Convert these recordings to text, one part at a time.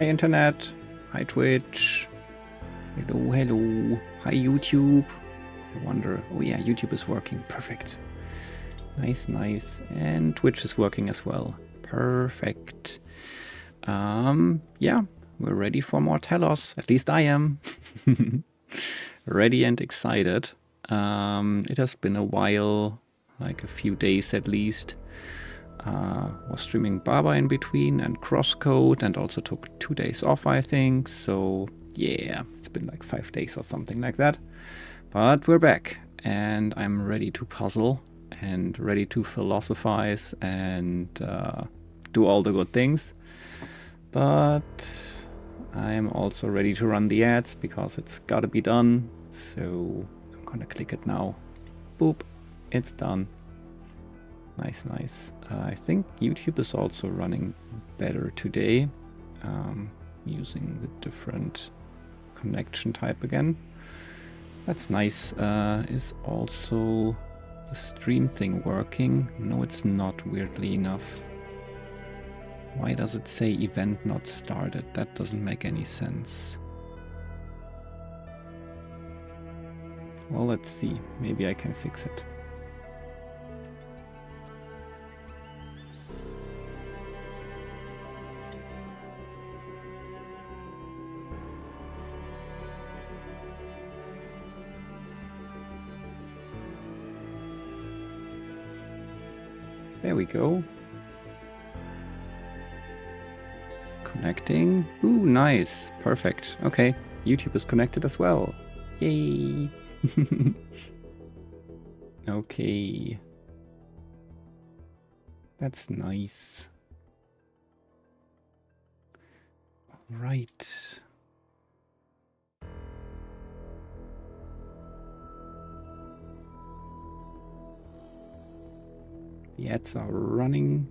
Hi Internet, hi Twitch, hello, hello, hi YouTube. I wonder, oh yeah, YouTube is working, perfect. Nice, nice, and Twitch is working as well, perfect. Yeah, we're ready for more Talos, at least I am. Ready and excited. It has been a while, like a few days at least. Was streaming Baba in between and Crosscode, and also took 2 days off, I think. So yeah, it's been like 5 days or something like that. But we're back, and I'm ready to puzzle and ready to philosophize and do all the good things. But I'm also ready to run the ads because it's gotta be done. So I'm gonna click it now. Boop, it's done. Nice, nice. I think YouTube is also running better today, using the different connection type again. That's nice. Is also the stream thing working? No, it's not, weirdly enough. Why does it say event not started? That doesn't make any sense. Well, let's see. Maybe I can fix it. There we go. Connecting. Ooh, nice. Perfect. Okay. YouTube is connected as well. Yay. Okay. That's nice. All right. The ads are running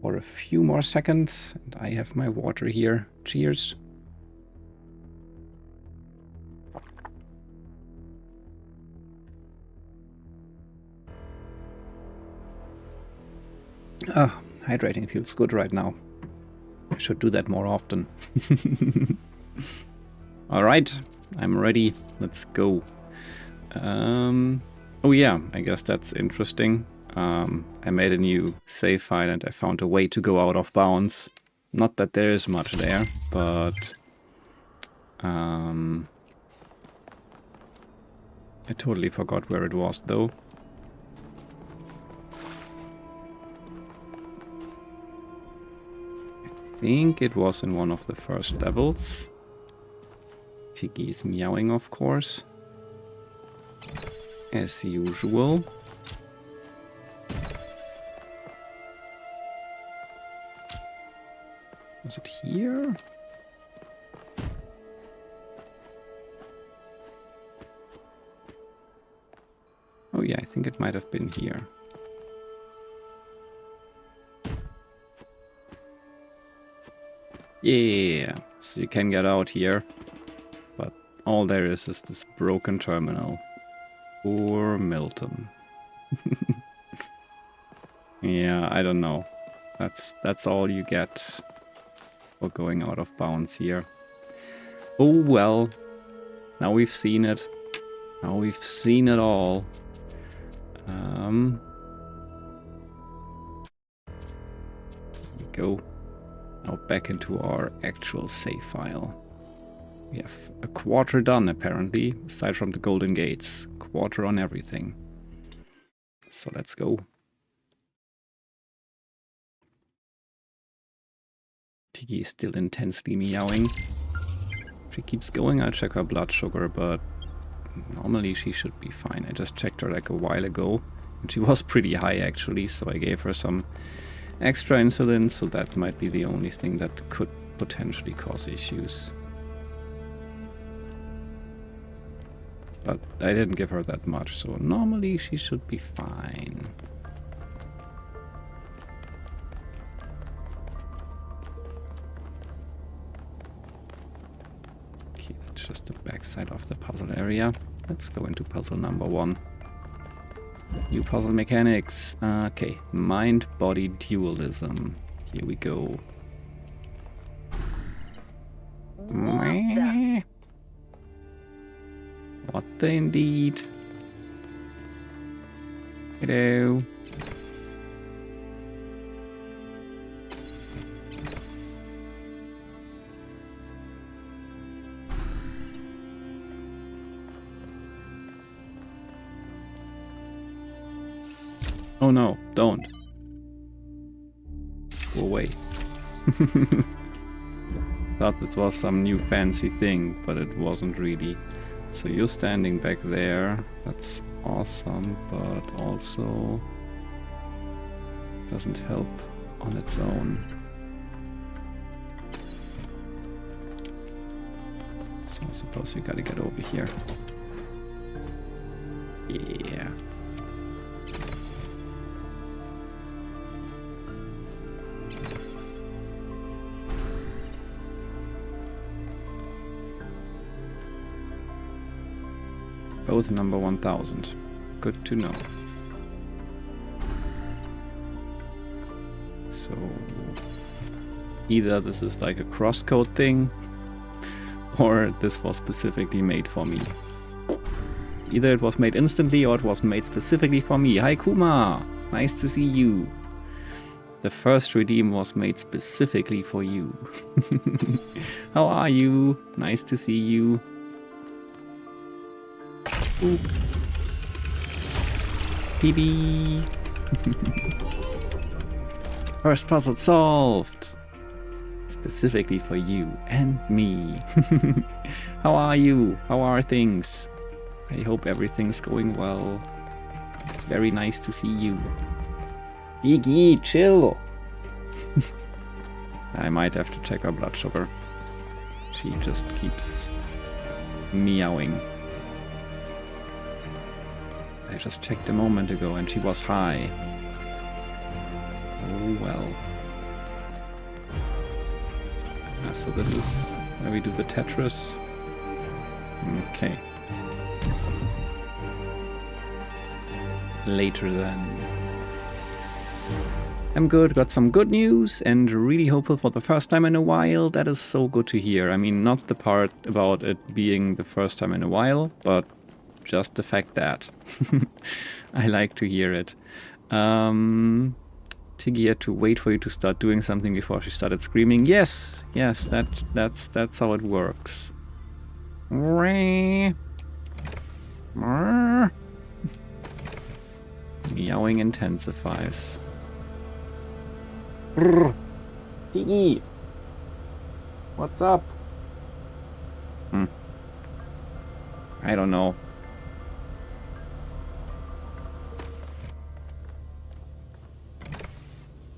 for a few more seconds, and I have my water here. Cheers. Ah, hydrating feels good right now. I should do that more often. All right, I'm ready. Let's go. Oh yeah, I guess that's interesting. I made a new save file and I found a way to go out of bounds. Not that there is much there, but I totally forgot where it was though. I think it was in one of the first levels. Tiki is meowing, of course. As usual. Was it here? Oh yeah, I think it might have been here. Yeah, so you can get out here. But all there is this broken terminal. Poor Milton. Yeah, I don't know. That's all you get for going out of bounds here. Oh well. Now we've seen it. Now we've seen it all. Here we go. Now back into our actual save file. We have a quarter done apparently, aside from the golden gates. Quarter on everything. So let's go. Tiki is still intensely meowing. If she keeps going, I'll check her blood sugar, but normally she should be fine. I just checked her like a while ago, and she was pretty high actually, so I gave her some extra insulin, so that might be the only thing that could potentially cause issues. But I didn't give her that much, so normally she should be fine. Okay, that's just the backside of the puzzle area. Let's go into puzzle number 1. New puzzle mechanics. Okay, mind-body dualism. Here we go. What What the indeed? Hello. Oh no, don't. Go away. Thought this was some new fancy thing, but it wasn't really. So you're standing back there. That's awesome, but also doesn't help on its own. So I suppose we gotta get over here. Yeah. Both number 1000. Good to know. So either this is like a crosscode thing, or this was specifically made for me. Either it was made instantly or it was made specifically for me. Hi Kuma! Nice to see you. The first redeem was made specifically for you. How are you? Nice to see you. Oop. PB. First puzzle solved. Specifically for you and me. How are you? How are things? I hope everything's going well. It's very nice to see you. Gigi, chill. I might have to check her blood sugar. She just keeps meowing. I just checked a moment ago and she was high. Oh well. So this is where we do the Tetris. Okay. Later then. I'm good, got some good news and really hopeful for the first time in a while. That is so good to hear. I mean, not the part about it being the first time in a while, but just the fact that. I like to hear it. Tiggy had to wait for you to start doing something before she started screaming. Yes, that's how it works. Meowing intensifies. Tiggy, what's up? I don't know.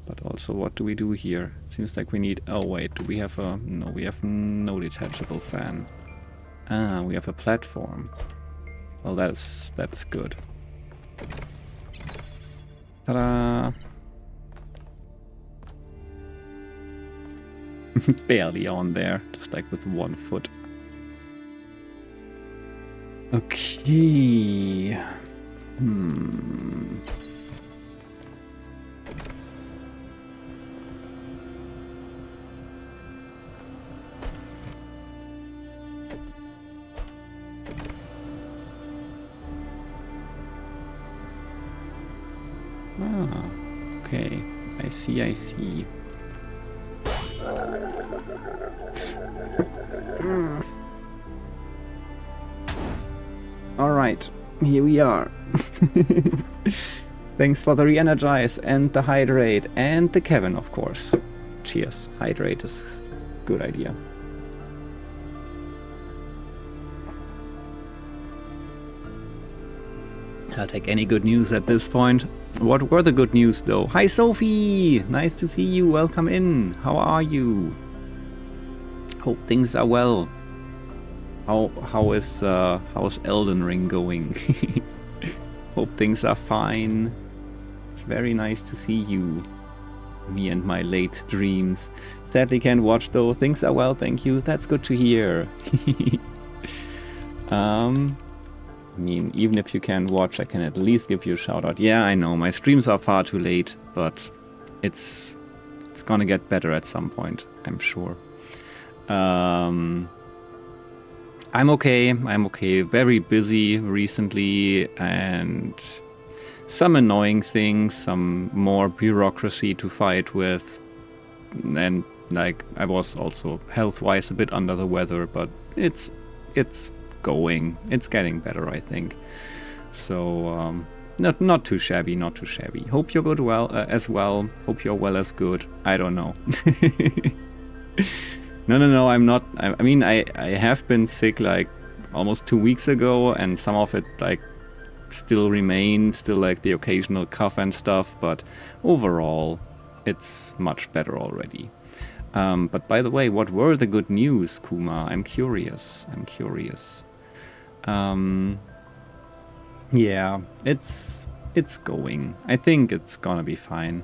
But also, what do we do here? Seems like we need... Oh wait, do we have a... No, we have no detachable fan. Ah, we have a platform. Well, that's good. Ta-da! Barely on there, just like with one foot. Okay. Ah, okay. I see. Alright, here we are. Thanks for the re-energize and the hydrate and the Kevin, of course. Cheers. Hydrate is a good idea. I'll take any good news at this point. What were the good news though? Hi Sophie! Nice to see you. Welcome in. How are you? Hope things are well. How's Elden Ring going? Hope things are fine. It's very nice to see you. Me and my late dreams. Sadly can't watch though. Things are well, thank you. That's good to hear. I mean, even if you can't watch, I can at least give you a shout out. Yeah, I know, my streams are far too late, but it's gonna get better at some point, I'm sure. I'm okay. I'm okay. Very busy recently, and some annoying things, some more bureaucracy to fight with, and like I was also health-wise a bit under the weather, but it's going. It's getting better, I think. So not too shabby, not too shabby. Hope you're good as well. Hope you're well as good. I don't know. No, I'm not. I mean, I have been sick like almost 2 weeks ago, and some of it like still remains, still like the occasional cough and stuff, but overall it's much better already. But by the way, what were the good news, Kuma? I'm curious. Yeah, it's going. I think it's gonna be fine.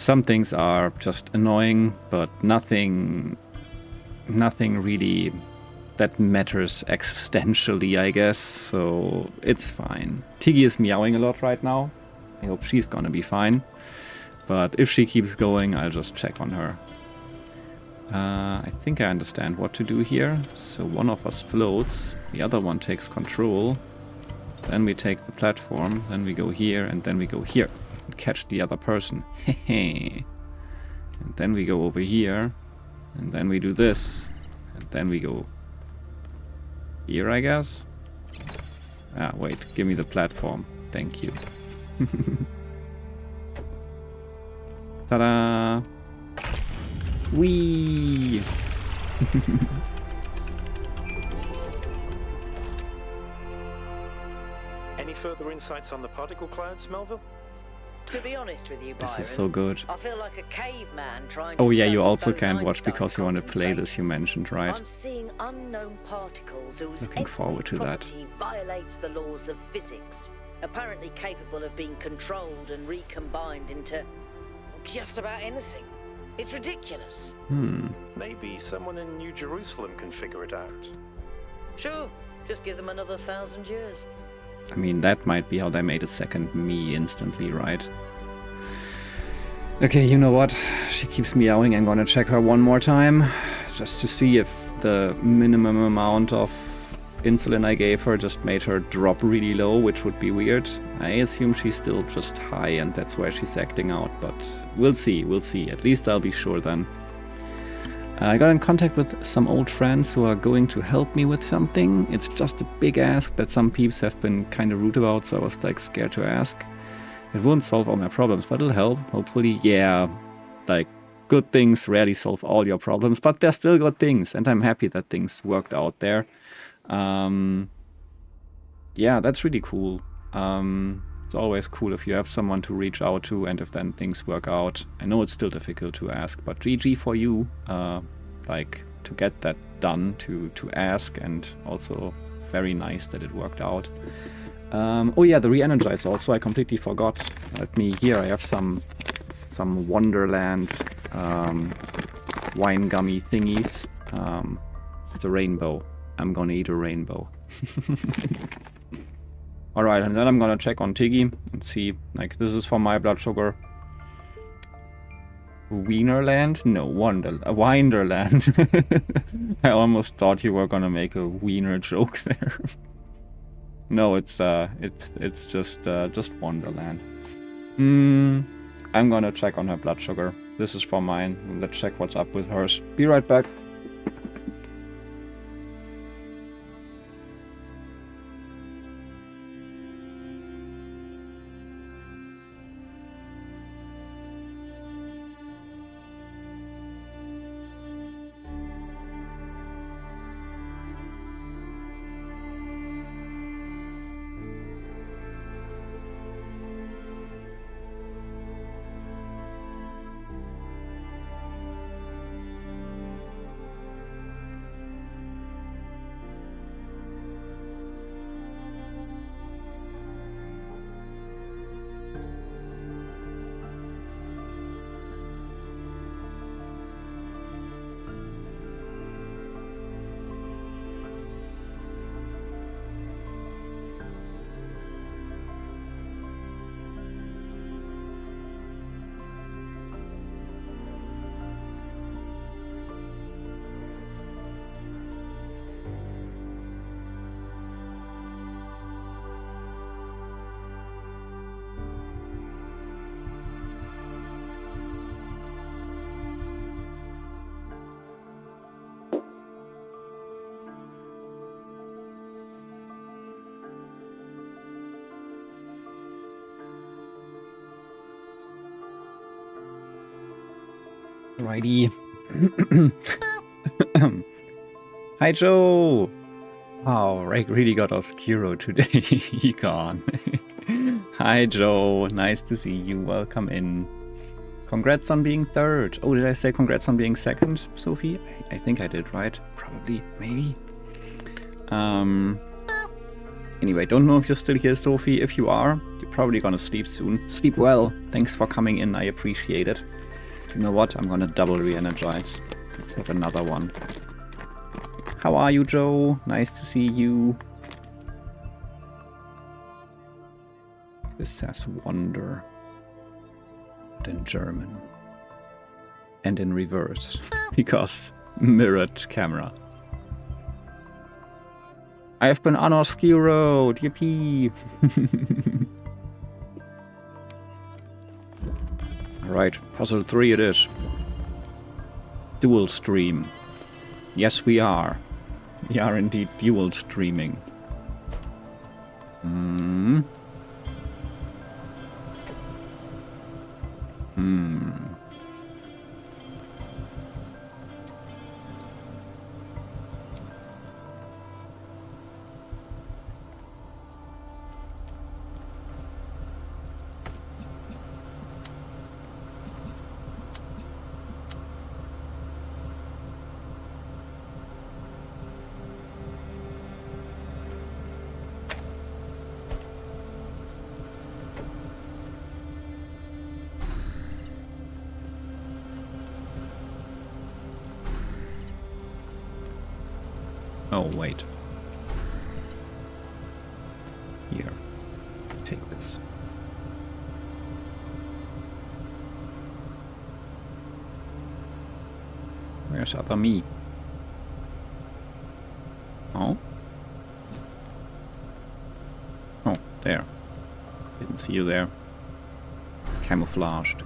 Some things are just annoying, but nothing really that matters existentially, I guess, so it's fine. Tiggy is meowing a lot right now. I hope she's gonna be fine. But if she keeps going, I'll just check on her. I think I understand what to do here. So one of us floats, the other one takes control. Then we take the platform, then we go here, and then we go here. And catch the other person. Hehe. And then we go over here, and then we do this, and then we go here, I guess? Ah, wait, give me the platform. Thank you. Ta-da! Whee! Any further insights on the particle clouds, Melville? To be honest with you, Byron, this is so good. I feel like a caveman trying Oh to yeah, you study also those can't watch Einstein because you want to play condensate. this, you mentioned, right? I'm seeing unknown particles whose Looking forward to that. property violates the laws of physics, apparently capable of being controlled and recombined into just about anything. It's ridiculous. Maybe someone in New Jerusalem can figure it out. Sure, just give them another 1,000 years. I mean, that might be how they made a second me instantly, right? Okay, you know what? She keeps meowing. I'm gonna check her one more time, just to see if the minimum amount of insulin I gave her just made her drop really low, which would be weird. I assume she's still just high and that's why she's acting out, but we'll see. At least I'll be sure then. I got in contact with some old friends who are going to help me with something. It's just a big ask that some peeps have been kind of rude about, so I was like scared to ask. It won't solve all my problems, but it'll help, hopefully. Yeah, like good things rarely solve all your problems, but they're still good things, and I'm happy that things worked out there. Yeah, that's really cool. It's always cool if you have someone to reach out to and if then things work out. I know it's still difficult to ask, but GG for you, like to get that done, to ask, and also very nice that it worked out. Oh yeah, the re-energize also, I completely forgot. Here I have some Wonderland wine gummy thingies. It's a rainbow. I'm gonna eat a rainbow. Alright, and then I'm gonna check on Tiggy and see, like, this is for my blood sugar. Wienerland? No, Winderland. I almost thought you were gonna make a wiener joke there. No, it's just Wonderland. I'm gonna check on her blood sugar. This is for mine. Let's check what's up with hers. Be right back. Alrighty. Hi, Joe. Wow, Rake really got Oscuro today. He gone. Hi, Joe. Nice to see you. Welcome in. Congrats on being third. Oh, did I say congrats on being second, Sophie? I think I did, right? Probably. Maybe. Anyway, don't know if you're still here, Sophie. If you are, you're probably gonna sleep soon. Sleep well. Thanks for coming in. I appreciate it. You know what? I'm gonna double re-energize. Let's have another one. How are you, Joe? Nice to see you. This says wonder. But in German. And in reverse. Because mirrored camera. I have been unoscuroed. Yippee. Alright, puzzle 3 it is. Dual stream. Yes, we are. We are indeed dual streaming. Hmm. Oh, wait. Here. Take this. Where's other me? Oh? Oh, there. Didn't see you there. Camouflaged.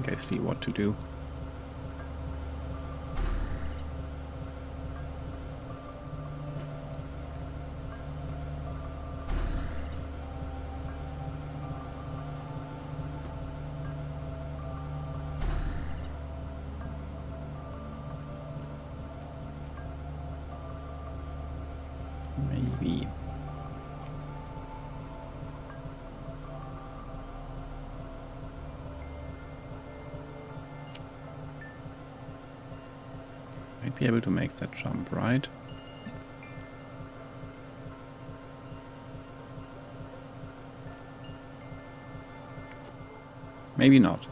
I see what to do. Maybe. Might be able to make that jump, right? Maybe not.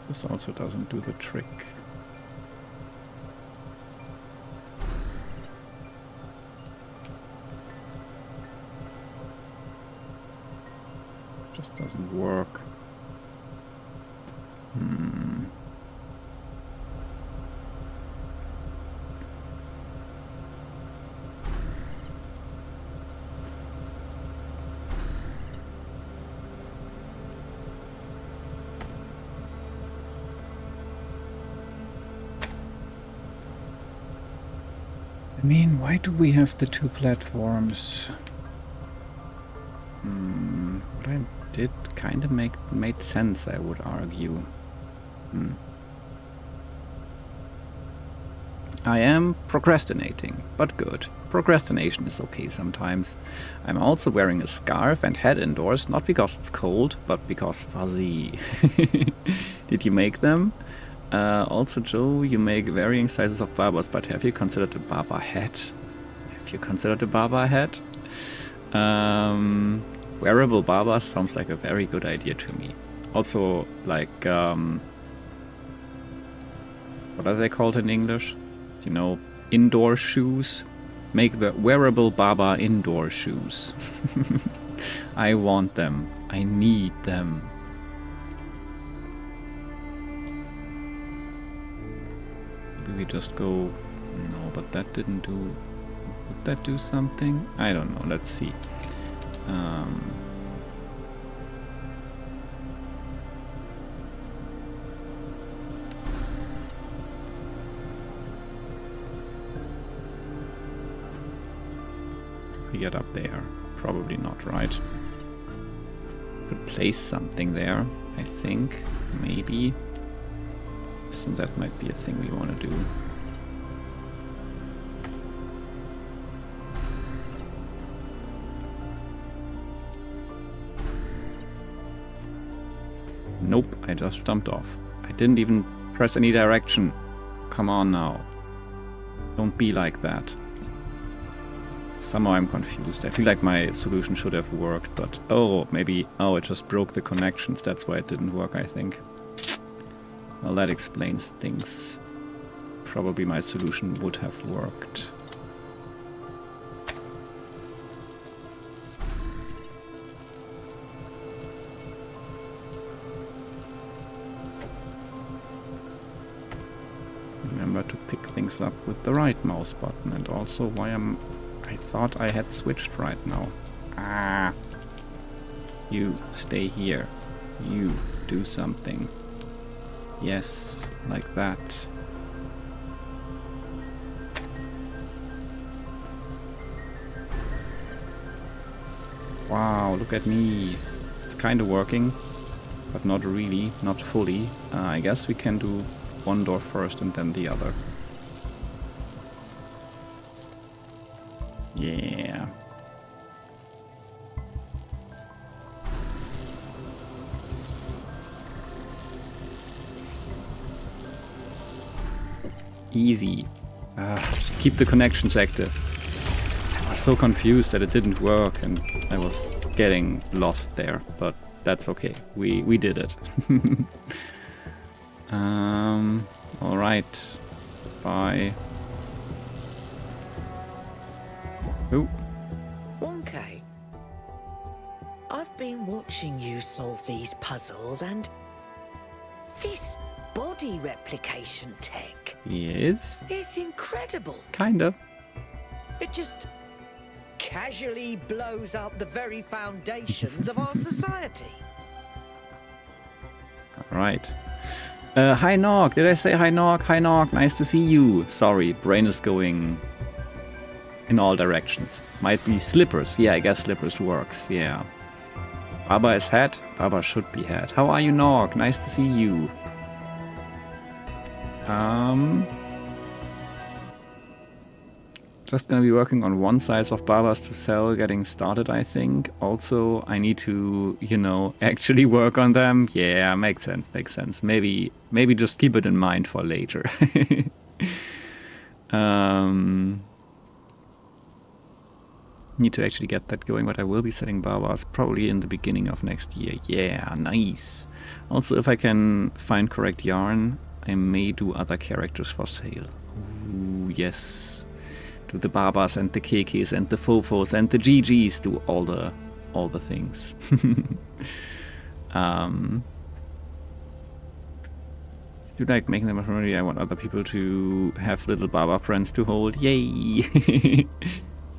This also doesn't do the trick. Just doesn't work. I mean, why do we have the two platforms? What I did kind of made sense, I would argue. I am procrastinating, but good. Procrastination is okay sometimes. I'm also wearing a scarf and hat indoors, not because it's cold, but because fuzzy. Did you make them? Also, Joe, you make varying sizes of barbers, but have you considered a barber hat? Have you considered a barber hat? Wearable barbers sounds like a very good idea to me. Also, like, what are they called in English? You know, indoor shoes? Make the wearable Baba indoor shoes. I want them. I need them. Maybe we just go... No, but that didn't do... Would that do something? I don't know. Let's see. We get up there. Probably not, right? Could place something there, I think. Maybe. So that might be a thing we want to do. Nope, I just jumped off. I didn't even press any direction. Come on now. Don't be like that. Somehow I'm confused. I feel like my solution should have worked, but... Oh, maybe... Oh, it just broke the connections. That's why it didn't work, I think. Well, that explains things. Probably my solution would have worked. Remember to pick things up with the right mouse button, and also why I thought I had switched right now. Ah! You stay here. You do something. Yes, like that. Wow, look at me. It's kind of working, but not really, not fully. I guess we can do one door first and then the other. Yeah. Easy. Just keep the connections active. I was so confused that it didn't work and I was getting lost there, but that's okay. We did it. Alright. Bye. Oh. Wonkai, I've been watching you solve these puzzles, and this body replication tech... Yes? It's incredible. Kinda. It just casually blows up the very foundations of our society. Alright. Hi Nog, did I say hi Nog? Hi Nog, nice to see you. Sorry, brain is going in all directions. Might be slippers. Yeah, I guess slippers works, yeah. Baba is head? Baba should be head. How are you Nog? Nice to see you. Just gonna be working on one size of Babas to sell, getting started, I think. Also, I need to, you know, actually work on them. Yeah, makes sense, makes sense. Maybe just keep it in mind for later. Need to actually get that going, but I will be selling Babas probably in the beginning of next year. Yeah, nice. Also, if I can find correct yarn, I may do other characters for sale. Ooh, yes. Do the Babas and the Kekes and the Fofos and the GGs, do all the things. Do like making them a community. I want other people to have little Baba friends to hold. Yay!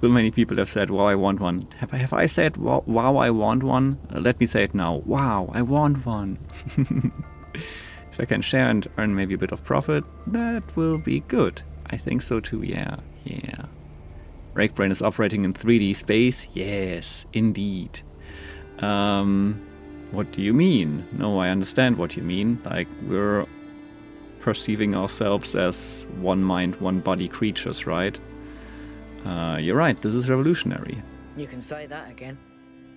So many people have said, wow, I want one. Have I said, wow, I want one? Let me say it now. Wow, I want one. If I can share and earn maybe a bit of profit, that will be good. I think so too, yeah. Yeah. Rakebrain is operating in 3D space? Yes, indeed. What do you mean? No, I understand what you mean. Like, we're perceiving ourselves as one mind, one body creatures, right? You're right, this is revolutionary. You can say that again.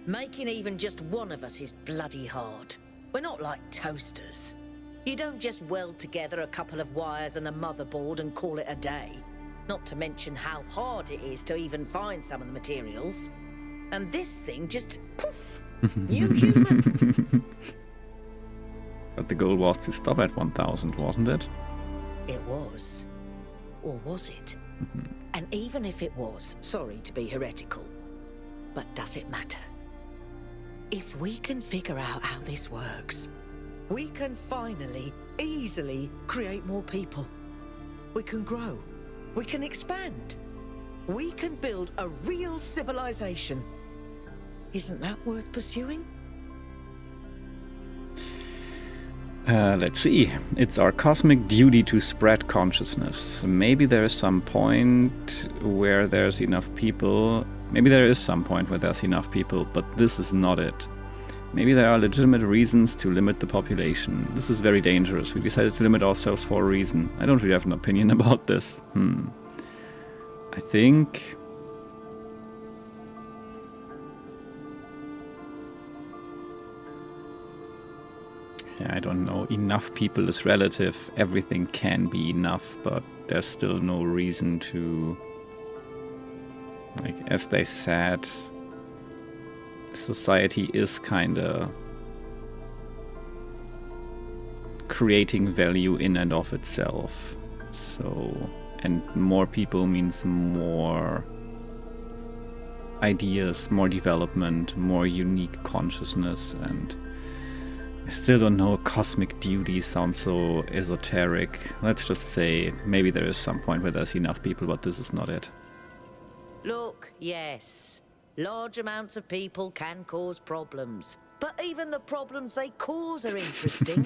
Making even just one of us is bloody hard. We're not like toasters. You don't just weld together a couple of wires and a motherboard and call it a day. Not to mention how hard it is to even find some of the materials. And this thing just, poof, new human. But the goal was to stop at 1000, wasn't it? It was. Or was it? And even if it was, sorry to be heretical, but does it matter? If we can figure out how this works, we can finally, easily create more people. We can grow. We can expand. We can build a real civilization. Isn't that worth pursuing? Let's see. It's our cosmic duty to spread consciousness. Maybe there is some point where there's enough people. Maybe there is some point where there's enough people, but this is not it. Maybe there are legitimate reasons to limit the population. This is very dangerous. We decided to limit ourselves for a reason. I don't really have an opinion about this. I think... I don't know, enough people is relative, everything can be enough, but there's still no reason to, like, as they said, society is kinda creating value in and of itself, so, and more people means more ideas, more development, more unique consciousness, and I still don't know, cosmic duty sounds so esoteric. Let's just say maybe there is some point where there's enough people, but this is not it. Look, yes, large amounts of people can cause problems, but even the problems they cause are interesting.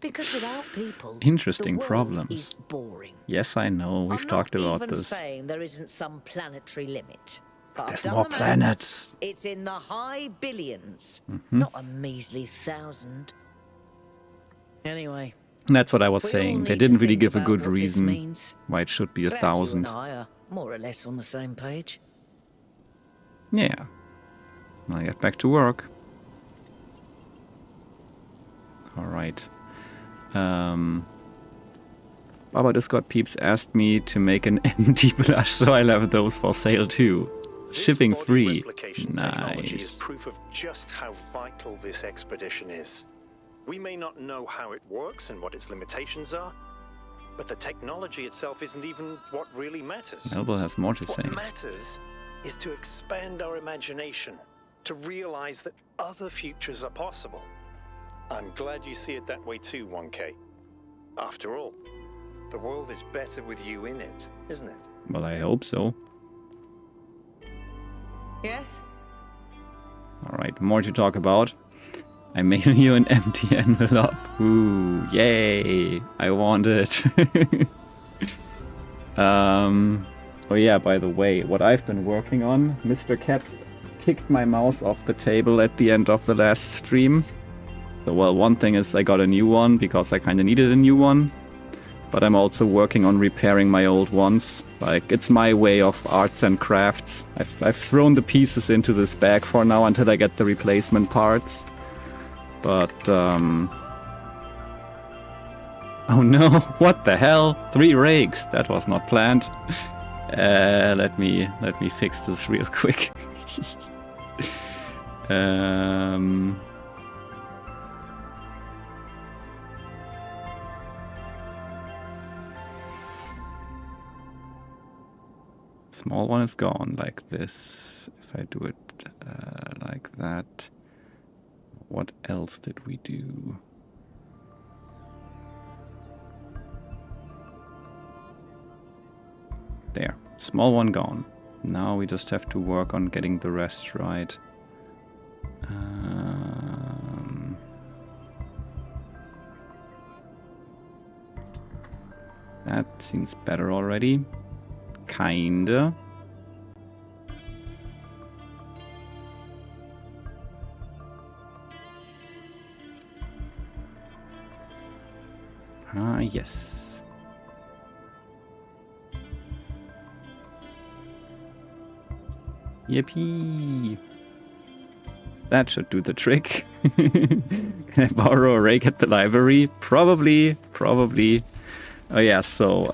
Because without people, interesting the world problems is boring. Yes, I know, we've talked about I'm not even this. saying there isn't some planetary limit. But There's I've done more the maths. planets. It's in the high billions, not a measly 1,000. Anyway, That's what I was we all saying. They need didn't to really think give a about good what this reason means. why it should be Glad 1,000. You and I are more or less on the same page. Yeah. I'll get back to work. Alright. Baba Discord peeps asked me to make an empty blush, so I'll have those for sale too. Shipping This body free. replication technology is Nice. proof of just how vital this expedition is. We may not know how it works and what its limitations are, but the technology itself isn't even what really matters. Melville has more to say. What matters is to expand our imagination, to realize that other futures are possible. I'm glad you see it that way too, 1K. After all, the world is better with you in it, isn't it? Well, I hope so. Yes? Alright, more to talk about. I mail you an empty envelope. Ooh, yay! I want it. Oh yeah, by the way, what I've been working on, Mr. Cat kicked my mouse off the table at the end of the last stream. So, well, one thing is I got a new one because I kinda needed a new one. But I'm also working on repairing my old ones. Like, it's my way of arts and crafts. I've thrown the pieces into this bag for now until I get the replacement parts. But, oh no, what the hell? 3 rakes, that was not planned. Let me fix this real quick. Small one is gone, like this. If I do it like that. What else did we do? There, small one gone. Now we just have to work on getting the rest right. That seems better already. Kinda. Ah, yes. Yippee! That should do the trick. Can I borrow a rake at the library? Probably. Oh yeah, so,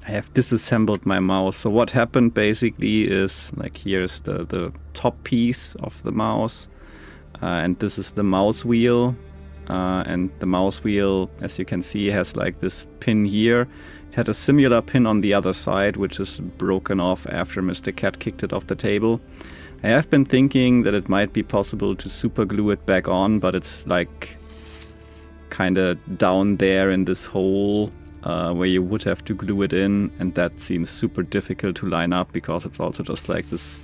I have disassembled my mouse. So what happened basically is, like, here's the top piece of the mouse. And this is the mouse wheel. and the mouse wheel, as you can see, has like this pin here. It had a similar pin on the other side, which is broken off after Mr. Cat kicked it off the table. I have been thinking that it might be possible to super glue it back on, but it's like kind of down there in this hole where you would have to glue it in, and that seems super difficult to line up because it's also just like this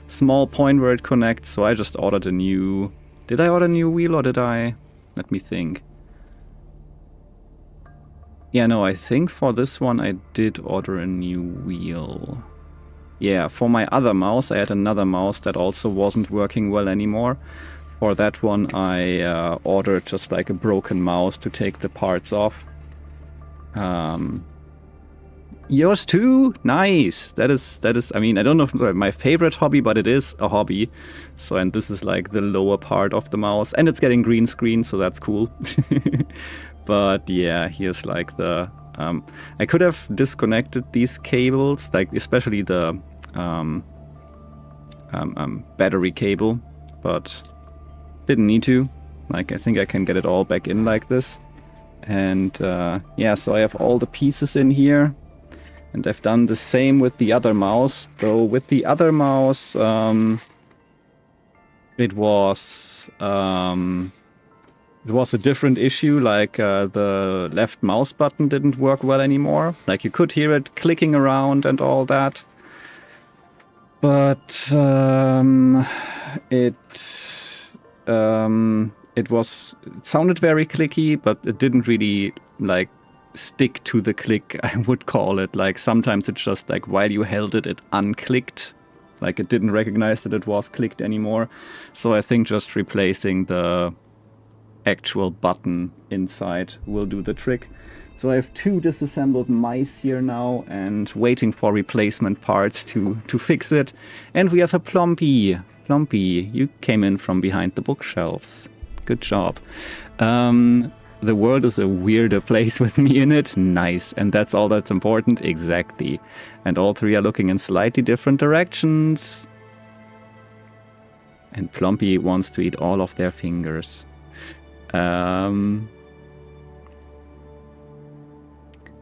small point where it connects. So I just ordered a new... Did I order a new wheel or did I... Let me think. Yeah, no, I think for this one I did order a new wheel. Yeah, for my other mouse, I had another mouse that also wasn't working well anymore. For that one, I ordered just like a broken mouse to take the parts off. Yours too? Nice! That is, I mean, I don't know if it's my favorite hobby, but it is a hobby. So, and this is like the lower part of the mouse, and it's getting green screen, so that's cool. But yeah, here's like the... I could have disconnected these cables, like especially the battery cable, but didn't need to. Like, I think I can get it all back in like this. And yeah, so I have all the pieces in here. And I've done the same with the other mouse. Though with the other mouse, it was a different issue. Like the left mouse button didn't work well anymore. Like you could hear it clicking around and all that. But it sounded very clicky, but it didn't really like stick to the click, I would call it. Like sometimes it's just like while you held it, it unclicked. Like it didn't recognize that it was clicked anymore. So I think just replacing the actual button inside will do the trick. So I have 2 disassembled mice here now and waiting for replacement parts to fix it. And we have a Plumpy. Plumpy, you came in from behind the bookshelves. Good job. The world is a weirder place with me in it. Nice. And that's all that's important. Exactly. And all 3 are looking in slightly different directions. And Plumpy wants to eat all of their fingers.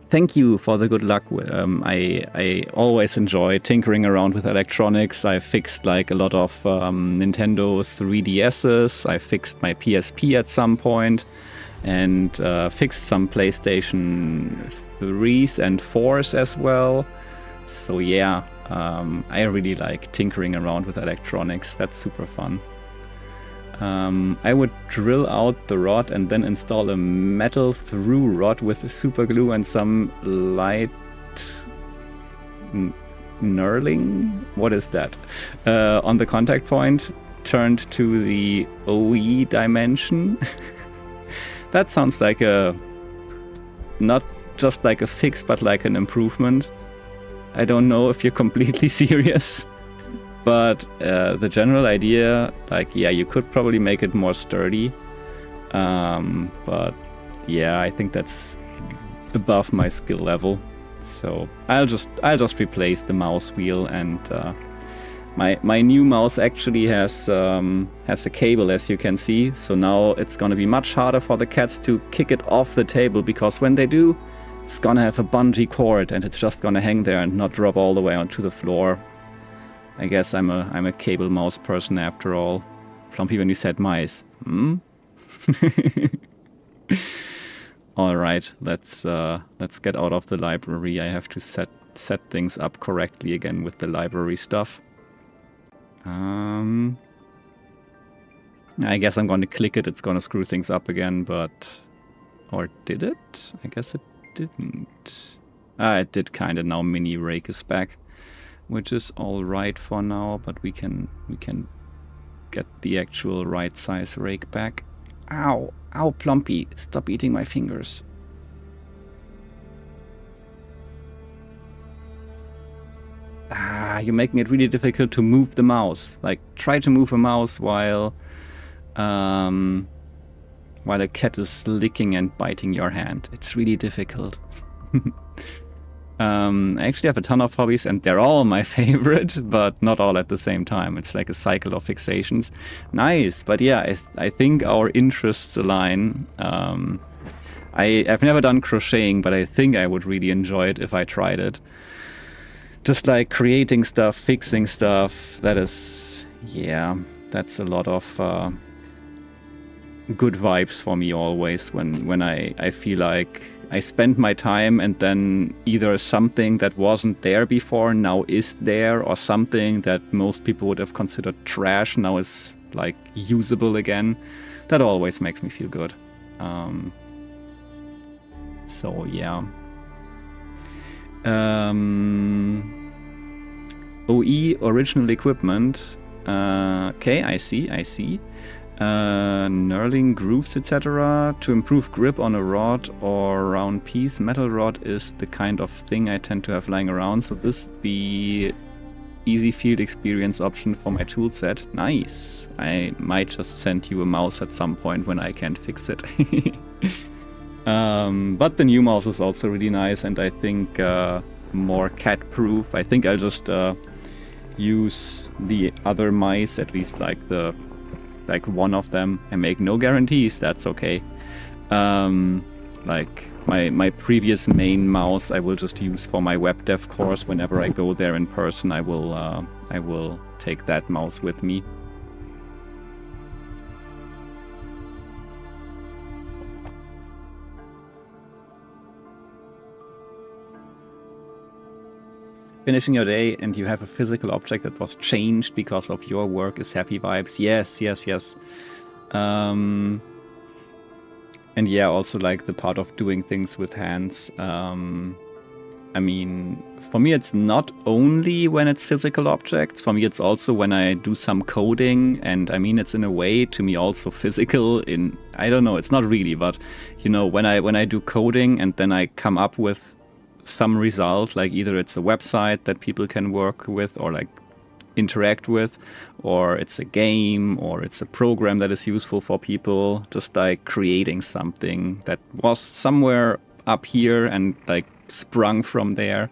Thank you for the good luck. I always enjoy tinkering around with electronics. I fixed like a lot of Nintendo 3DSs. I fixed my PSP at some point. And fixed some PlayStation 3s and 4s as well. So yeah, I really like tinkering around with electronics. That's super fun. I would drill out the rod and then install a metal through rod with super glue and some light knurling? What is that? On the contact point, turned to the OE dimension. That sounds like a, not just like a fix, but like an improvement. I don't know if you're completely serious, but the general idea, like, yeah, you could probably make it more sturdy. But yeah, I think that's above my skill level. So I'll just replace the mouse wheel, and my new mouse actually has a cable, as you can see. So now it's gonna be much harder for the cats to kick it off the table, because when they do, it's gonna have a bungee cord and it's just gonna hang there and not drop all the way onto the floor. I guess I'm a cable mouse person after all. Plumpy, when you said mice. All right, let's get out of the library. I have to set things up correctly again with the library stuff. I guess I'm going to click it. It's going to screw things up again, but... Or did it? I guess it didn't. It did kind of. Now mini rake is back, which is all right for now, but we can get the actual right size rake back. Ow! Ow, Plumpy! Stop eating my fingers. You're making it really difficult to move the mouse. Like, try to move a mouse while a cat is licking and biting your hand. It's really difficult. I actually have a ton of hobbies, and they're all my favorite, but not all at the same time. It's like a cycle of fixations. Nice, but yeah, I think our interests align. I've never done crocheting, but I think I would really enjoy it if I tried it. Just like creating stuff, fixing stuff, that is, yeah, that's a lot of good vibes for me always when I feel like I spend my time and then either something that wasn't there before now is there, or something that most people would have considered trash now is like usable again. That always makes me feel good. So yeah. OE original equipment. Okay, I see. Knurling grooves, etc. To improve grip on a rod or round piece. Metal rod is the kind of thing I tend to have lying around, so this be easy field experience option for my tool set. Nice. I might just send you a mouse at some point when I can't fix it. But the new mouse is also really nice, and I think more cat-proof. I think I'll just use the other mice, at least like one of them. I make no guarantees, that's okay. Like my previous main mouse I will just use for my web dev course. Whenever I go there in person, I will take that mouse with me. Finishing your day and you have a physical object that was changed because of your work is happy vibes. Yes. And yeah, also like the part of doing things with hands. I mean, for me it's not only when it's physical objects. For me it's also when I do some coding, and I mean it's in a way to me also physical in, I don't know, it's not really, but you know, when I do coding and then I come up with some result, like either it's a website that people can work with or like interact with, or it's a game, or it's a program that is useful for people, just like creating something that was somewhere up here and like sprung from there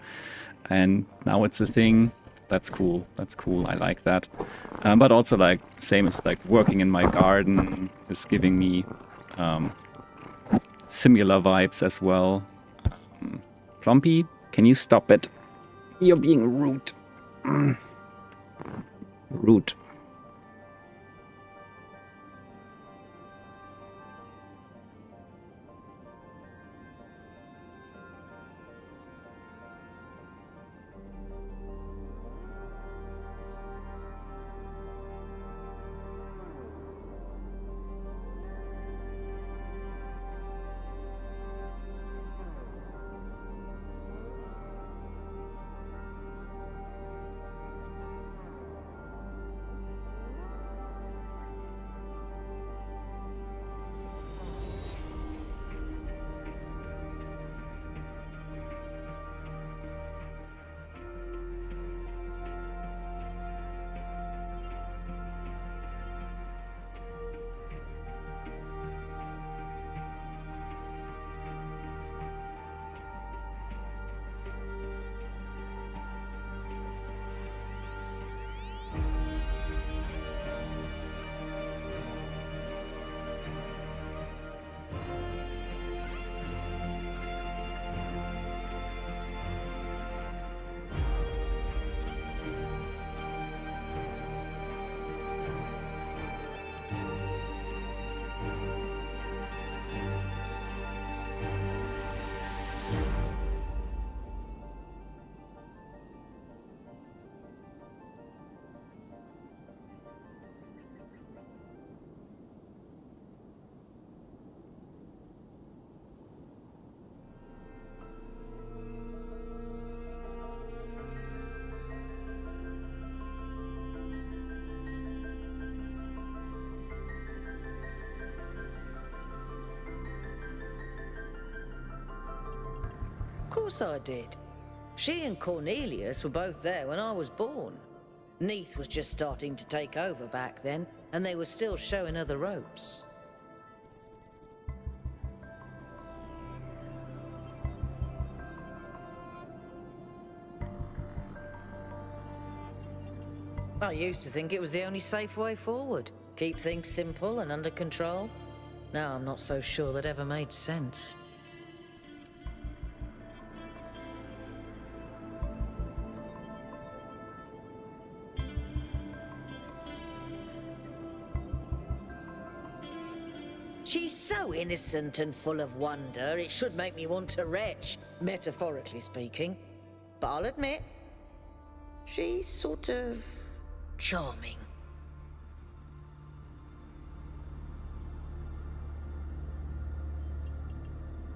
and now it's a thing. That's cool, I like that. But also like same as like working in my garden is giving me similar vibes as well. Plumpy, can you stop it? You're being rude. Rude. Of course I did. She and Cornelius were both there when I was born. Neath was just starting to take over back then, and they were still showing her the ropes. I used to think it was the only safe way forward. Keep things simple and under control. Now I'm not so sure that ever made sense. She's so innocent and full of wonder, it should make me want to retch, metaphorically speaking. But I'll admit, she's sort of charming.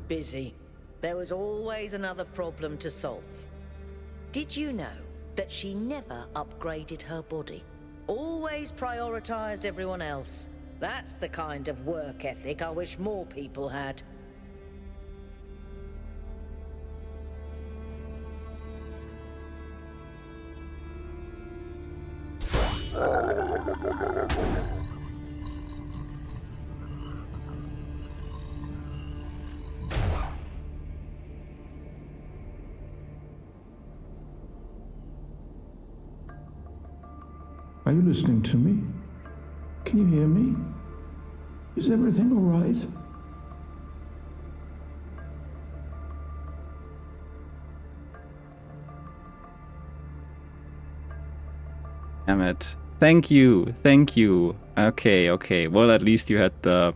Busy. There was always another problem to solve. Did you know that she never upgraded her body? Always prioritized everyone else. That's the kind of work ethic I wish more people had. Are you listening to me? Can you hear me? Is everything all right? Damn it. Thank you. Thank you. Okay, okay. Well, at least you had the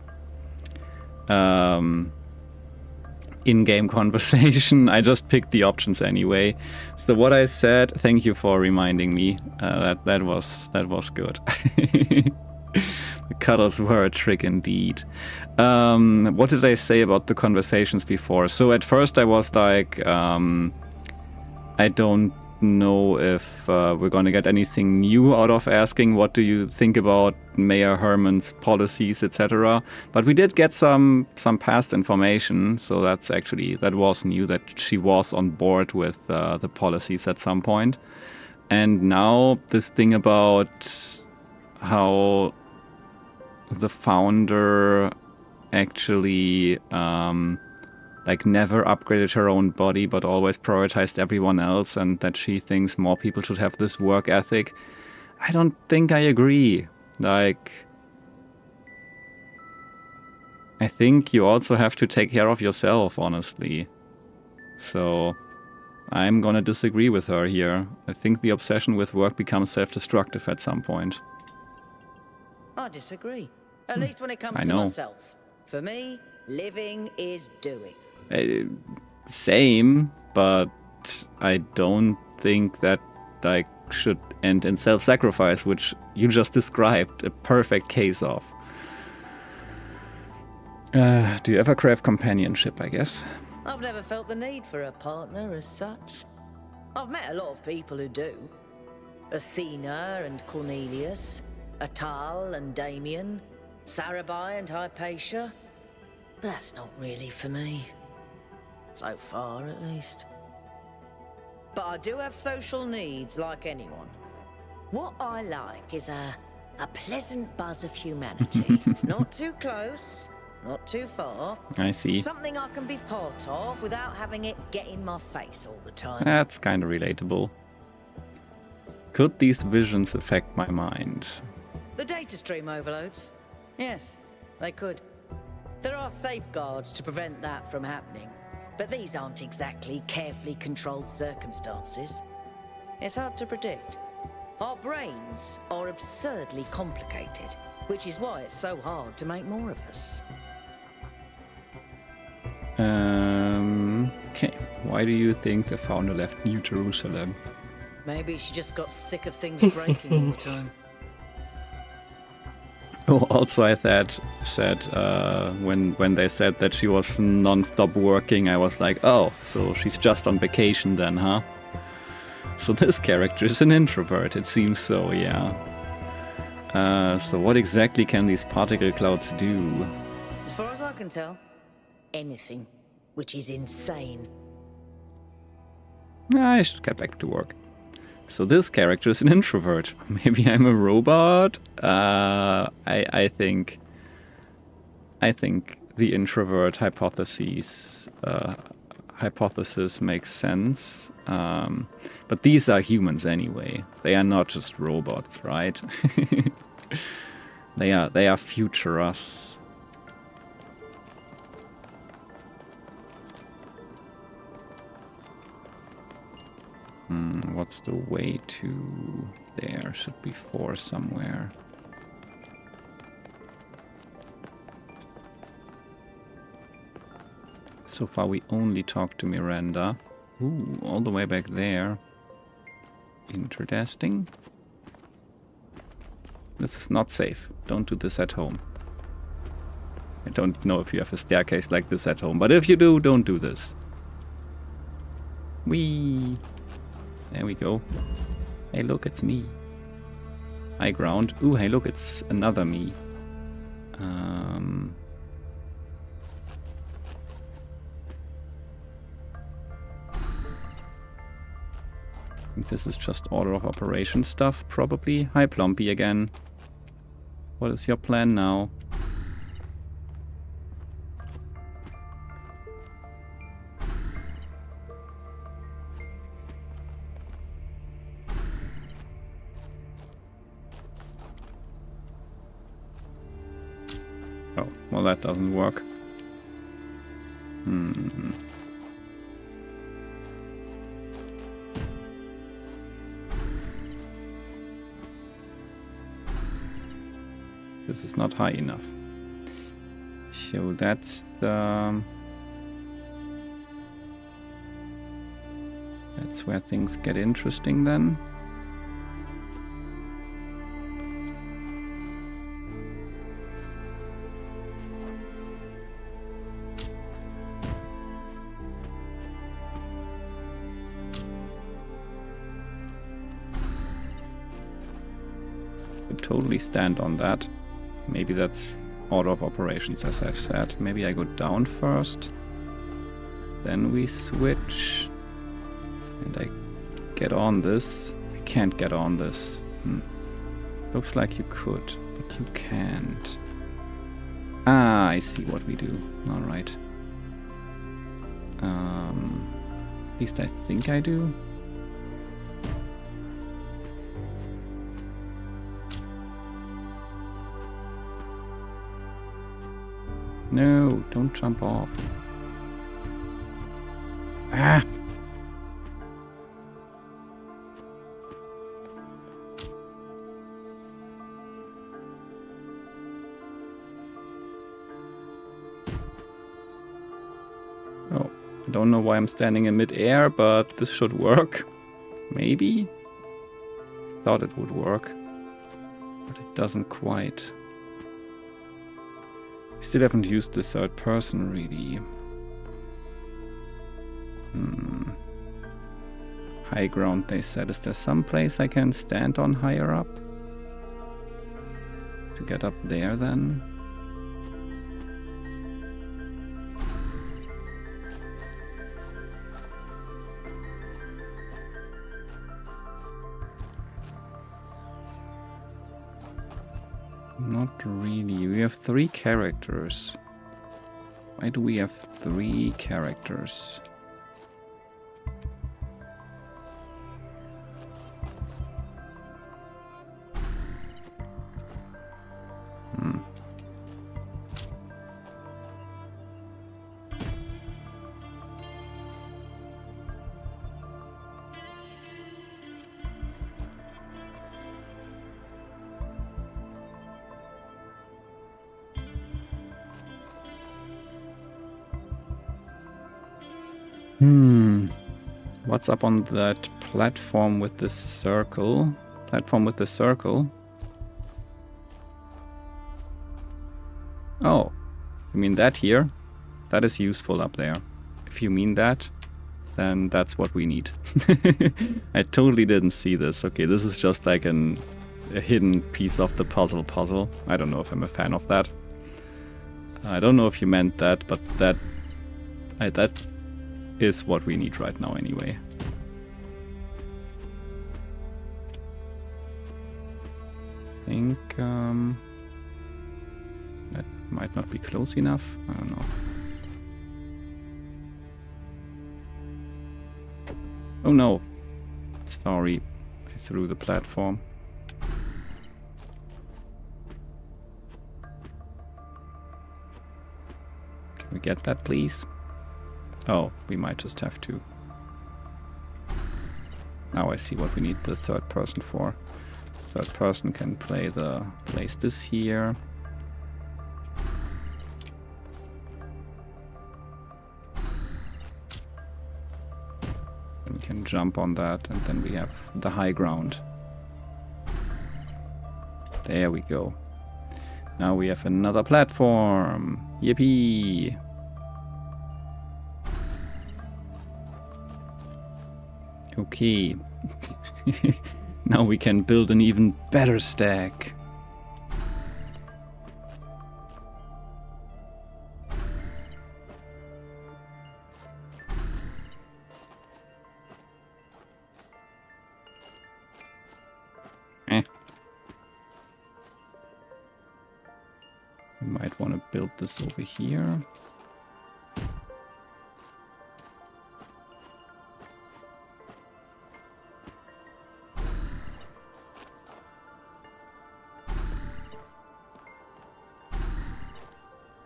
in-game conversation. I just picked the options anyway. So what I said, thank you for reminding me. That was good. The cutters were a trick indeed. What did I say about the conversations before? So at first I was like, I don't know if we're going to get anything new out of asking what do you think about Mayor Herman's policies, etc. But we did get some past information, so that was new, that she was on board with the policies at some point. And now this thing about how the founder actually like never upgraded her own body but always prioritized everyone else, and that she thinks more people should have this work ethic. I don't think I agree. Like, I think you also have to take care of yourself, honestly. So I'm gonna disagree with her here. I think the obsession with work becomes self-destructive at some point. I disagree. At least when it comes I to know. myself. For me, living is doing. Same, but I don't think that like should end in self-sacrifice, which you just described a perfect case of. Do you ever crave companionship, I guess? I've never felt the need for a partner as such. I've met a lot of people who do. Athena and Cornelius, Atal and Damien, Sarabai and Hypatia. But that's not really for me. So far, at least. But I do have social needs, like anyone. What I like is a pleasant buzz of humanity. Not too close, not too far. I see. Something I can be part of without having it get in my face all the time. That's kind of relatable. Could these visions affect my mind? The data stream overloads? Yes, they could. There are safeguards to prevent that from happening. But these aren't exactly carefully controlled circumstances. It's hard to predict. Our brains are absurdly complicated, which is why it's so hard to make more of us. Okay. Why do you think the founder left New Jerusalem? Maybe she just got sick of things breaking all the time. Oh, also I said when they said that she was non-stop working, I was like, oh, so she's just on vacation then, huh? So this character is an introvert, it seems so, yeah. So what exactly can these particle clouds do? As far as I can tell, anything, which is insane. I should get back to work. So this character is an introvert. Maybe I'm a robot? I think the introvert hypothesis hypothesis makes sense. But these are humans anyway. They are not just robots, right? They are future us. What's the way to there? Should be 4 somewhere. So far we only talked to Miranda. Ooh, all the way back there. Interesting. This is not safe. Don't do this at home. I don't know if you have a staircase like this at home, but if you do, don't do this. Whee! There we go. Hey, look, it's me. High ground. Ooh, hey, look, it's another me. I think this is just order of operation stuff, probably. Hi, Plumpy again. What is your plan now? Oh, well, that doesn't work. This is not high enough. So that's the... That's where things get interesting then. Could totally stand on that. Maybe that's order of operations, as I've said. Maybe I go down first. Then we switch. And I get on this. I can't get on this. Looks like you could, but you can't. Ah, I see what we do. Alright. At least I think I do. No, don't jump off. Ah! Oh, I don't know why I'm standing in mid-air, but this should work. Maybe? Thought it would work. But it doesn't quite. Still haven't used the third person, really. High ground, they said. Is there some place I can stand on higher up? To get up there, then? Not really. We have 3 characters. Why do we have 3 characters? What's up on that platform with the circle? Platform with the circle? Oh, you mean that here? That is useful up there. If you mean that, then that's what we need. I totally didn't see this. Okay, this is just like a hidden piece of the puzzle. I don't know if I'm a fan of that. I don't know if you meant that, but that is what we need right now anyway. I think that might not be close enough. I don't know. Oh no. Sorry. I threw the platform. Can we get that, please? Oh, we might just have to. Now I see what we need the third person for. Third person can place this here. And we can jump on that, and then we have the high ground. There we go. Now we have another platform. Yippee! Okay. Now we can build an even better stack. We might want to build this over here.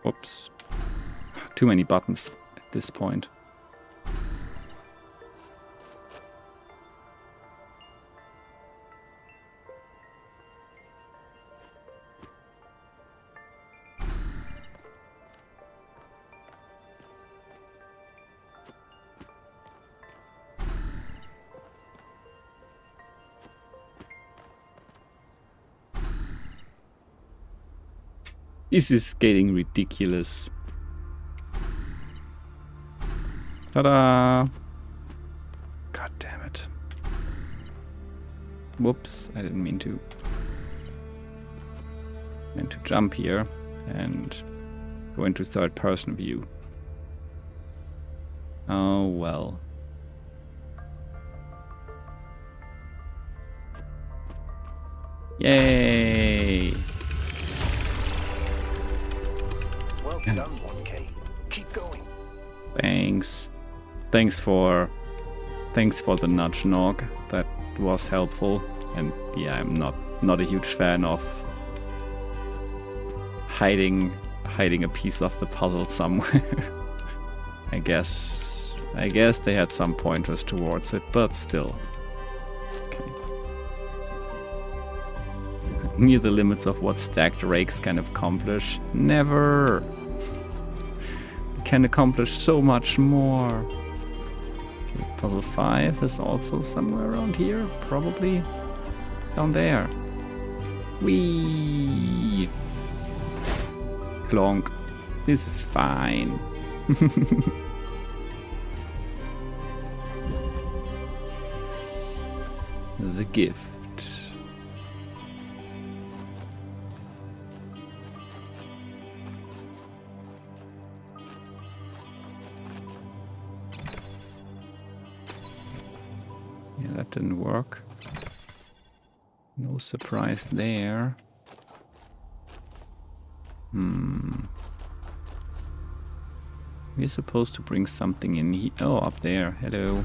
Oops. Too many buttons at this point. This is getting ridiculous. Ta-da! God damn it. Whoops, I didn't mean to. Meant to jump here and go into third person view. Oh well. Yay! Well done, 1K. Keep going. Thanks. Thanks for the nudge, Nog. That was helpful. And yeah, I'm not a huge fan of hiding a piece of the puzzle somewhere. I guess they had some pointers towards it, but still. Okay. Near the limits of what stacked rakes can accomplish. Never! Can accomplish so much more. Okay, puzzle 5 is also somewhere around here, probably down there. Whee! Clonk. This is fine. The gift. Yeah, that didn't work. No surprise there. We're supposed to bring something in here. Oh, up there. Hello.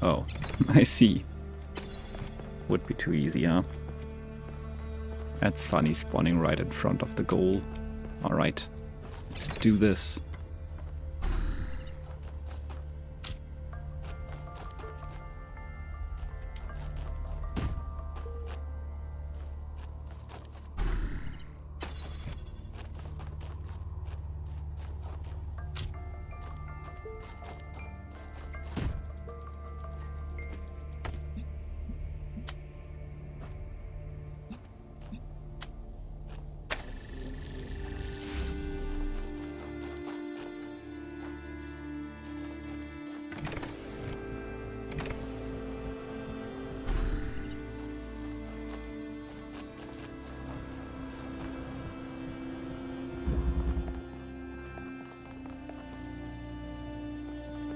Oh, I see. Would be too easy, huh? That's funny, spawning right in front of the goal. Alright, let's do this.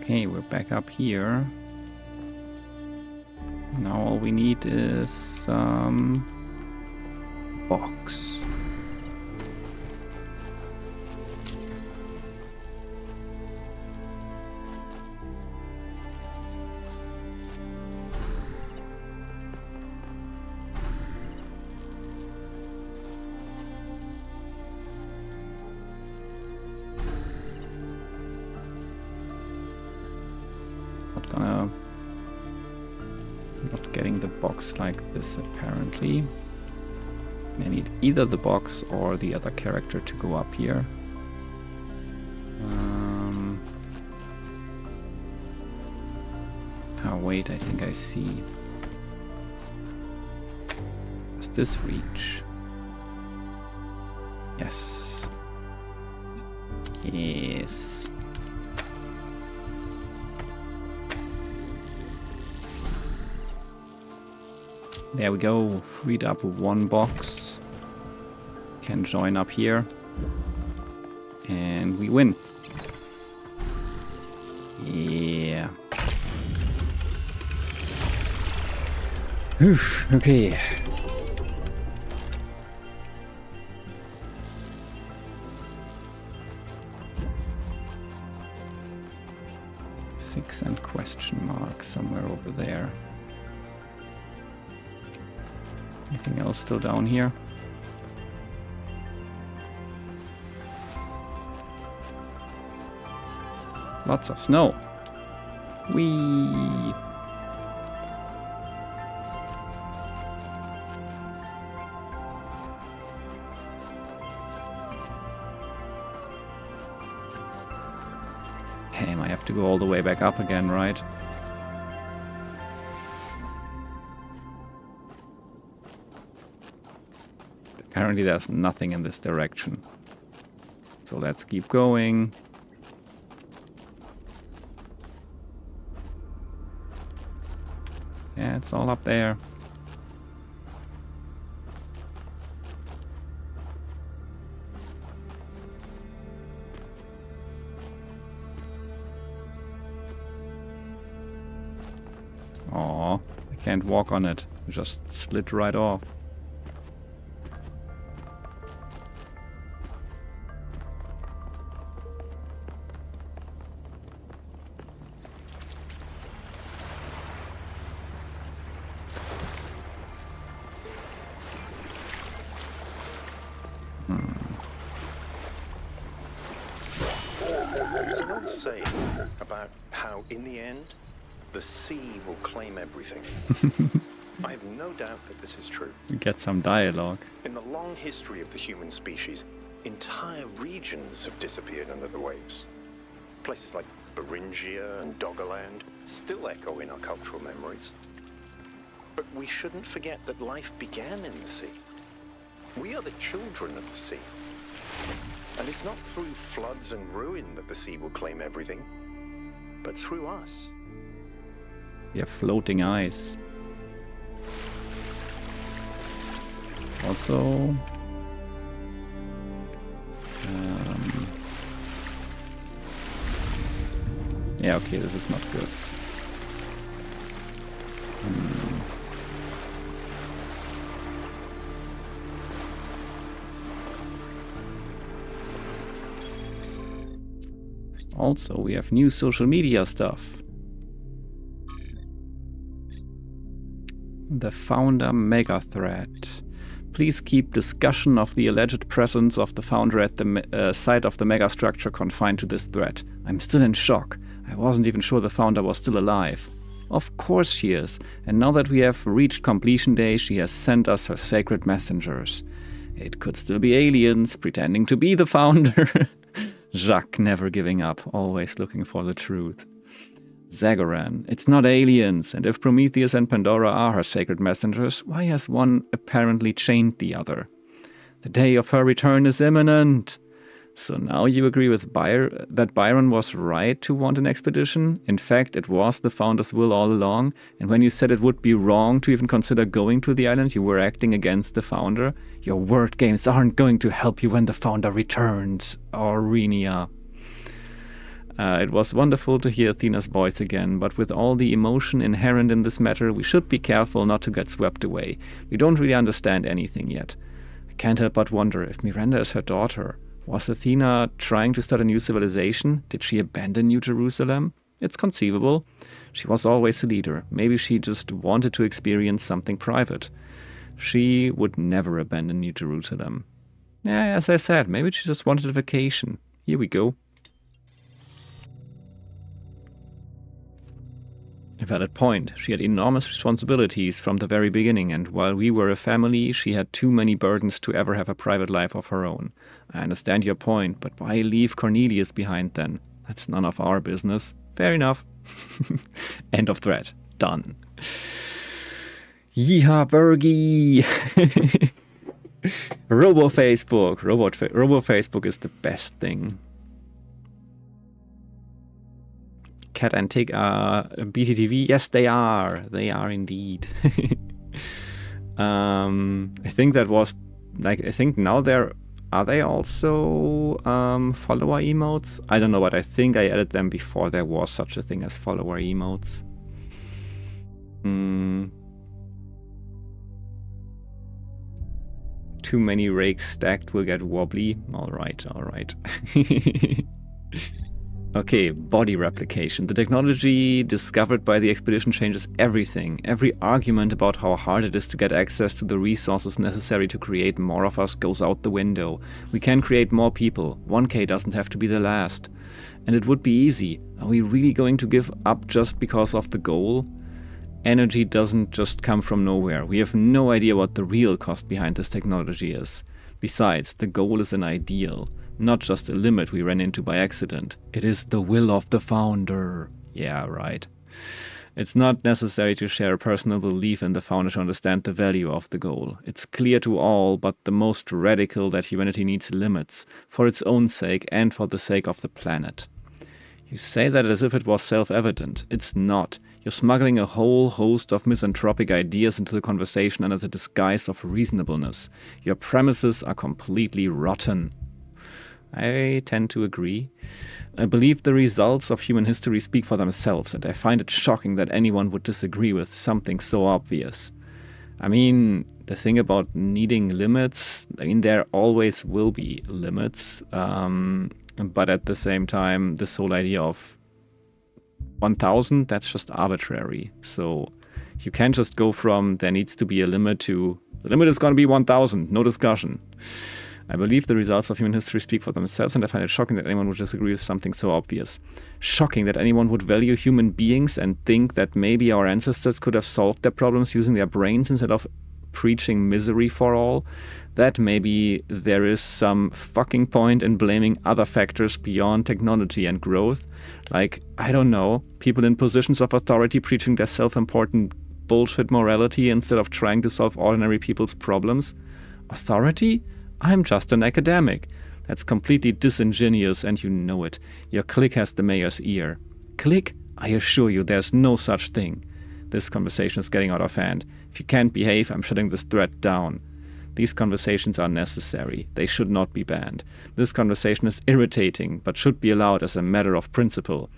Okay, we're back up here. Now all we need is some box. Not getting the box like this, apparently. I need either the box or the other character to go up here. Oh wait, I think I see. Does this reach? Yes. Yes. There we go. Freed up one box. Can join up here. And we win. Yeah. Whew, okay. Six and question mark somewhere over there. Anything else still down here? Lots of snow. Whee! Damn, I have to go all the way back up again, right? Apparently there's nothing in this direction. So let's keep going. Yeah, it's all up there. Aw, I can't walk on it. It just slid right off. There's an old saying about how, in the end, the sea will claim everything. I have no doubt that this is true. We get some dialogue. In the long history of the human species, entire regions have disappeared under the waves. Places like Beringia and Doggerland still echo in our cultural memories. But we shouldn't forget that life began in the sea. We are the children of the sea. And it's not through floods and ruin that the sea will claim everything, but through us. We have floating ice. Also... yeah, okay, this is not good. Also, we have new social media stuff. The founder mega thread. Please keep discussion of the alleged presence of the founder at the site of the megastructure confined to this thread. I'm still in shock. I wasn't even sure the founder was still alive. Of course she is, and now that we have reached completion day, she has sent us her sacred messengers. It could still be aliens pretending to be the founder. Jacques never giving up, always looking for the truth. Zagoran, it's not aliens, and if Prometheus and Pandora are her sacred messengers, why has one apparently chained the other? The day of her return is imminent. So now you agree with that Byron was right to want an expedition? In fact, it was the founder's will all along, and when you said it would be wrong to even consider going to the island, you were acting against the founder? Your word games aren't going to help you when the founder returns, Aurenia. It was wonderful to hear Athena's voice again, but with all the emotion inherent in this matter, we should be careful not to get swept away. We don't really understand anything yet. I can't help but wonder if Miranda is her daughter. Was Athena trying to start a new civilization? Did she abandon New Jerusalem? It's conceivable. She was always a leader. Maybe she just wanted to experience something private. She would never abandon New Jerusalem. Yeah, as I said, maybe she just wanted a vacation. Here we go. A valid point. She had enormous responsibilities from the very beginning, and while we were a family, she had too many burdens to ever have a private life of her own. I understand your point, but why leave Cornelius behind then? That's none of our business. Fair enough. End of thread. Done. Yeehaw, Bergie! Robo Facebook. Robo Facebook is the best thing. Cat and Tick are BTTV. Yes, they are. They are indeed. I think that was like, I think now are they also follower emotes? I don't know, but I think I added them before there was such a thing as follower emotes. Too many rakes stacked will get wobbly. Alright, alright. Okay, body replication. The technology discovered by the expedition changes everything. Every argument about how hard it is to get access to the resources necessary to create more of us goes out the window. We can create more people. 1K doesn't have to be the last. And it would be easy. Are we really going to give up just because of the goal? Energy doesn't just come from nowhere. We have no idea what the real cost behind this technology is. Besides, the goal is an ideal. Not just a limit we ran into by accident. It is the will of the founder. Yeah, right. It's not necessary to share a personal belief in the founder to understand the value of the goal. It's clear to all, but the most radical, that humanity needs limits, for its own sake and for the sake of the planet. You say that as if it was self-evident. It's not. You're smuggling a whole host of misanthropic ideas into the conversation under the disguise of reasonableness. Your premises are completely rotten. I tend to agree. I believe the results of human history speak for themselves, and I find it shocking that anyone would disagree with something so obvious. I mean, the thing about needing limits, I mean, there always will be limits, but at the same time, this whole idea of 1000, that's just arbitrary. So you can't just go from there needs to be a limit to the limit is going to be 1000, no discussion. I believe the results of human history speak for themselves, and I find it shocking that anyone would disagree with something so obvious. Shocking that anyone would value human beings and think that maybe our ancestors could have solved their problems using their brains instead of preaching misery for all. That maybe there is some fucking point in blaming other factors beyond technology and growth. Like, I don't know, people in positions of authority preaching their self-important bullshit morality instead of trying to solve ordinary people's problems. Authority? I'm just an academic. That's completely disingenuous, and you know it. Your clique has the mayor's ear. Clique? I assure you there's no such thing. This conversation is getting out of hand. If you can't behave, I'm shutting this thread down. These conversations are necessary. They should not be banned. This conversation is irritating, but should be allowed as a matter of principle.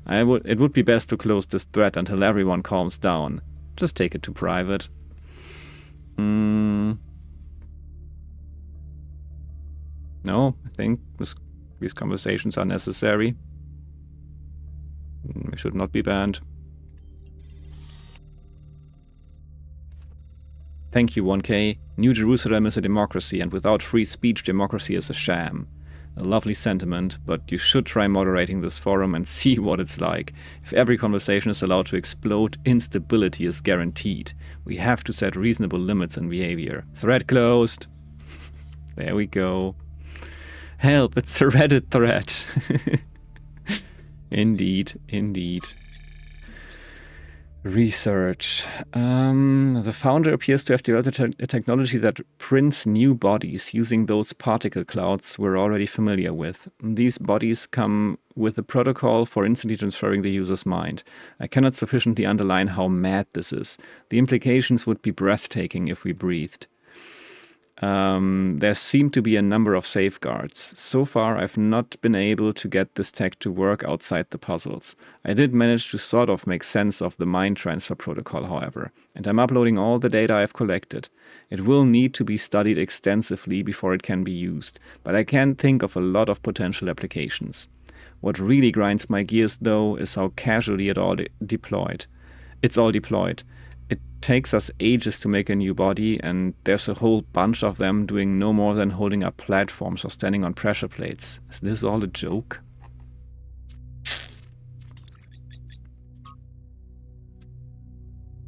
It would be best to close this thread until everyone calms down. Just take it to private. No, I think these conversations are necessary. They should not be banned. Thank you, 1K. New Jerusalem is a democracy, and without free speech, democracy is a sham. A lovely sentiment, but you should try moderating this forum and see what it's like. If every conversation is allowed to explode, instability is guaranteed. We have to set reasonable limits in behavior. Thread closed. There we go. Help, it's a Reddit thread. Indeed, indeed. Research. The founder appears to have developed a technology that prints new bodies using those particle clouds we're already familiar with. These bodies come with a protocol for instantly transferring the user's mind. I cannot sufficiently underline how mad this is. The implications would be breathtaking if we breathed. There seem to be a number of safeguards. So far, I've not been able to get this tech to work outside the puzzles. I did manage to sort of make sense of the mind transfer protocol, however, and I'm uploading all the data I've collected. It will need to be studied extensively before it can be used, but I can think of a lot of potential applications. What really grinds my gears, though, is how casually it's all deployed. It takes us ages to make a new body, and there's a whole bunch of them doing no more than holding up platforms or standing on pressure plates. Is this all a joke?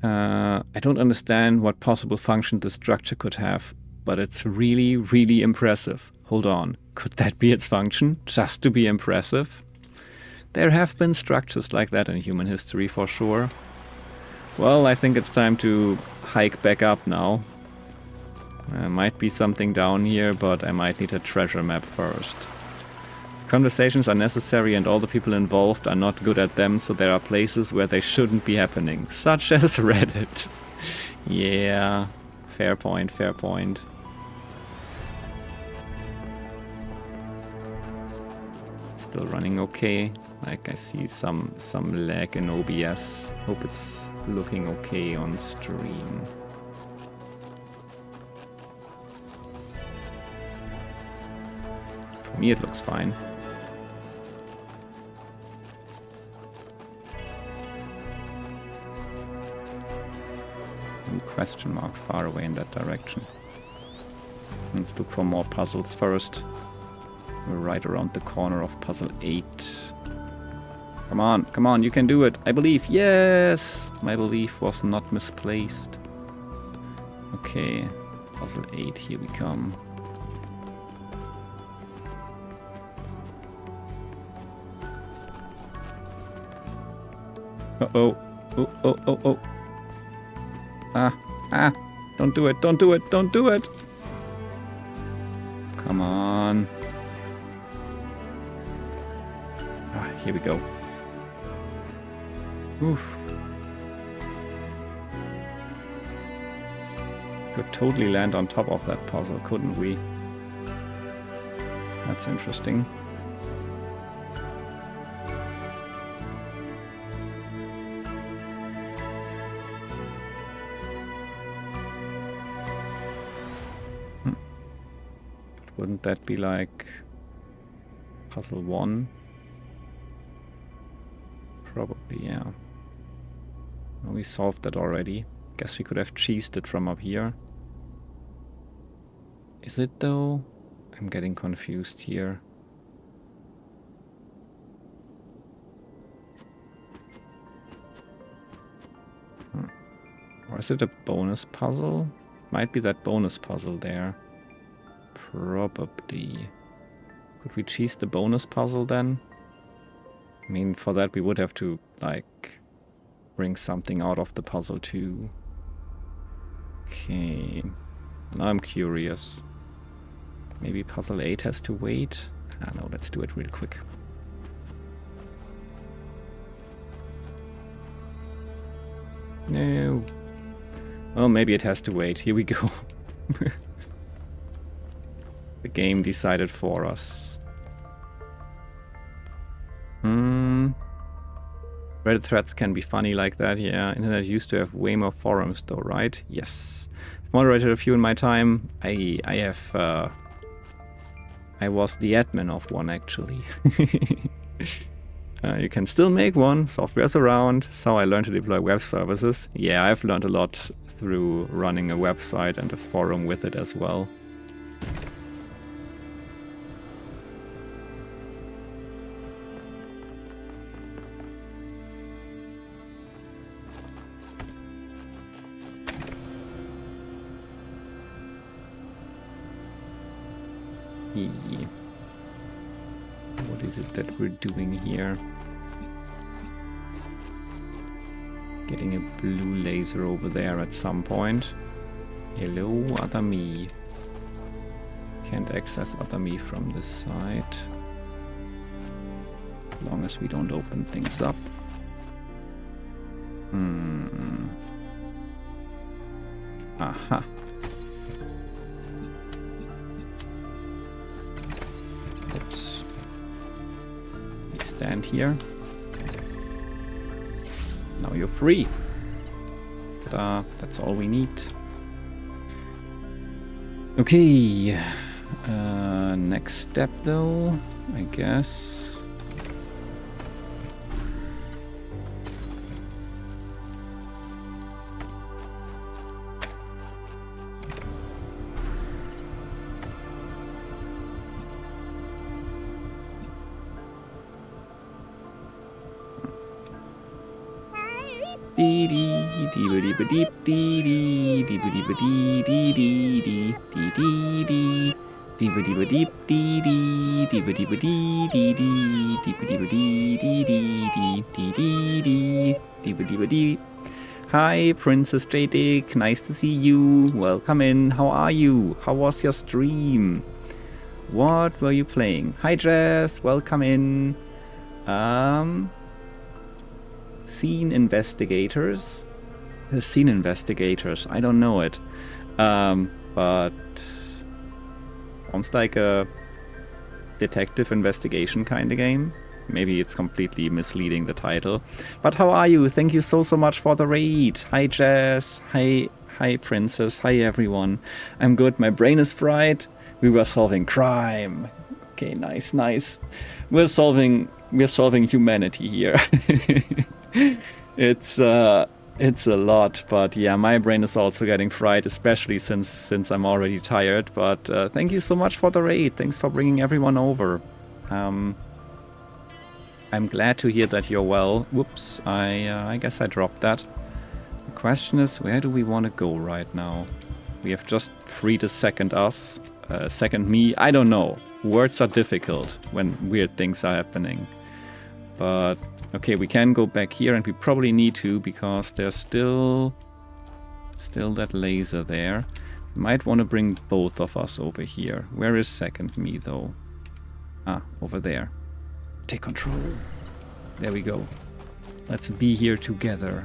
I don't understand what possible function the structure could have, but it's really, really impressive. Hold on, could that be its function? Just to be impressive? There have been structures like that in human history for sure. Well, I think it's time to hike back up now. Might be something down here, but I might need a treasure map first. Conversations are necessary and all the people involved are not good at them, so there are places where they shouldn't be happening, such as Reddit. Yeah, fair point, fair point. Still running okay. Like I see some lag in OBS. Hope it's looking okay on stream. For me it looks fine. Question mark far away in that direction. Let's look for more puzzles first. We're right around the corner of puzzle 8. Come on, you can do it. I believe. Yes! My belief was not misplaced. Okay, puzzle 8, here we come. Uh-oh. Oh. Ah, don't do it, don't do it, don't do it! Come on. Ah, here we go. Oof. Could totally land on top of that puzzle, couldn't we? That's interesting. Wouldn't that be like puzzle 1? Probably, yeah. Well, we solved that already. Guess we could have cheesed it from up here. Is it though? I'm getting confused here. Or is it a bonus puzzle? Might be that bonus puzzle there. Probably. Could we cheese the bonus puzzle then? I mean, for that we would have to, like, bring something out of the puzzle too. Okay. Now I'm curious. Maybe puzzle 8 has to wait? Ah, no, let's do it real quick. No. Well, maybe it has to wait. Here we go. The game decided for us. Reddit threads can be funny like that, yeah. Internet used to have way more forums though, right? Yes. Moderated a few in my time. I was the admin of one actually. You can still make one. Software's around. So I learned to deploy web services. Yeah, I've learned a lot through running a website and a forum with it as well. What is it that we're doing here? Getting a blue laser over there at some point. Hello, other me. Can't access other me from this side. As long as we don't open things up. Aha. Oops. We stand here. Now you're free. Ta-da, that's all we need. Okay. Next step though, I guess. Dee dee dee dee dee dee dee dee dee dee dee dee dee dee dee. Deepa deepa deep dee dee deepa deepa dee dee dee deepa deepa dee dee dee dee dee dee dee deepa deepa dee. Hi, Princess JDick, nice to see you. Welcome in. How are you? How was your stream? What were you playing? Hi, Jess. Welcome in. Scene investigators. Scene investigators. I don't know it. But sounds like a detective investigation kind of game. Maybe it's completely misleading, the title. But how are you? Thank you so much for the raid. Hi Jess. Hi Princess. Hi everyone. I'm good. My brain is fried. We were solving crime. Okay, nice. We're solving humanity here. It's a lot, but yeah, my brain is also getting fried, especially since I'm already tired. But thank you so much for the raid. Thanks for bringing everyone over. I'm glad to hear that you're well. Whoops, I guess I dropped that. The question is, where do we want to go right now? We have just freed a second us, second me. I don't know. Words are difficult when weird things are happening. But okay, we can go back here, and we probably need to because there's still that laser there. Might want to bring both of us over here. Where is second me though? Ah, over there. Take control. There we go. Let's be here together.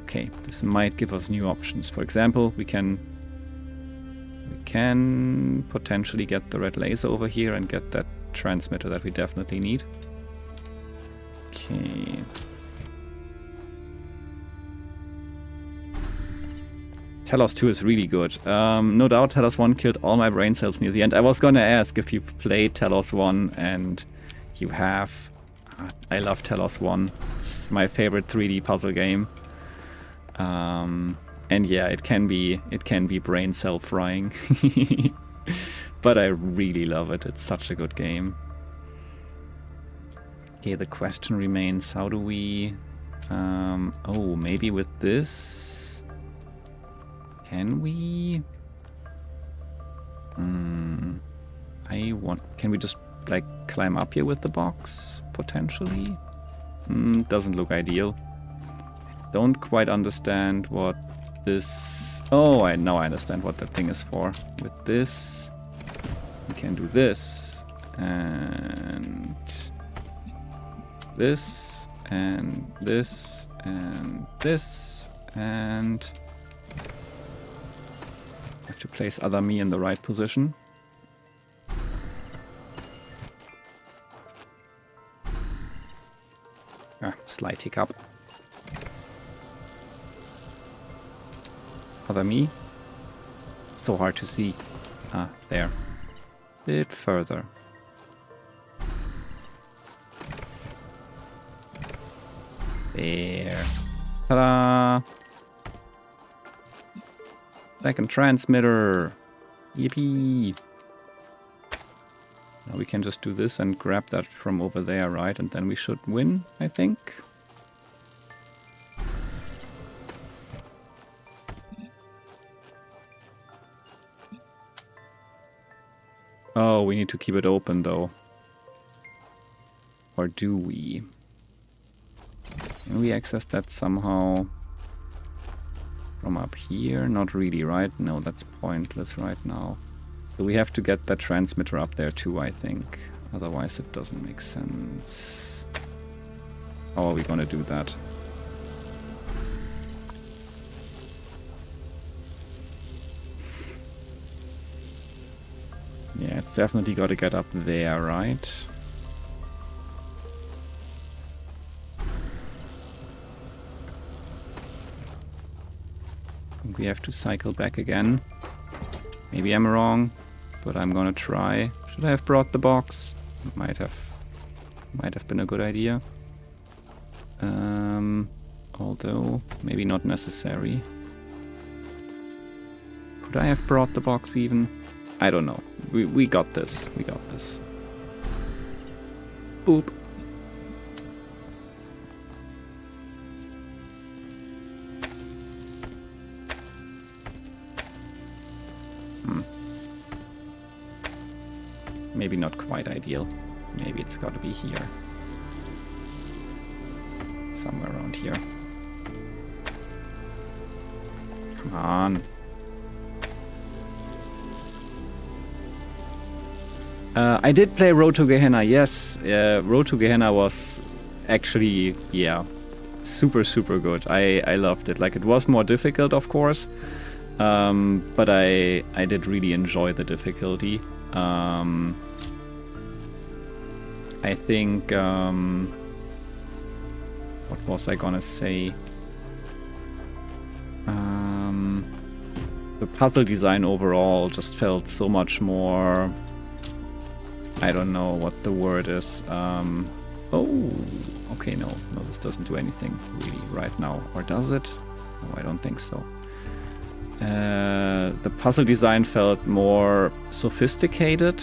Okay, this might give us new options. For example, we can potentially get the red laser over here and get that transmitter that we definitely need. Okay. Talos 2 is really good. No doubt Talos 1 killed all my brain cells near the end. I was gonna ask if you played Talos 1, and you have. I love Talos 1. It's my favorite 3D puzzle game. And yeah, it can be brain cell frying. But I really love it. It's such a good game. Okay, the question remains, how do we... oh, maybe with this... Can we... Can we just, like, climb up here with the box? Potentially? Doesn't look ideal. Don't quite understand what this... Oh, now I understand what that thing is for. With this, we can do this, and this, and this, and this, and... I have to place other me in the right position. Ah, slight hiccup. Other me. So hard to see. Ah, there. Bit further. There. Ta-da! Second transmitter. Yippee! Now we can just do this and grab that from over there, right? And then we should win, I think. Oh, we need to keep it open though. Or do we? Can we access that somehow from up here? Not really, right? No, that's pointless right now. So we have to get that transmitter up there too, I think. Otherwise it doesn't make sense. How are we gonna do that? Yeah, it's definitely got to get up there, right? We have to cycle back again. Maybe I'm wrong, but I'm gonna try. Should I have brought the box? Might have been a good idea. Although maybe not necessary. Could I have brought the box even? I don't know. We got this. We got this. Boop. quite ideal. Maybe it's got to be here. Somewhere around here. Come on. I did play Road to Gehenna, yes. Road to Gehenna was actually, yeah, super, super good. I loved it. Like, it was more difficult, of course. But I did really enjoy the difficulty. I think, what was I gonna say? The puzzle design overall just felt so much more... I don't know what the word is. Oh, okay, no, this doesn't do anything really right now. Or does it? No, I don't think so. The puzzle design felt more sophisticated,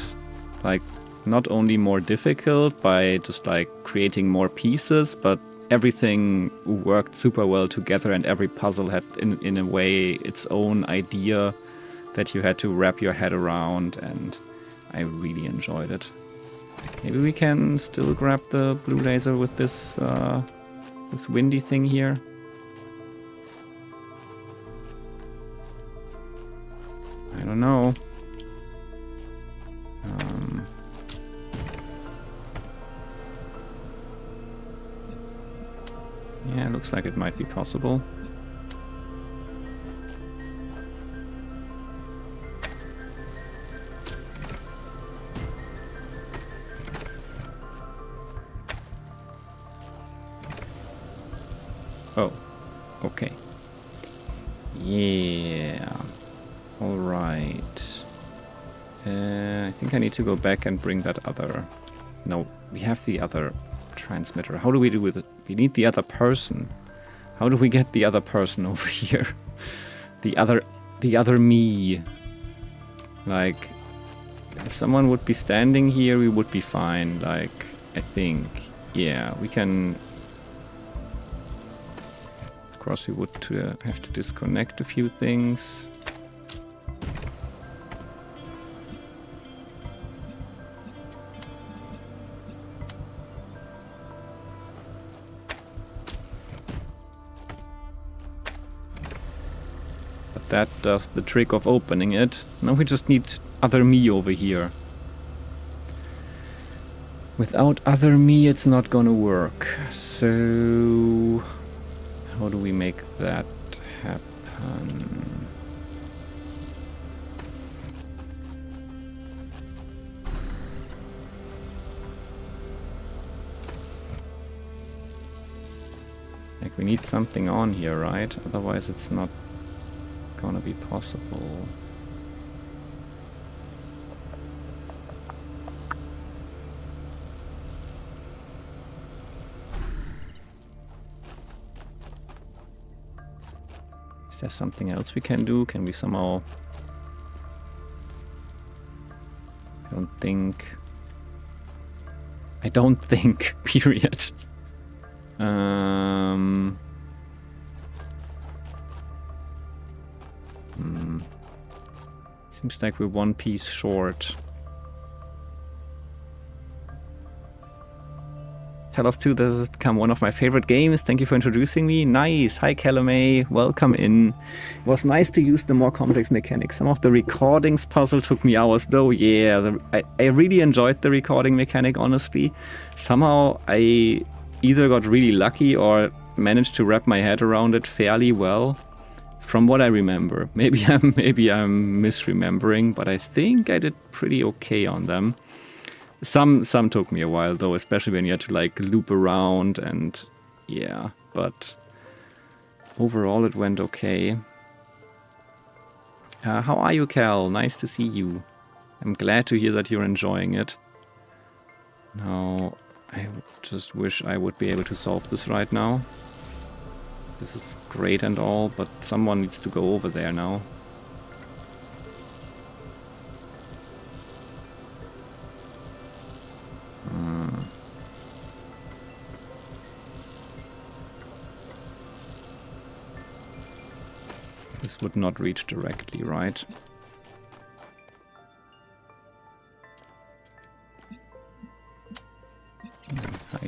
like not only more difficult by just like creating more pieces, but everything worked super well together, and every puzzle had in a way its own idea that you had to wrap your head around, and I really enjoyed it. Maybe we can still grab the blue laser with this this windy thing here. I don't know. Yeah, looks like it might be possible. Oh, okay. Yeah. All right. I think I need to go back and bring that other... No, we have the other transmitter. How do we do with it? We need the other person. How do we get the other person over here? The other me. Like, if someone would be standing here, we would be fine. Like, I think. Yeah, we can... Of course, we would have to disconnect a few things. But that does the trick of opening it. Now we just need other me over here. Without other me, it's not gonna work. So... how do we make that happen? Like, we need something on here, right? Otherwise it's not gonna be possible. Is there something else we can do? Can we somehow... I don't think, period. Seems like we're one piece short. Talos 2, this has become one of my favorite games. Thank you for introducing me. Nice. Hi, Calumet. Welcome in. It was nice to use the more complex mechanics. Some of the recordings puzzle took me hours, though. Yeah, I really enjoyed the recording mechanic, honestly. Somehow I either got really lucky or managed to wrap my head around it fairly well, from what I remember. Maybe I'm misremembering, but I think I did pretty okay on them. Some took me a while, though, especially when you had to like loop around, and yeah, but overall it went okay. How are you, Cal? Nice to see you. I'm glad to hear that you're enjoying it. Now, I just wish I would be able to solve this right now. This is great and all, but someone needs to go over there now. This would not reach directly, right?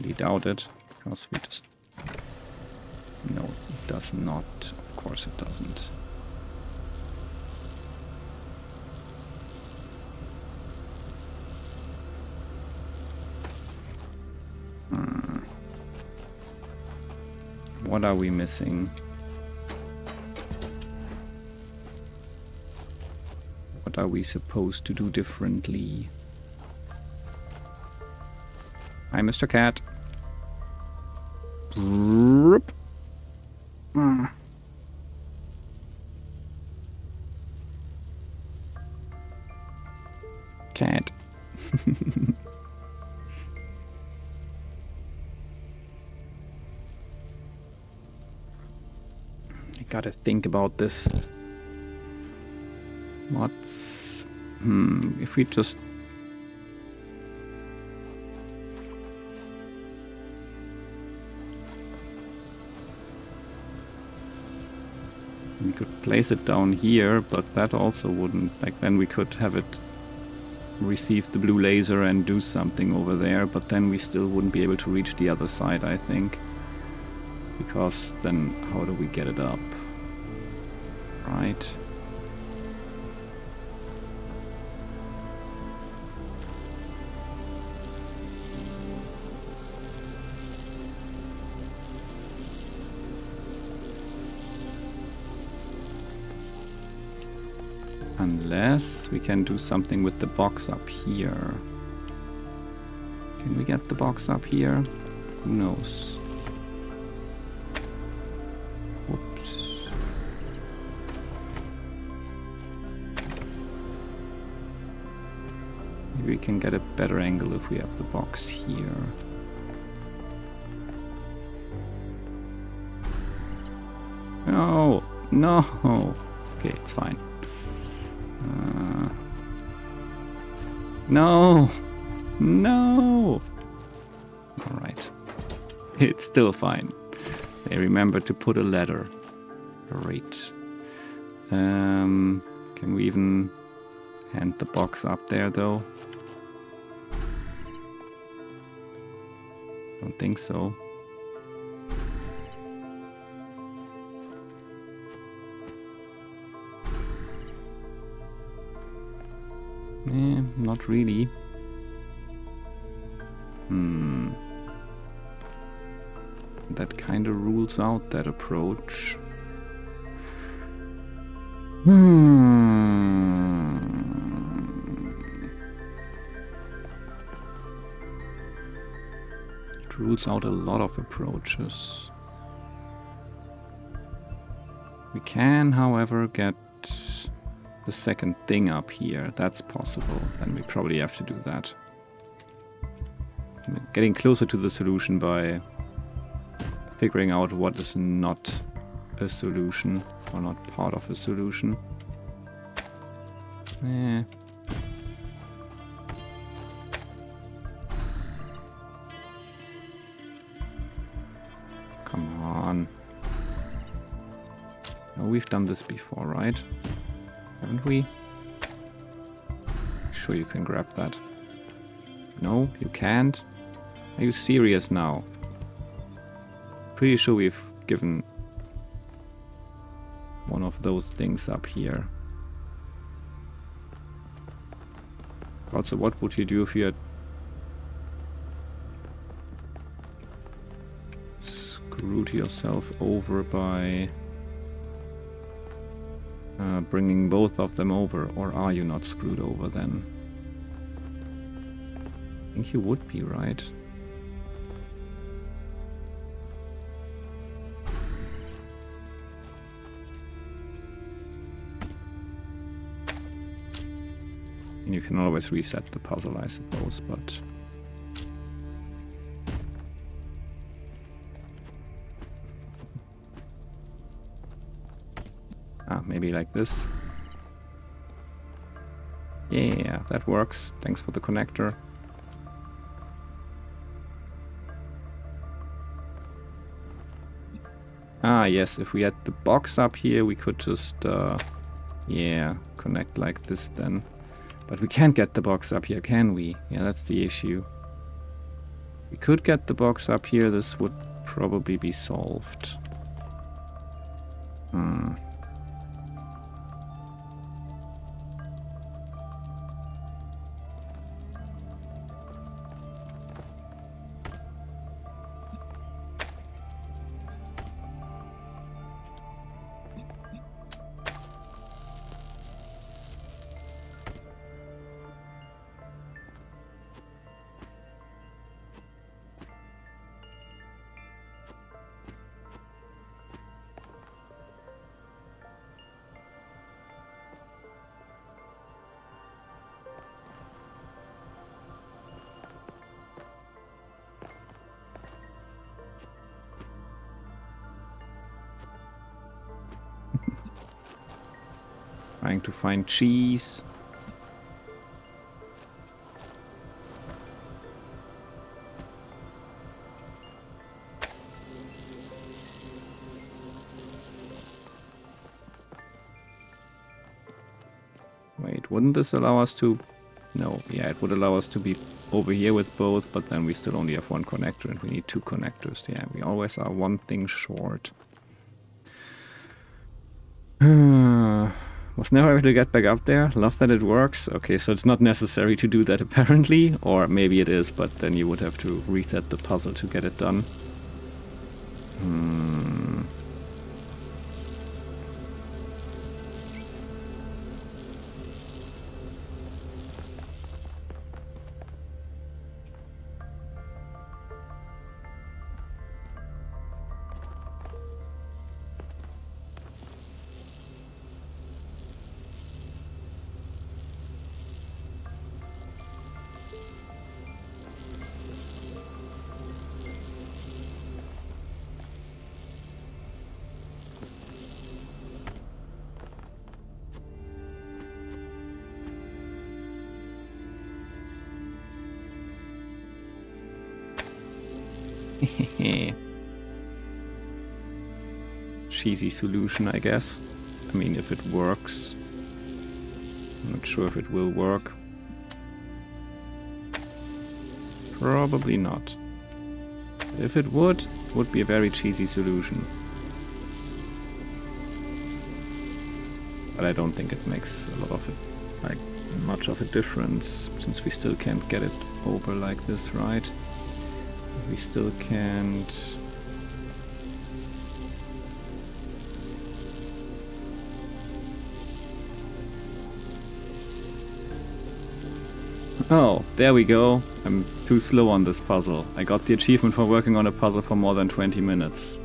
highly doubt it, because we just... No, it does not. Of course it doesn't. What are we missing? What are we supposed to do differently? Hi, Mr. Cat. Cat. I gotta think about this. What's... if we just... We could place it down here, but that also wouldn't... Like, then we could have it receive the blue laser and do something over there, but then we still wouldn't be able to reach the other side, I think. Because then how do we get it up? Right. Unless we can do something with the box up here. Can we get the box up here? Who knows? Oops. Maybe we can get a better angle if we have the box here. No! No! Okay, it's fine. No! No! Alright. It's still fine. They remember to put a ladder. Great. Can we even hand the box up there, though? Don't think so. Not really. That kind of rules out that approach. It rules out a lot of approaches. We can, however, get the second thing up here. That's possible. Then we probably have to do that. I'm getting closer to the solution by figuring out what is not a solution or not part of a solution. Come on. Oh, we've done this before, right? Haven't we? Sure you can grab that. No, you can't? Are you serious now? Pretty sure we've given one of those things up here. Also, what would you do if you had screwed yourself over by bringing both of them over? Or are you not screwed over then? I think you would be, right? And you can always reset the puzzle, I suppose, but... maybe like this. Yeah, that works. Thanks for the connector. Yes, if we had the box up here, we could just, yeah, connect like this then. But we can't get the box up here, can we? Yeah, that's the issue. We could get the box up here. This would probably be solved. Trying to find cheese. Wait, wouldn't this allow us to... No, yeah, it would allow us to be over here with both, but then we still only have one connector and we need two connectors. Yeah, we always are one thing short. Was never able to get back up there. Love that it works. Okay, so it's not necessary to do that apparently, or maybe it is, but then you would have to reset the puzzle to get it done. Cheesy solution, I guess. I mean, if it works. I'm not sure if it will work. Probably not. If it would be a very cheesy solution. But I don't think it makes a lot of it, like, much of a difference, since we still can't get it over like this, right? We still can't... Oh, there we go. I'm too slow on this puzzle. I got the achievement for working on a puzzle for more than 20 minutes.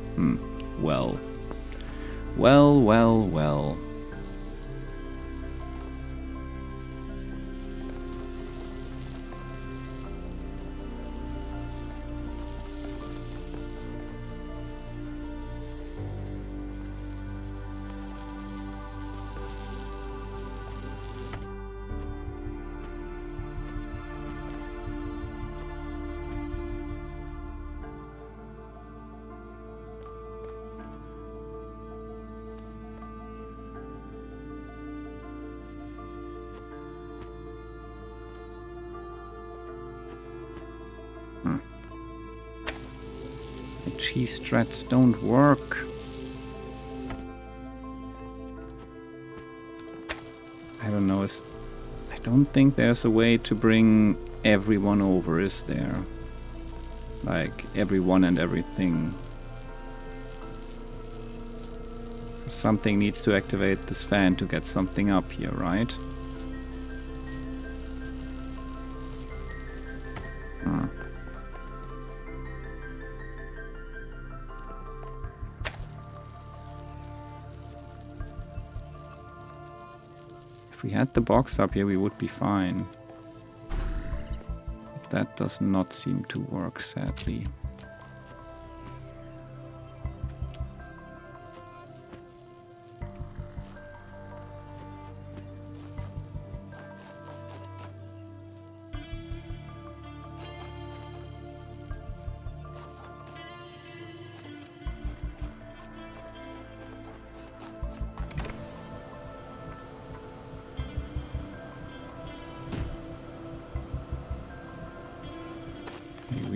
Well. Well, well, well. Cheese strats don't work. I don't know. I don't think there's a way to bring everyone over, is there? Like everyone and everything. Something needs to activate this fan to get something up here, right? If we had the box up here, we would be fine. But that does not seem to work, sadly.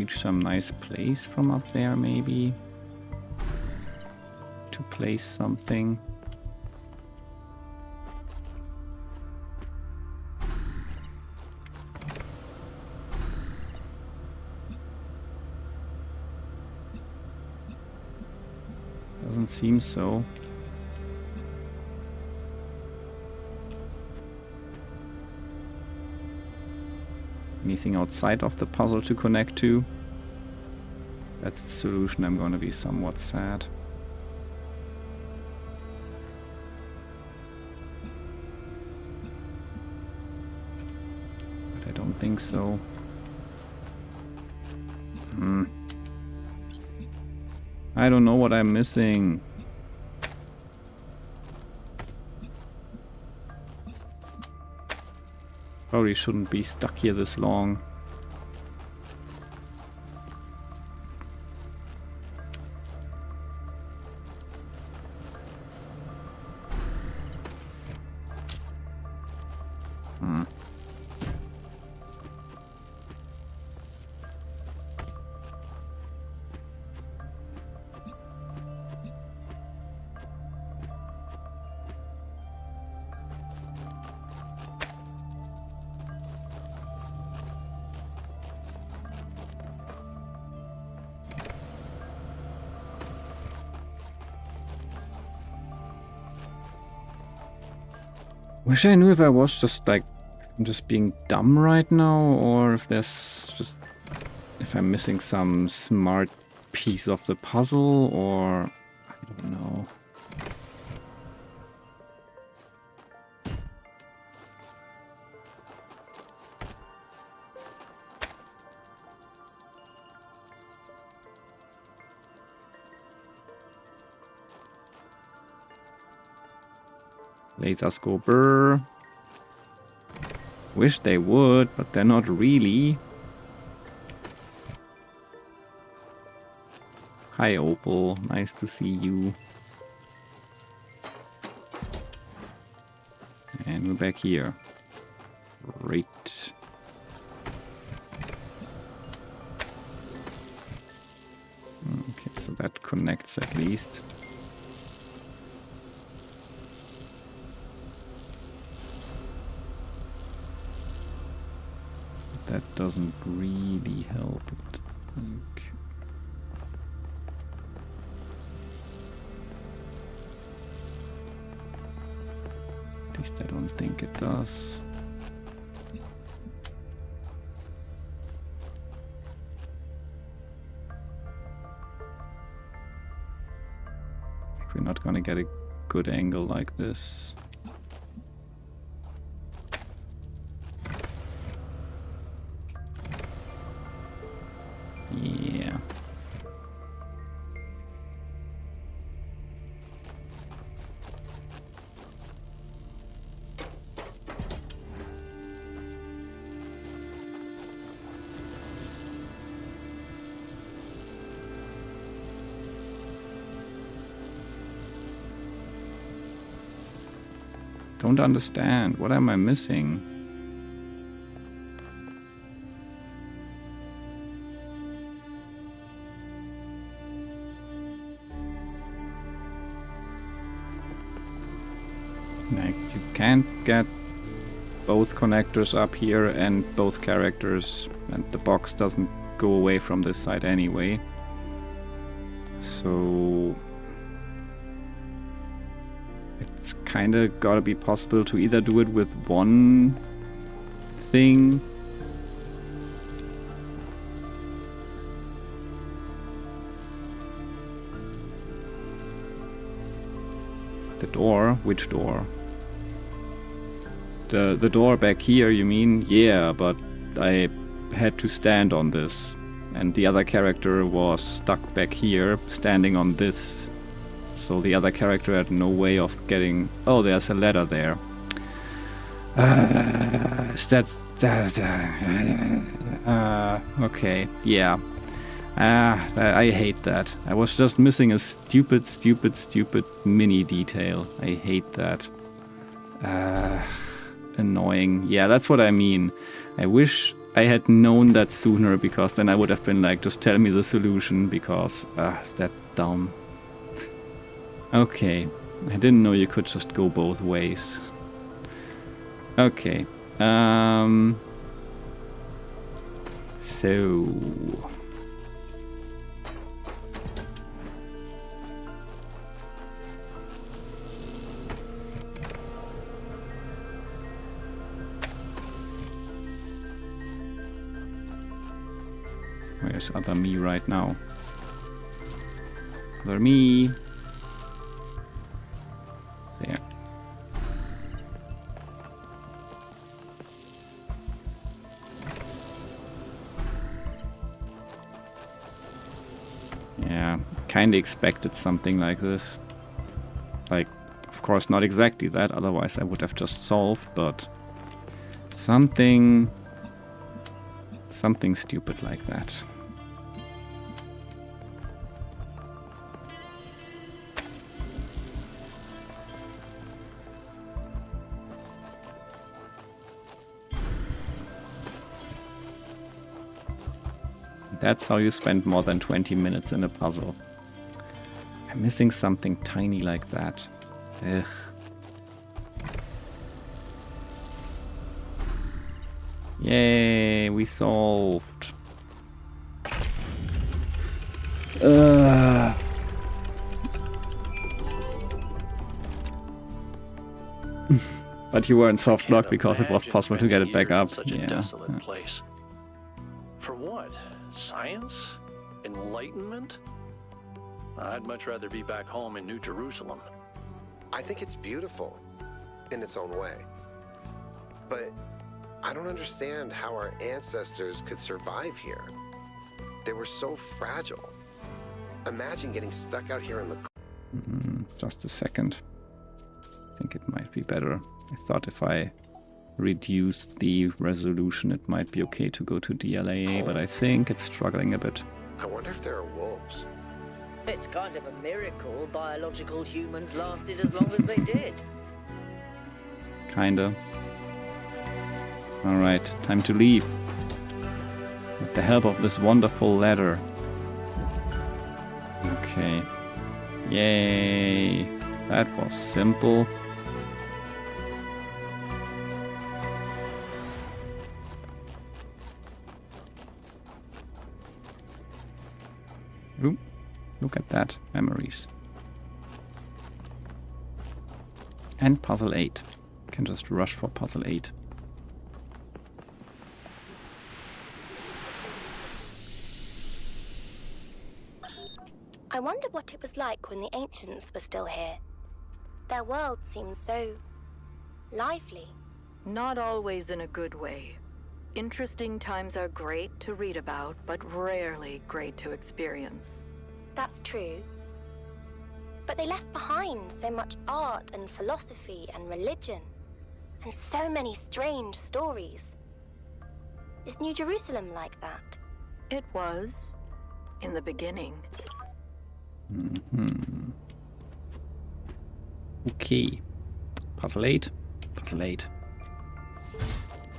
reach some nice place from up there, maybe? To place something. Doesn't seem so. Anything outside of the puzzle to connect to? That's the solution. I'm going to be somewhat sad. But I don't think so. I don't know what I'm missing. Probably shouldn't be stuck here this long. Wish I knew if I was just like, I'm just being dumb right now, or if there's just, if I'm missing some smart piece of the puzzle, or I don't know. Lasers go brr. Wish they would, but they're not really. Hi Opal, nice to see you. And we're back here. Great. Okay, so that connects at least. That doesn't really help, I think. At least I don't think it does. We're not gonna get a good angle like this. Yeah. Don't understand. What am I missing? Like, you can't get both connectors up here and both characters, and the box doesn't go away from this side anyway. So it's kinda gotta be possible to either do it with one thing the door? Which door? The door back here, you mean? Yeah, but I had to stand on this. And the other character was stuck back here, standing on this. So the other character had no way of getting... Oh, there's a ladder there. Okay, yeah. I hate that. I was just missing a stupid mini detail. I hate that. Annoying. Yeah, that's what I mean. I wish I had known that sooner, because then I would have been like, just tell me the solution, because is that dumb. Okay, I didn't know you could just go both ways. Okay, so where's other me right now? Other me. There. Yeah, kinda expected something like this. Like, of course not exactly that, otherwise I would have just solved, but something stupid like that. That's how you spend more than 20 minutes in a puzzle. I'm missing something tiny like that. Ugh. Yay, we solved. But you were in soft lock because it was possible to get it back up. Such a desolate place. For what? Science? Enlightenment? I'd much rather be back home in New Jerusalem. I think it's beautiful in its own way. But I don't understand how our ancestors could survive here. They were so fragile. Imagine getting stuck out here in the... Just a second. I think it might be better. I thought if I reduced the resolution it might be okay to go to DLAA, but I think it's struggling a bit. I wonder if there are wolves. It's kind of a miracle biological humans lasted as long as they did. Kinda. Alright, time to leave. With the help of this wonderful ladder. Okay. Yay! That was simple. Ooh, look at that. Memories. And puzzle 8. Can just rush for puzzle 8. I wonder what it was like when the ancients were still here. Their world seems so... lively. Not always in a good way. Interesting times are great to read about, but rarely great to experience. That's true. But they left behind so much art and philosophy and religion, and so many strange stories. Is New Jerusalem like that? It was, in the beginning. Okay. Puzzle 8. Puzzle 8.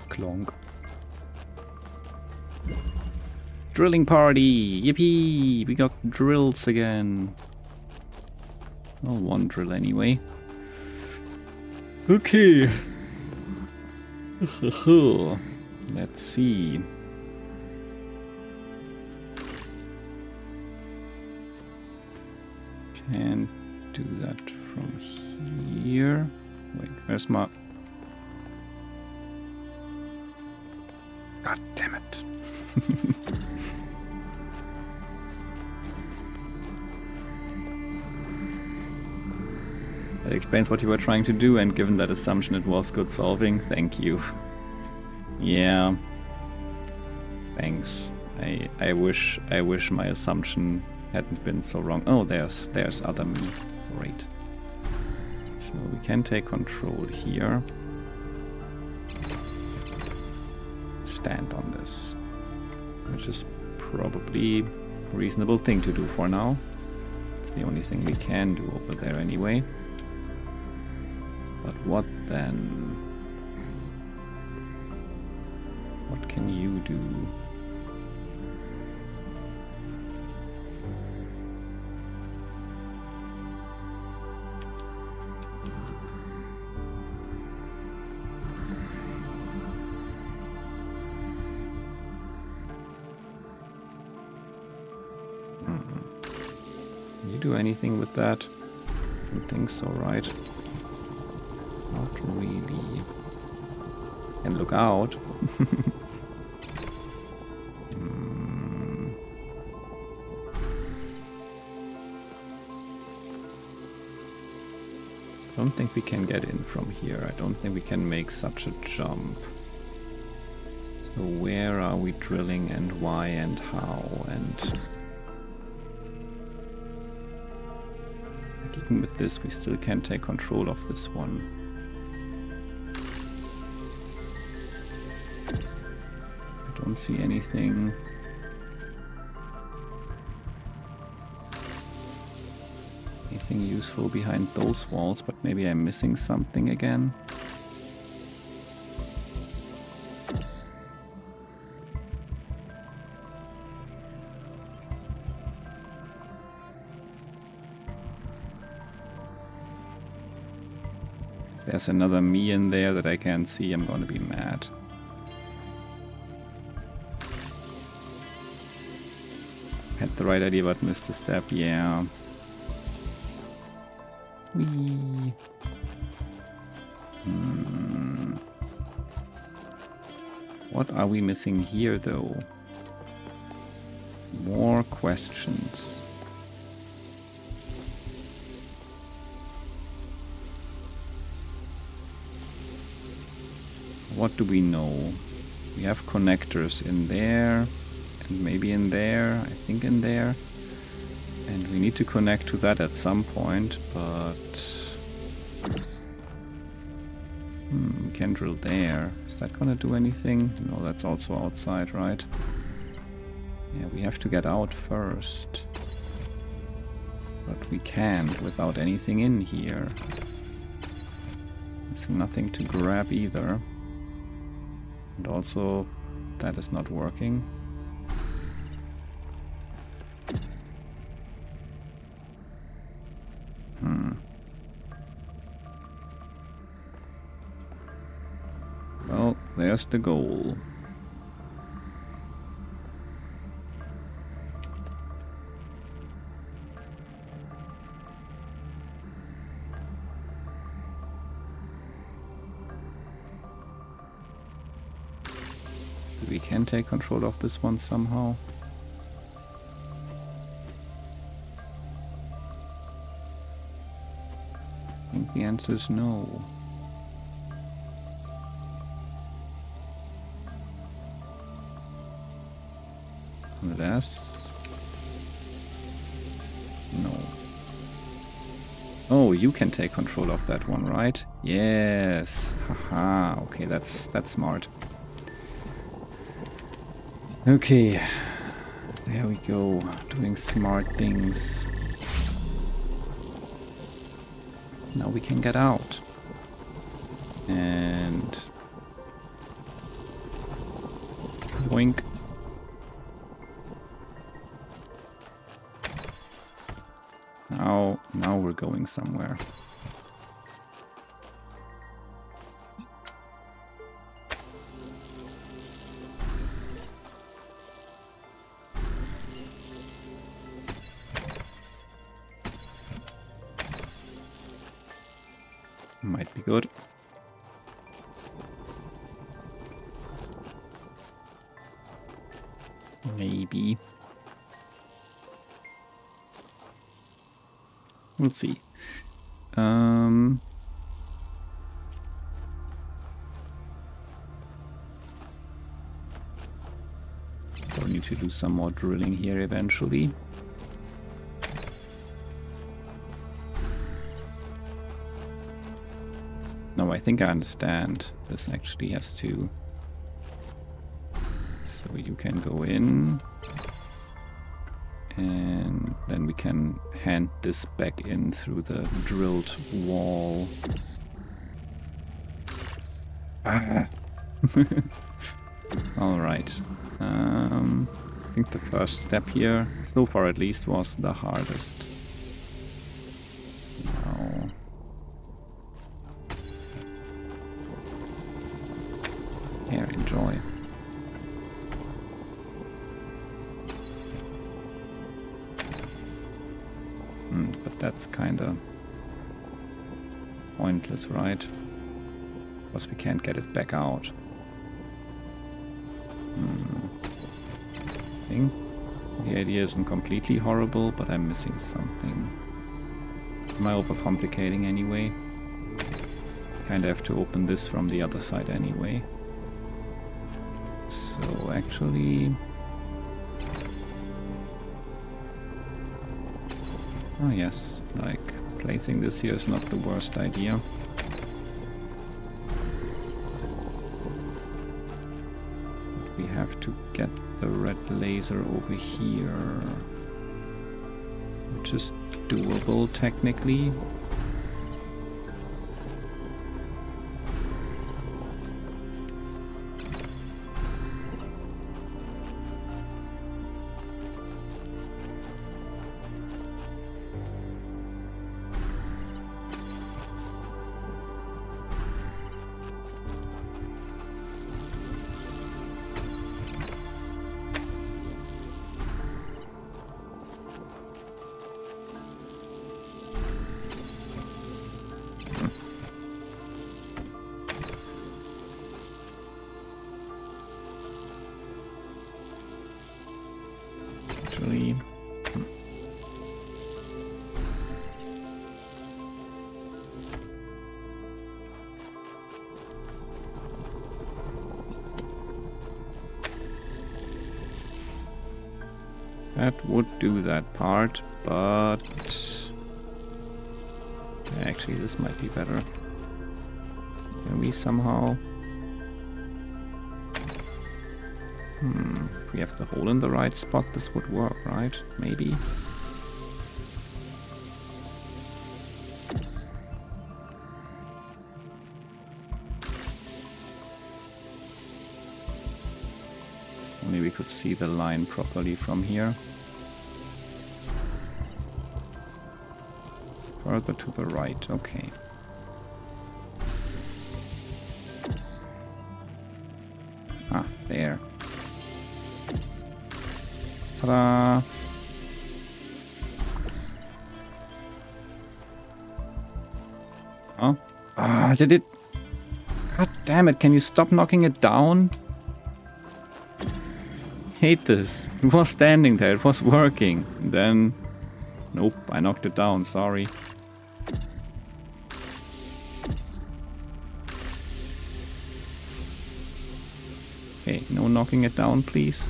Clonk. Drilling party! Yippee! We got drills again. Well, one drill anyway. Okay. Let's see. Can't do that from here. Wait, where's my... God damn it. That explains what you were trying to do, and given that assumption it was good solving, thank you. Yeah. Thanks. I wish my assumption hadn't been so wrong. Oh, there's other me. Great. So we can take control here. Stand on this. Which is probably a reasonable thing to do for now. It's the only thing we can do over there anyway. But what then? What can you do? Can you do anything with that? I don't think so, right? Not really. And look out. I don't think we can get in from here. I don't think we can make such a jump. So where are we drilling and why and how and... Even with this, we still can't take control of this one. I don't see anything. Anything useful behind those walls, but maybe I'm missing something again. If there's another me in there that I can't see, I'm gonna be mad. Had the right idea but missed a step, yeah. Whee. What are we missing here though? More questions. What do we know? We have connectors in there, and maybe in there, I think in there. And we need to connect to that at some point, but... we can drill there. Is that gonna do anything? No, that's also outside, right? Yeah, we have to get out first. But we can't without anything in here. There's nothing to grab either. And also, that is not working. Well, there's the goal. We can take control of this one somehow. I think the answer is no. Unless... no. Oh, you can take control of that one, right? Yes. Haha. Okay, that's smart. Okay, there we go, doing smart things. Now we can get out. And... boink. Now we're going somewhere. Might be good. Maybe. We'll see. We'll need to do some more drilling here eventually. No, I think I understand. This actually has to... So you can go in. And then we can hand this back in through the drilled wall. Alright. I think the first step here, so far at least, was the hardest. Now... Here, enjoy. But that's kinda pointless, right? Because we can't get it back out. I think the idea isn't completely horrible, but I'm missing something. Am I overcomplicating anyway? Kinda have to open this from the other side anyway. So actually... Oh yes, like placing this here is not the worst idea. But we have to get the red laser over here, which is doable technically. That would do that part, but actually this might be better. Can we somehow... If we have the hole in the right spot, this would work, right? Maybe. Maybe we could see the line properly from here. Further to the right, okay. Ah, there. Ta-da! Oh, did it? God damn it, can you stop knocking it down? Hate this. It was standing there, it was working. And then... Nope, I knocked it down, sorry. Okay, no knocking it down, please.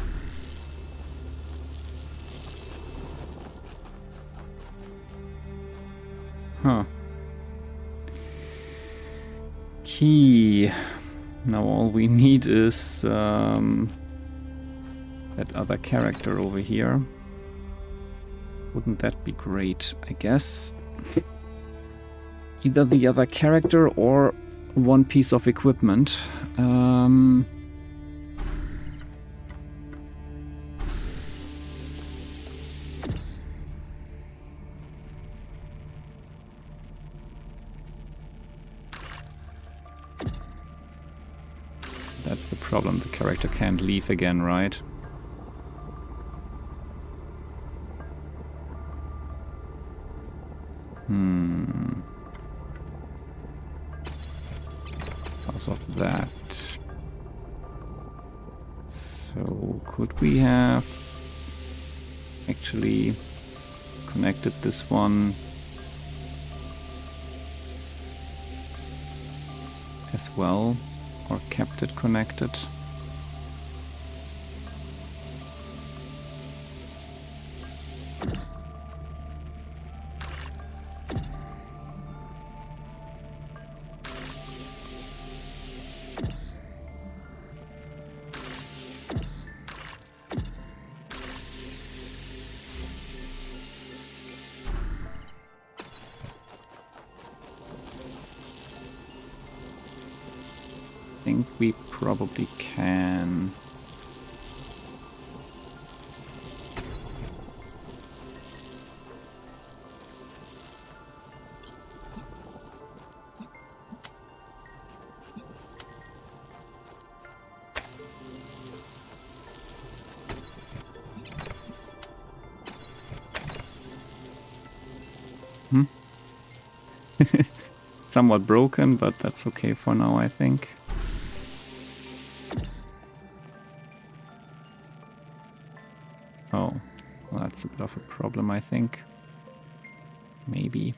Huh. Key. Now all we need is that other character over here. Wouldn't that be great, I guess? Either the other character or one piece of equipment. That's the problem, the character can't leave again, right? Because of that. So could we have actually connected this one as well, or kept it connected? I think we probably can. Somewhat broken, but that's okay for now, I think. Oh, well, that's a bit of a problem, I think. Maybe.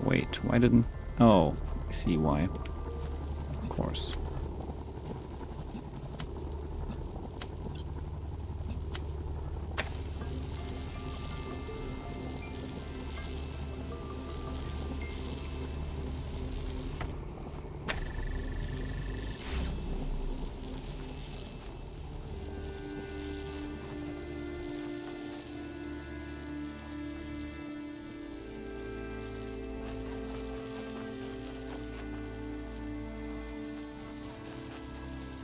Wait, why didn't... Oh, I see why. Of course.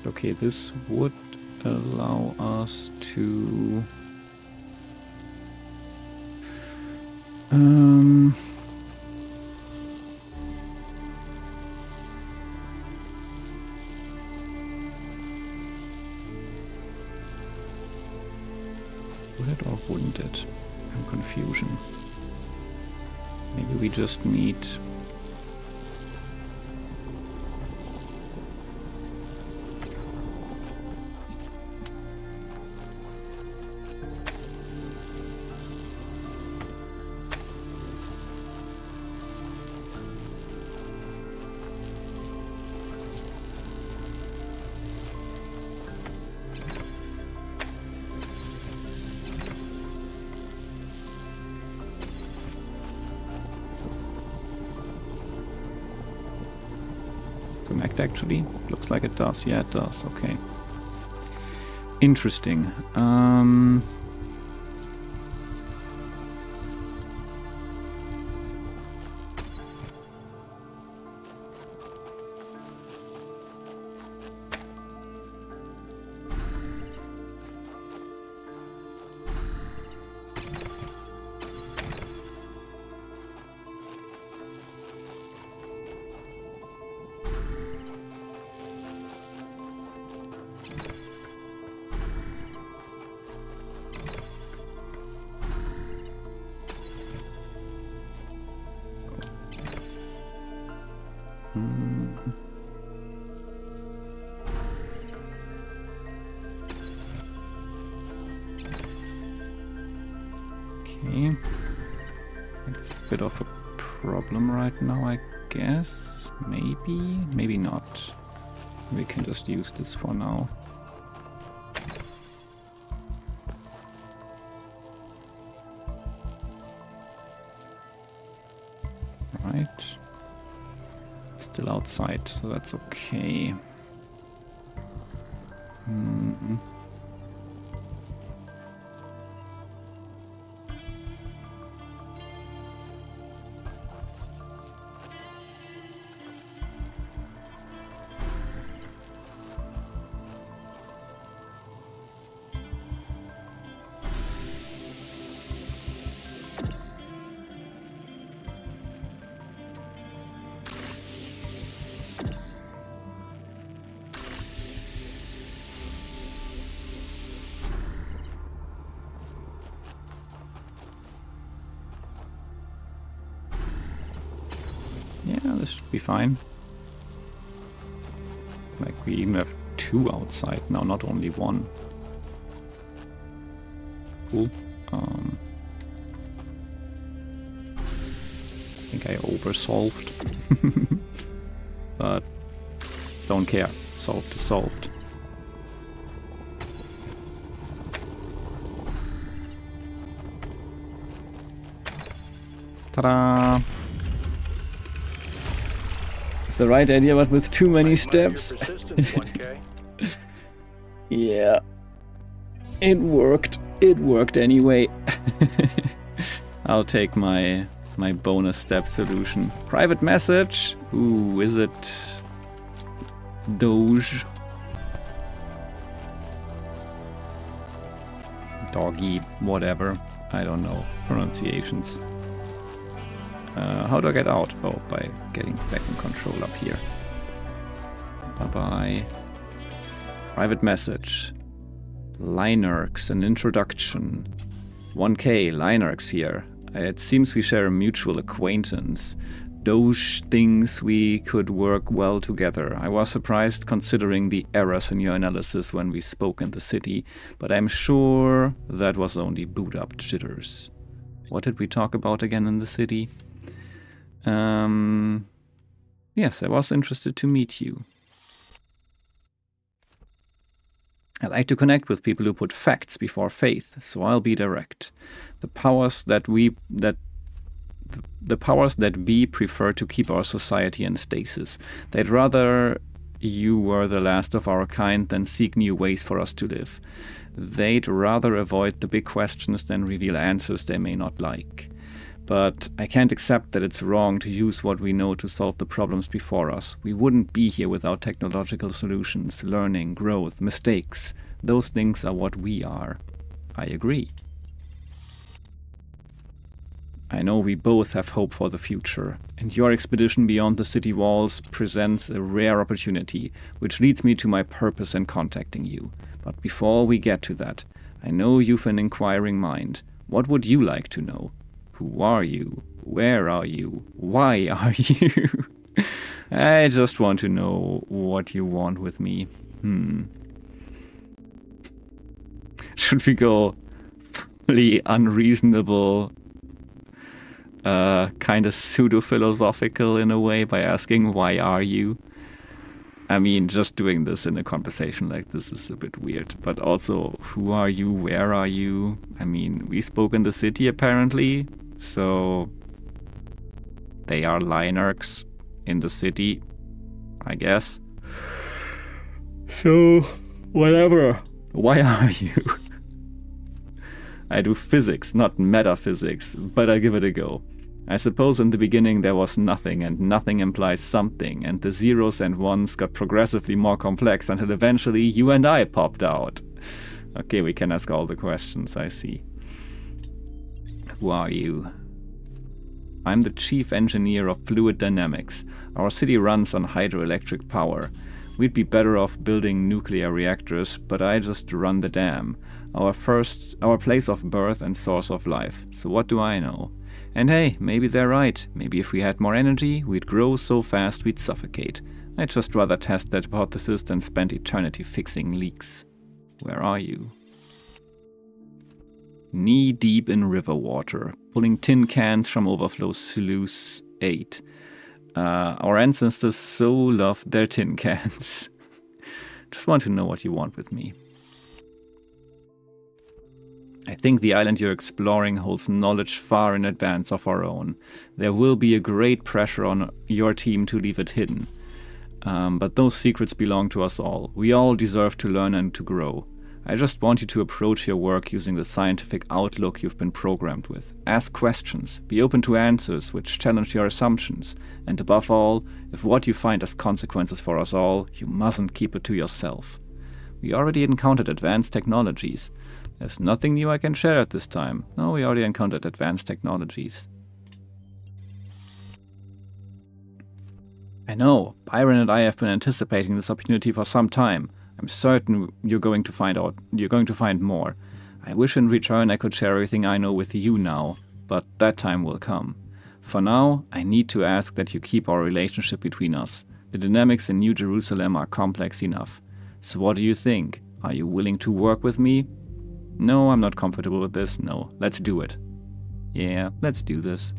Okay, this would allow us to... Would it or wouldn't it? I'm confusion. Maybe we just need... connect actually? Looks like it does. Yeah, it does. Okay. Interesting. Okay. It's a bit of a problem right now, I guess. Maybe, maybe not. We can just use this for now. Right. Still outside, so that's okay. Yeah, this should be fine. Like, we even have 2 outside now, not only 1. Cool. I think I oversolved. But don't care. Solved is solved. Ta-da! The right idea, but with too many steps. Yeah. It worked. It worked anyway. I'll take my my bonus step solution. Private message. Ooh, is it Doge? Doggy, whatever. I don't know pronunciations. How do I get out? Oh, by getting back in control up here. Bye-bye. Private message. Linerx, an introduction. 1K, Linerx here. It seems we share a mutual acquaintance. Doge thinks we could work well together. I was surprised considering the errors in your analysis when we spoke in the city, but I'm sure that was only boot-up jitters. What did we talk about again in the city? Yes, I was interested to meet you. I like to connect with people who put facts before faith, so I'll be direct. The powers that be prefer to keep our society in stasis. They'd rather you were the last of our kind than seek new ways for us to live. They'd rather avoid the big questions than reveal answers they may not like. But I can't accept that it's wrong to use what we know to solve the problems before us. We wouldn't be here without technological solutions, learning, growth, mistakes. Those things are what we are. I agree. I know we both have hope for the future, and your expedition beyond the city walls presents a rare opportunity, which leads me to my purpose in contacting you. But before we get to that, I know you've an inquiring mind. What would you like to know? Who are you? Where are you? Why are you? I just want to know what you want with me. Should we go fully unreasonable, kind of pseudo-philosophical in a way by asking, why are you? I mean, just doing this in a conversation like this is a bit weird. But also, who are you? Where are you? I mean, we spoke in the city apparently. So they are Linerx in the city, I guess. So, whatever. Why are you? I do physics, not metaphysics, but I give it a go. I suppose in the beginning there was nothing, and nothing implies something, and the zeros and ones got progressively more complex until eventually you and I popped out. Okay, we can ask all the questions, I see. Who are you? I'm the chief engineer of fluid dynamics. Our city runs on hydroelectric power. We'd be better off building nuclear reactors, but I just run the dam. Our place of birth and source of life. So what do I know? And hey, maybe they're right. Maybe if we had more energy, we'd grow so fast we'd suffocate. I'd just rather test that hypothesis than spend eternity fixing leaks. Where are you? Knee-deep in river water, pulling tin cans from overflow sluice 8. Our ancestors so loved their tin cans. Just want to know what you want with me. I think the island you're exploring holds knowledge far in advance of our own. There will be a great pressure on your team to leave it hidden. But those secrets belong to us all. We all deserve to learn and to grow. I just want you to approach your work using the scientific outlook you've been programmed with. Ask questions, be open to answers which challenge your assumptions, and above all, if what you find has consequences for us all, you mustn't keep it to yourself. We already encountered advanced technologies. There's nothing new I can share at this time. No, we already encountered advanced technologies. I know, Byron and I have been anticipating this opportunity for some time. I'm certain you're going to find more. I wish in return I could share everything I know with you now, but that time will come. For now, I need to ask that you keep our relationship between us. The dynamics in New Jerusalem are complex enough. So what do you think? Are you willing to work with me? No, I'm not comfortable with this. No, let's do it. Yeah, let's do this.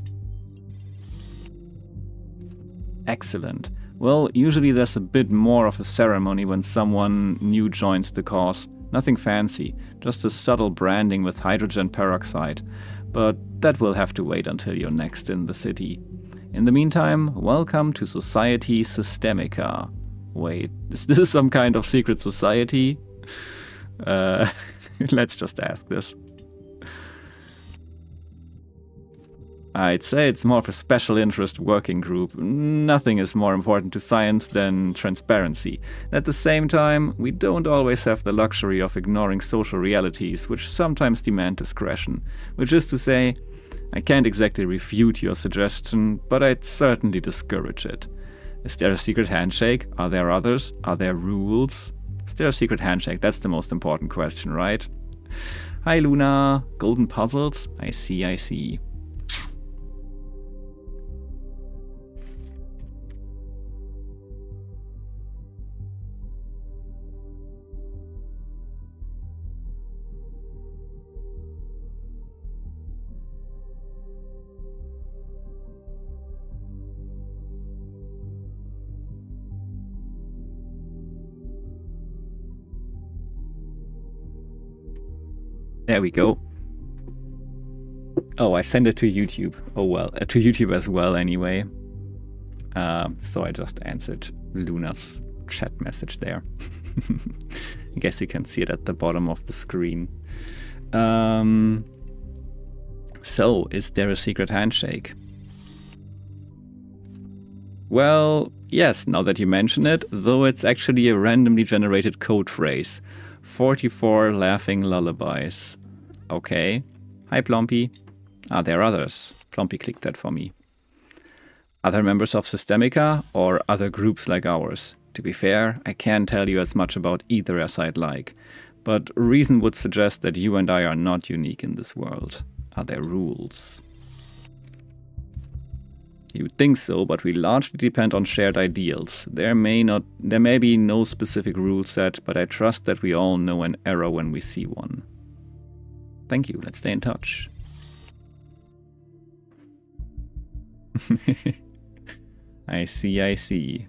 Excellent. Well, usually there's a bit more of a ceremony when someone new joins the cause. Nothing fancy, just a subtle branding with hydrogen peroxide. But that will have to wait until you're next in the city. In the meantime, welcome to Society Systemica. Wait, is this some kind of secret society? Let's just ask this. I'd say it's more of a special interest working group. Nothing is more important to science than transparency. At the same time, we don't always have the luxury of ignoring social realities, which sometimes demand discretion. Which is to say, I can't exactly refute your suggestion, but I'd certainly discourage it. Is there a secret handshake? Are there others? Are there rules? Is there a secret handshake? That's the most important question, right? Hi Luna, golden puzzles? I see, I see. There we go. Oh, I sent it to YouTube. Oh well, to YouTube as well anyway. So I just answered Luna's chat message there. I guess you can see it at the bottom of the screen. So, is there a secret handshake? Well, yes, now that you mention it, though it's actually a randomly generated code phrase. 44 laughing lullabies. Okay. Hi, Plompy. Are there others? Plompy clicked that for me. Other members of Systemica or other groups like ours? To be fair, I can't tell you as much about either as I'd like, but reason would suggest that you and I are not unique in this world. Are there rules? You'd think so, but we largely depend on shared ideals. There may be no specific rule set, but I trust that we all know an error when we see one. Thank you, let's stay in touch. I see, I see.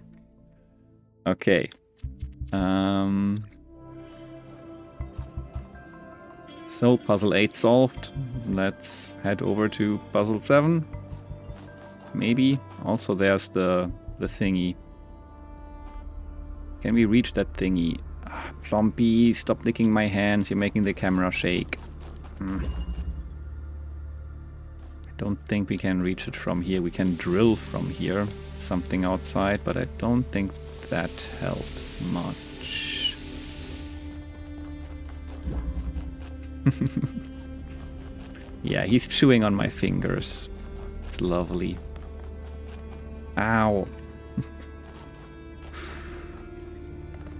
Okay. So, puzzle 8 solved. Let's head over to puzzle 7. Maybe. Also, there's the thingy. Can we reach that thingy? Plompy, stop licking my hands. You're making the camera shake. I don't think we can reach it from here. We can drill from here. Something outside, but I don't think that helps much. Yeah, he's chewing on my fingers. It's lovely. Ow.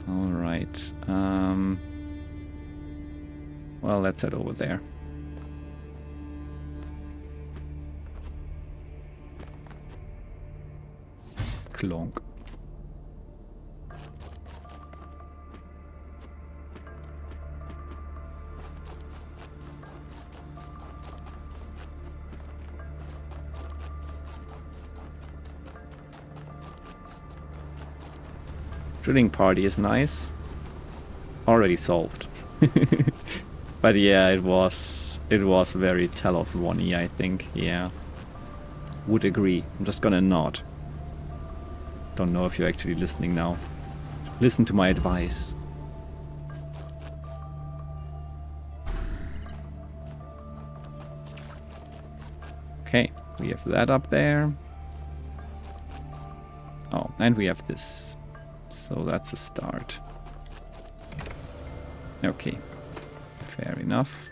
Alright. Well, let's head over there. Clonk. Drilling party is nice. Already solved. But yeah, it was very Talos 1-y, I think. Yeah. Would agree. I'm just gonna nod. Don't know if you're actually listening now. Listen to my advice. Okay, we have that up there. Oh, and we have this. So that's a start. Okay, fair enough.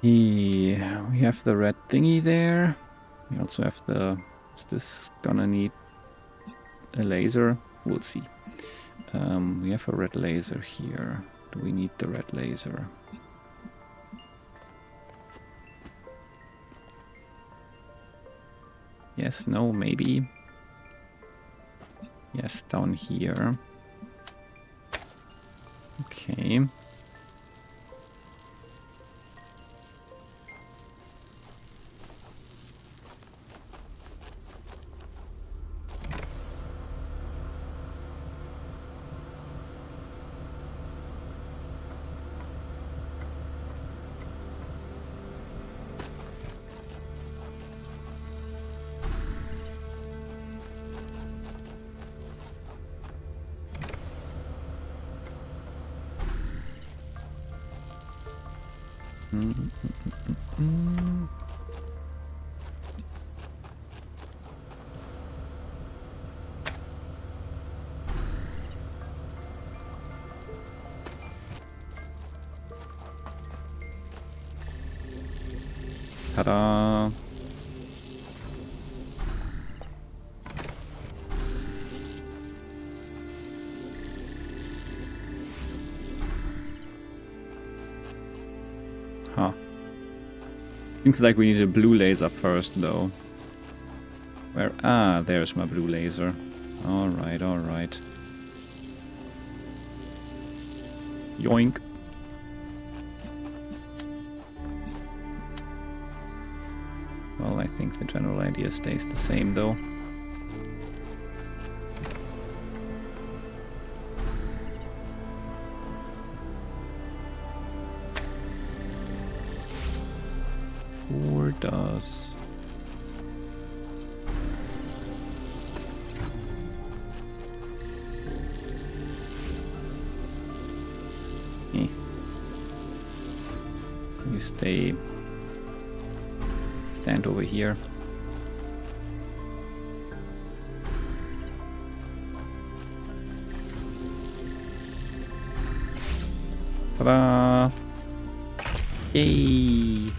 Yeah, we have the red thingy there. We also have the... Is this gonna need a laser? We'll see. We have a red laser here. Do we need the red laser? Yes, no, maybe. Yes, down here. Okay. Ta-da! Huh. Seems like we need a blue laser first, though. Where? Ah, there's my blue laser. Alright, alright. Yoink. Well, I think the general idea stays the same, though. Or does... You stand over here. Ta-da! Yay!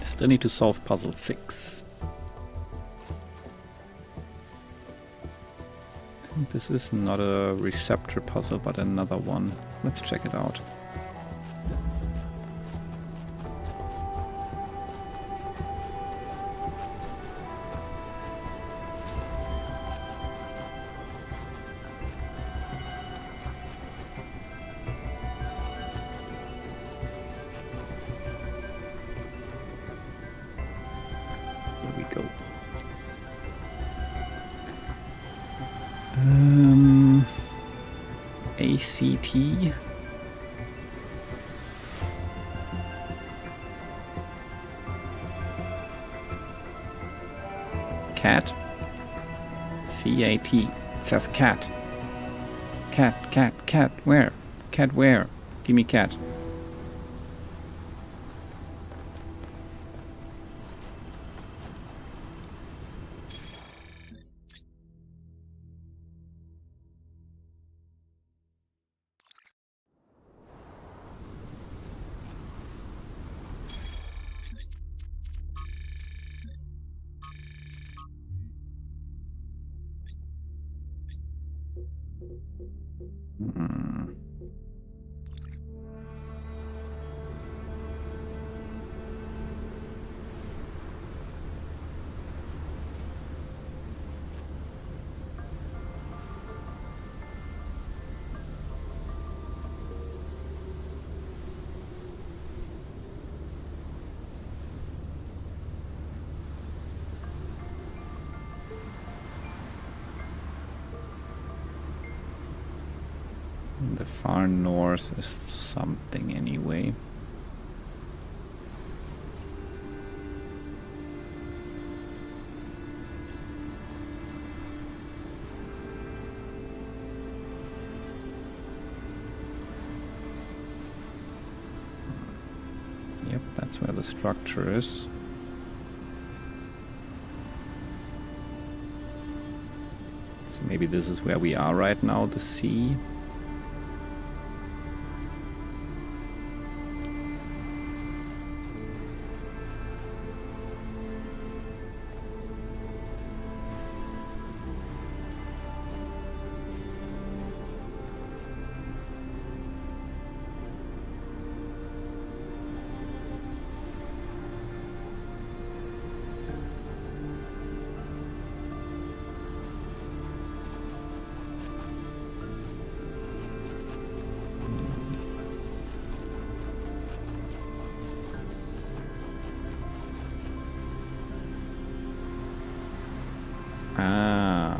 Still need to solve puzzle 6. I think this is not a receptor puzzle, but another one. Let's check it out. Here we go. ACT. Cat. CAT. It says cat. Cat. Where? Cat where? Give me cat. The far north is something anyway. Yep, that's where the structure is. So maybe this is where we are right now, the sea. Ah.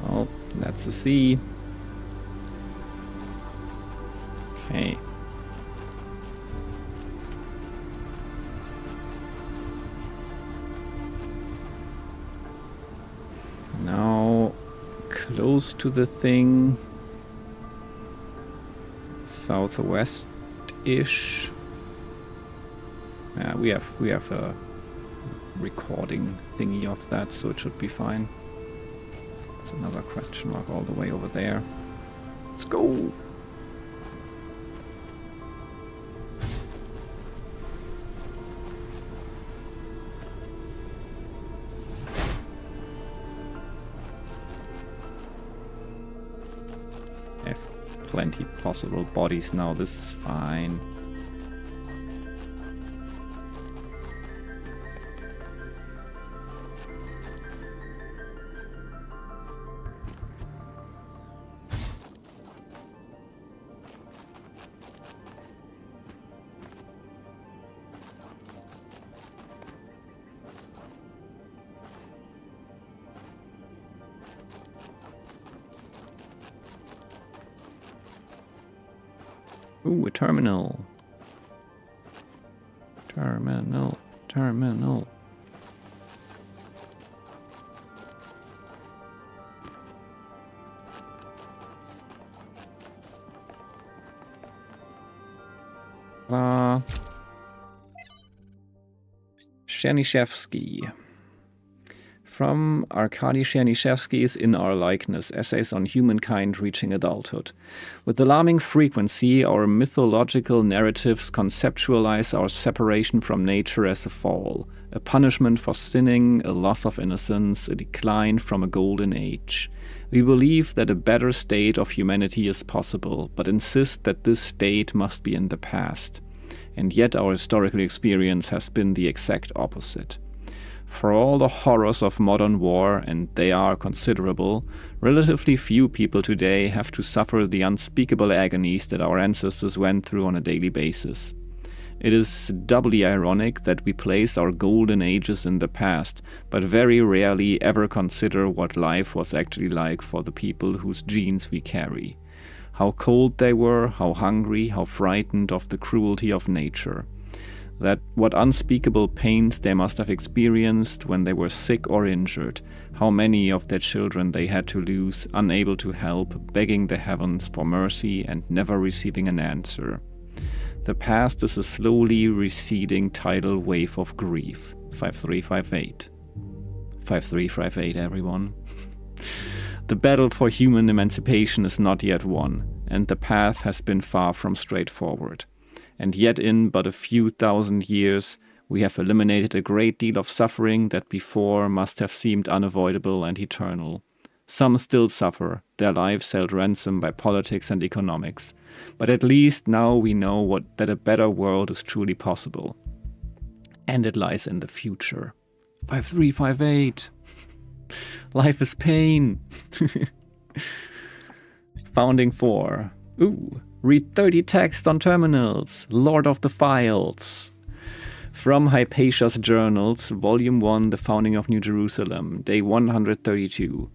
Oh, that's the sea. Okay. Now close to the thing. Southwest-ish. Yeah, we have a recording thingy of that, so it should be fine. It's another question mark all the way over there. Let's go! I have plenty possible bodies now, this is fine. Ooh, a terminal. Terminal. Chernyshevsky. From Arkady Chernyshevsky's In Our Likeness, Essays on Humankind Reaching Adulthood. With alarming frequency, our mythological narratives conceptualize our separation from nature as a fall, a punishment for sinning, a loss of innocence, a decline from a golden age. We believe that a better state of humanity is possible, but insist that this state must be in the past. And yet our historical experience has been the exact opposite. For all the horrors of modern war, and they are considerable, relatively few people today have to suffer the unspeakable agonies that our ancestors went through on a daily basis. It is doubly ironic that we place our golden ages in the past, but very rarely ever consider what life was actually like for the people whose genes we carry. How cold they were, how hungry, how frightened of the cruelty of nature. That what unspeakable pains they must have experienced when they were sick or injured, how many of their children they had to lose, unable to help, begging the heavens for mercy and never receiving an answer. The past is a slowly receding tidal wave of grief. 5358. 5358, everyone. The battle for human emancipation is not yet won, and the path has been far from straightforward. And yet in but a few thousand years, we have eliminated a great deal of suffering that before must have seemed unavoidable and eternal. Some still suffer, their lives held ransom by politics and economics. But at least now we know that a better world is truly possible. And it lies in the future. 5358. Life is pain. Founding 4. Ooh. Read 30 texts on terminals. Lord of the Files. From Hypatia's Journals, Volume 1, The Founding of New Jerusalem, Day 132.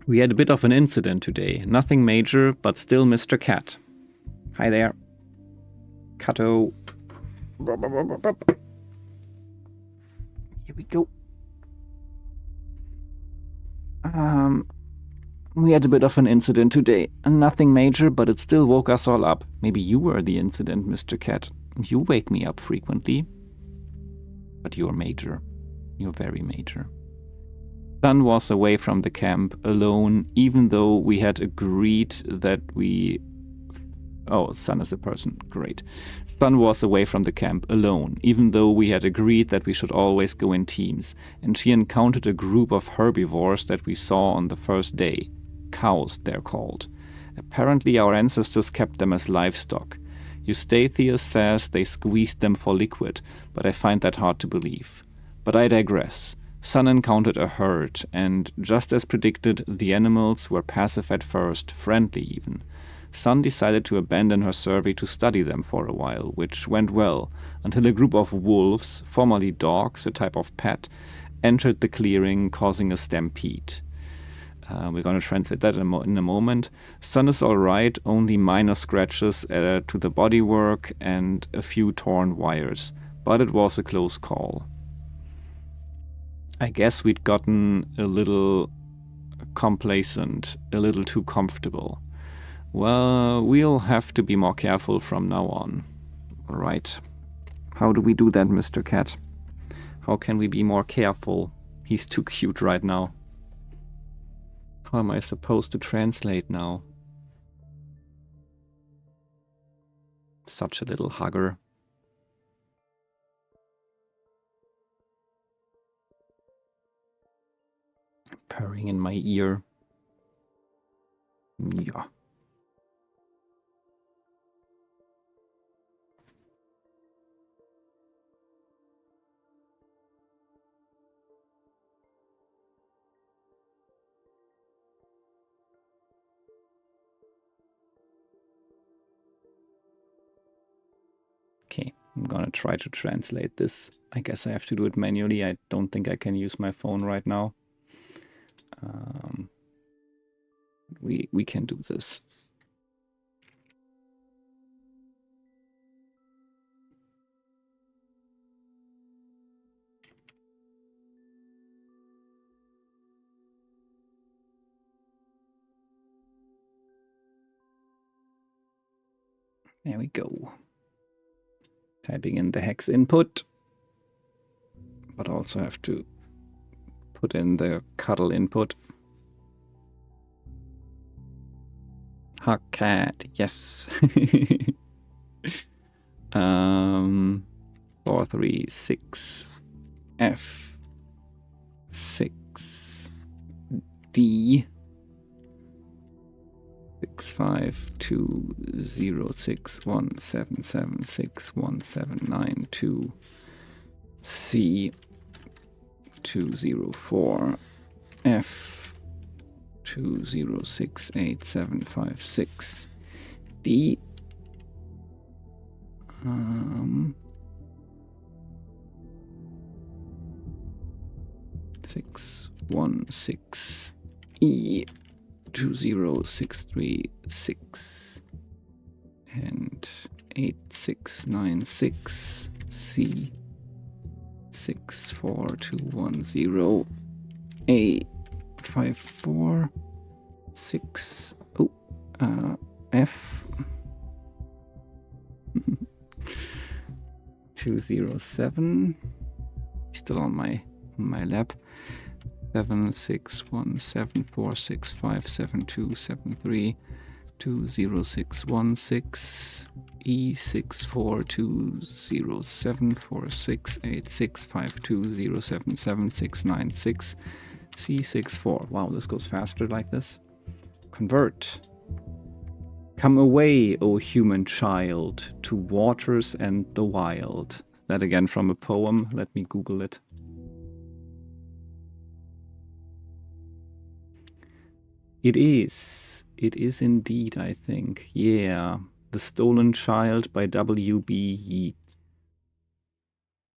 We had a bit of an incident today. Nothing major, but still Mr. Cat. Hi there. Cato. Here we go. We had a bit of an incident today. Nothing major, but it still woke us all up. Maybe you were the incident, Mr. Cat. You wake me up frequently. But you're major. You're very major. Sun was away from the camp, alone, even though we had agreed that we... Oh, Sun is a person. Great. Sun was away from the camp, alone, even though we had agreed that we should always go in teams, and she encountered a group of herbivores that we saw on the first day. Cows, they're called. Apparently our ancestors kept them as livestock. Eustathius says they squeezed them for liquid, but I find that hard to believe. But I digress. Sun encountered a herd, and just as predicted, the animals were passive at first, friendly even. Sun decided to abandon her survey to study them for a while, which went well, until a group of wolves, formerly dogs, a type of pet, entered the clearing, causing a stampede. We're going to translate that in a moment. Sun is alright, only minor scratches to the bodywork and a few torn wires. but it was a close call. I guess we'd gotten a little complacent, a little too comfortable. Well, we'll have to be more careful from now on. Alright. How do we do that, Mr. Cat? How can we be more careful? He's too cute right now. How am I supposed to translate now? Such a little hugger. Purring in my ear. Yeah. Okay, I'm gonna try to translate this. I guess I have to do it manually. I don't think I can use my phone right now. We can do this. There we go. Typing in the hex input, but also have to put in the cuddle input. Hug cat, yes. 436 F 6 D 6520617761792 C 204 F 2068756 D 616 E 20636 and 8696 C 64210 A 546 F 207, still on my lap. 76174657273273 20616 E642074686520777696 C64. Wow, this goes faster like this. Convert. Come away, O human child, to waters and the wild. That again from a poem. Let me Google it. It is indeed, I think. Yeah. The Stolen Child by W.B. Yeats.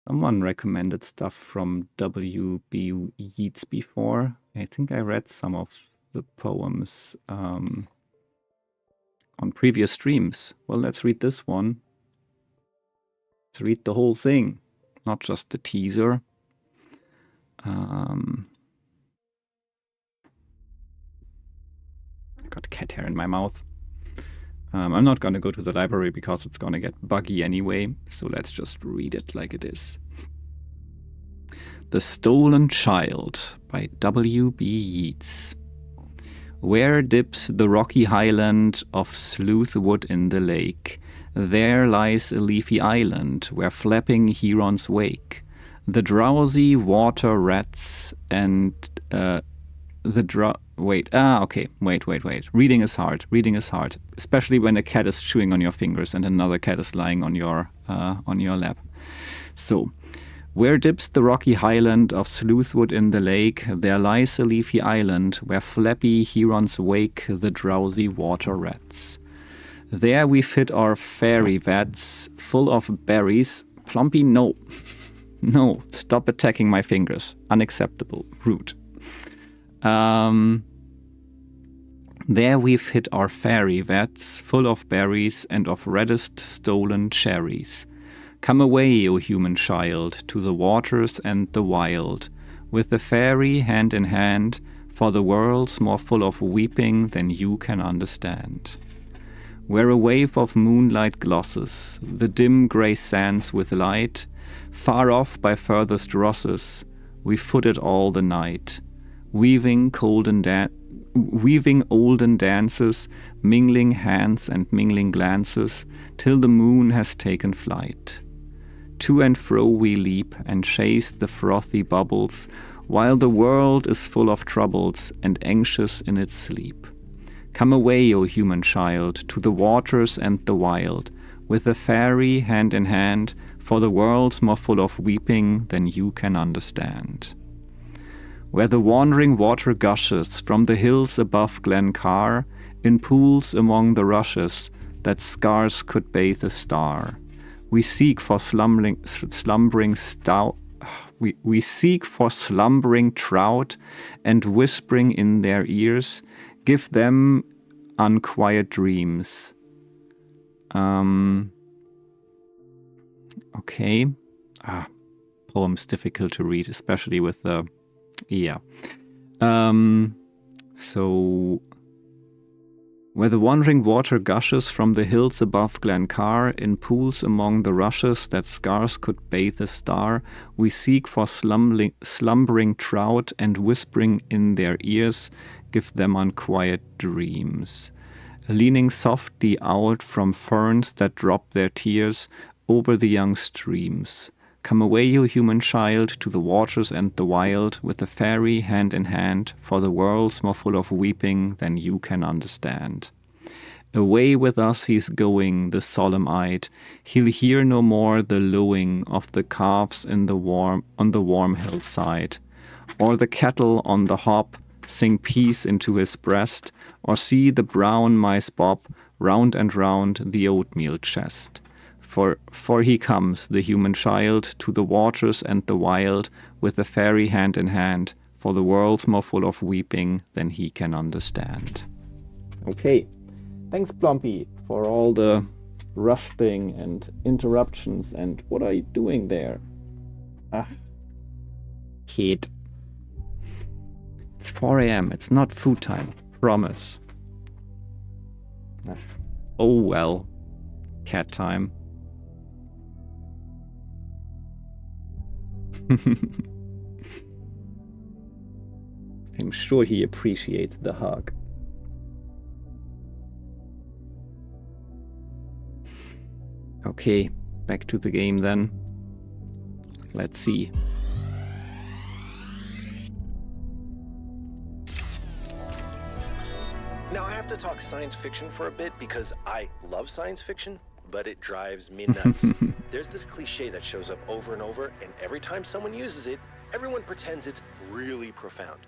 Someone recommended stuff from W.B. Yeats before. I think I read some of the poems on previous streams. Well, let's read this one. Let's read the whole thing, not just the teaser. I got cat hair in my mouth. I'm not going to go to the library because it's going to get buggy anyway, so let's just read it like it is. The Stolen Child by W.B. Yeats. Where dips the rocky highland of Sleuthwood in the lake? There lies a leafy island where flapping herons wake. The drowsy water rats and Wait. Reading is hard. Especially when a cat is chewing on your fingers and another cat is lying on your lap. So, where dips the rocky highland of Sleuthwood in the lake? There lies a leafy island where flappy herons wake the drowsy water rats. There we've hid our fairy vats full of berries. Plumpy, no. No, stop attacking my fingers. Unacceptable. Rude. There we've hid our fairy vats full of berries and of reddest stolen cherries. Come away, O human child, to the waters and the wild, with the fairy hand in hand, for the world's more full of weeping than you can understand. Where a wave of moonlight glosses the dim grey sands with light, far off by furthest rosses, we footed all the night, weaving olden dances, mingling hands and mingling glances, till the moon has taken flight. To and fro we leap and chase the frothy bubbles, while the world is full of troubles and anxious in its sleep. Come away, O human child, to the waters and the wild, with the fairy hand in hand, for the world's more full of weeping than you can understand. Where the wandering water gushes from the hills above Glen Car, in pools among the rushes that scarce could bathe a star, we seek for slumbering trout, and whispering in their ears, give them unquiet dreams. Okay. Poem's difficult to read, especially with the... Yeah. So... Where the wandering water gushes from the hills above Glen Car, in pools among the rushes that scarce could bathe a star, we seek for slumbering trout, and whispering in their ears, give them unquiet dreams. Leaning softly out from ferns that drop their tears over the young streams. Come away, you human child, to the waters and the wild, with the fairy hand in hand, for the world's more full of weeping than you can understand. Away with us he's going, the solemn-eyed. He'll hear no more the lowing of the calves on the warm hillside, or the cattle on the hop sing peace into his breast, or see the brown mice bob round and round the oatmeal chest. For he comes, the human child, to the waters and the wild, with the fairy hand in hand, for the world's more full of weeping than he can understand. Okay, thanks Plumpy for all the rusting and interruptions, and what are you doing there? Kid. It's 4 AM, it's not food time, promise. Oh well, cat time. I'm sure he appreciates the hug. Okay, back to the game then. Let's see. Now I have to talk science fiction for a bit because I love science fiction, but it drives me nuts. There's this cliche that shows up over and over, and every time someone uses it, everyone pretends it's really profound.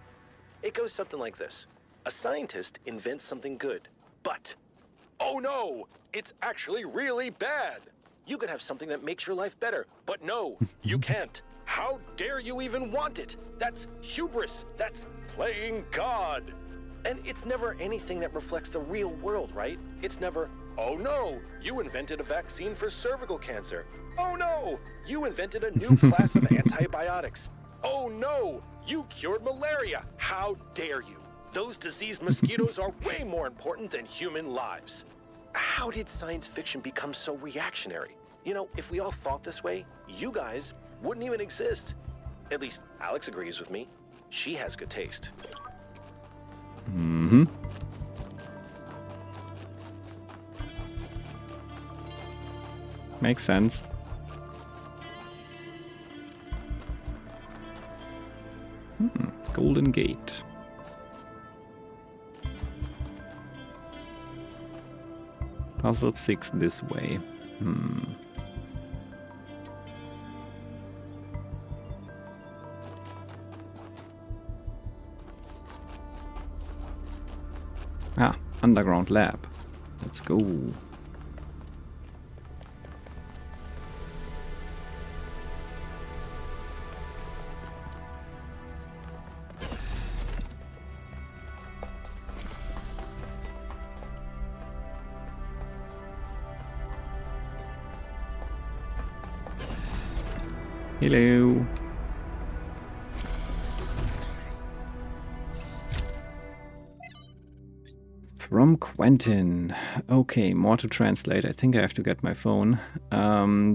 It goes something like this. A scientist invents something good, but, oh no, it's actually really bad. You could have something that makes your life better, but no, you can't. How dare you even want it? That's hubris. That's playing God. And it's never anything that reflects the real world, right? It's never, oh no, you invented a vaccine for cervical cancer. Oh no, you invented a new class of antibiotics. Oh no, you cured malaria. How dare you? Those diseased mosquitoes are way more important than human lives. How did science fiction become so reactionary? You know, if we all thought this way, you guys wouldn't even exist. At least Alex agrees with me. She has good taste. Mm-hmm. Makes sense. Golden Gate. Puzzle 6 this way. Underground lab. Let's go. Hello. From Quentin. Okay, more to translate. I think I have to get my phone.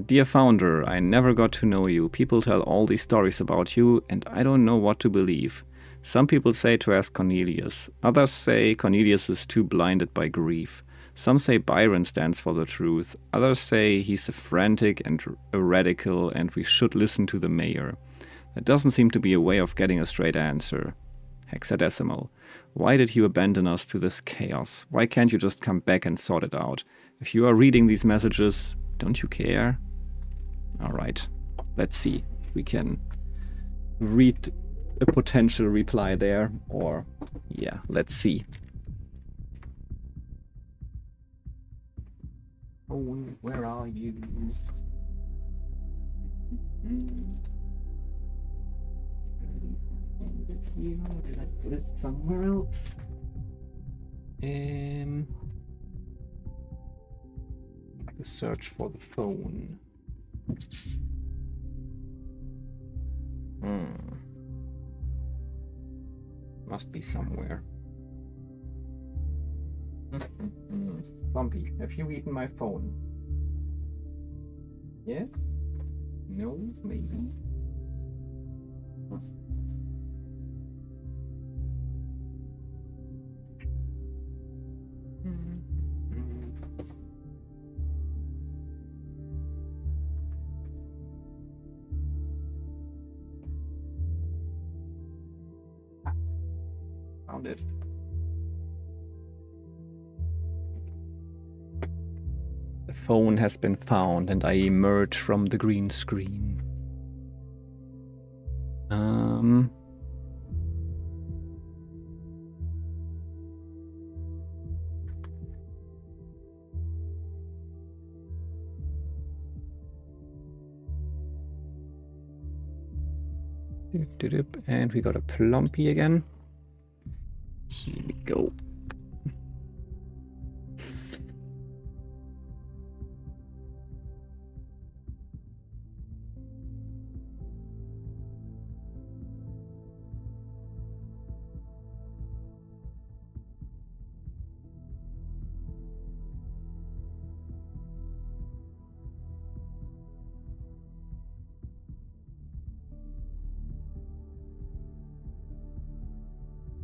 Dear founder, I never got to know you. People tell all these stories about you, and I don't know what to believe. Some people say to ask Cornelius. Others say Cornelius is too blinded by grief. Some say Byron stands for the truth. Others say he's a frantic and a radical, and we should listen to the mayor. There doesn't seem to be a way of getting a straight answer. Hexadecimal. Why did you abandon us to this chaos? Why can't you just come back and sort it out? If you are reading these messages, don't you care? Alright, let's see if we can read a potential reply there, or yeah, let's see. Oh, where are you? Did I put it somewhere else? The search for the phone. Must be somewhere. Bumpy, have you eaten my phone? Yeah? No? Maybe? Found it. The phone has been found, and I emerge from the green screen. And we got a plumpy again. Here we go.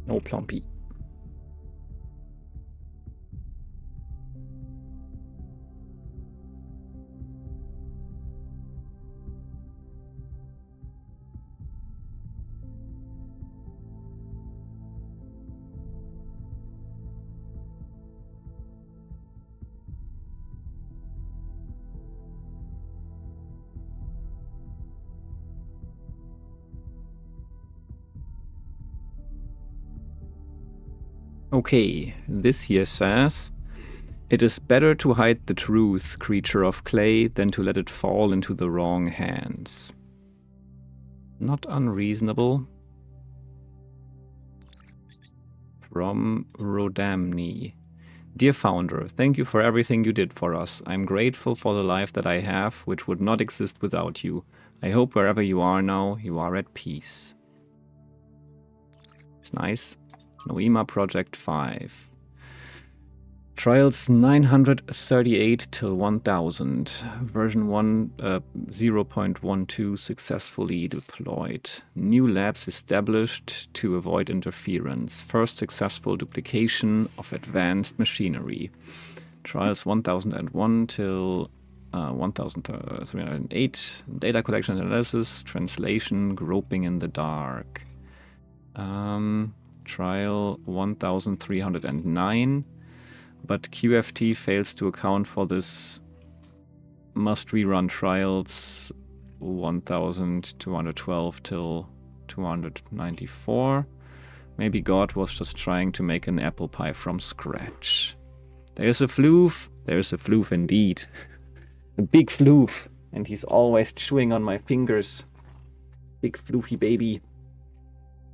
No plumpy. Okay, this here says, it is better to hide the truth, creature of clay, than to let it fall into the wrong hands. Not unreasonable. From Rodamni. Dear founder, thank you for everything you did for us. I'm grateful for the life that I have, which would not exist without you. I hope wherever you are now, you are at peace. It's nice. Noema Project 5. Trials 938 till 1000. Version 0.12 successfully deployed. New labs established to avoid interference. First successful duplication of advanced machinery. Trials 1001 till 1308. Data collection analysis, translation, groping in the dark. Trial 1309, but QFT fails to account for this. Must rerun trials 1212 till 294. Maybe God was just trying to make an apple pie from scratch. There's a floof. There's a floof indeed. A big floof. And he's always chewing on my fingers. Big floofy baby.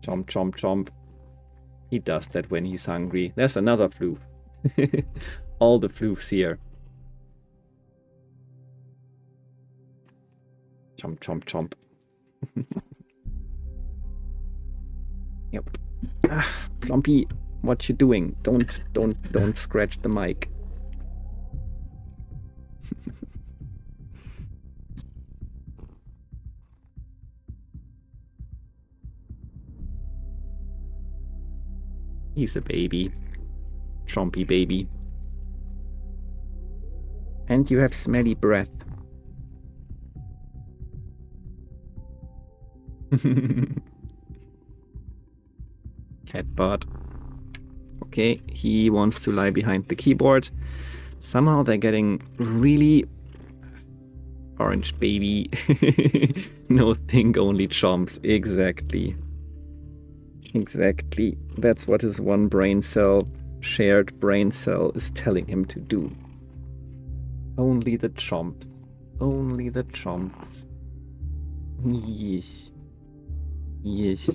Chomp, chomp, chomp. He does that when he's hungry. There's another floof. All the floofs here. Chomp, chomp, chomp. Yep. Ah, Plumpy, what you doing? Don't scratch the mic. He's a baby. Chompy baby. And you have smelly breath. Catbot. Okay, he wants to lie behind the keyboard. Somehow they're getting really... Orange baby. No, think only chomps. Exactly. Exactly. That's what his one brain cell, shared brain cell, is telling him to do. Only the chomp. Only the chomps. Yes. Yes.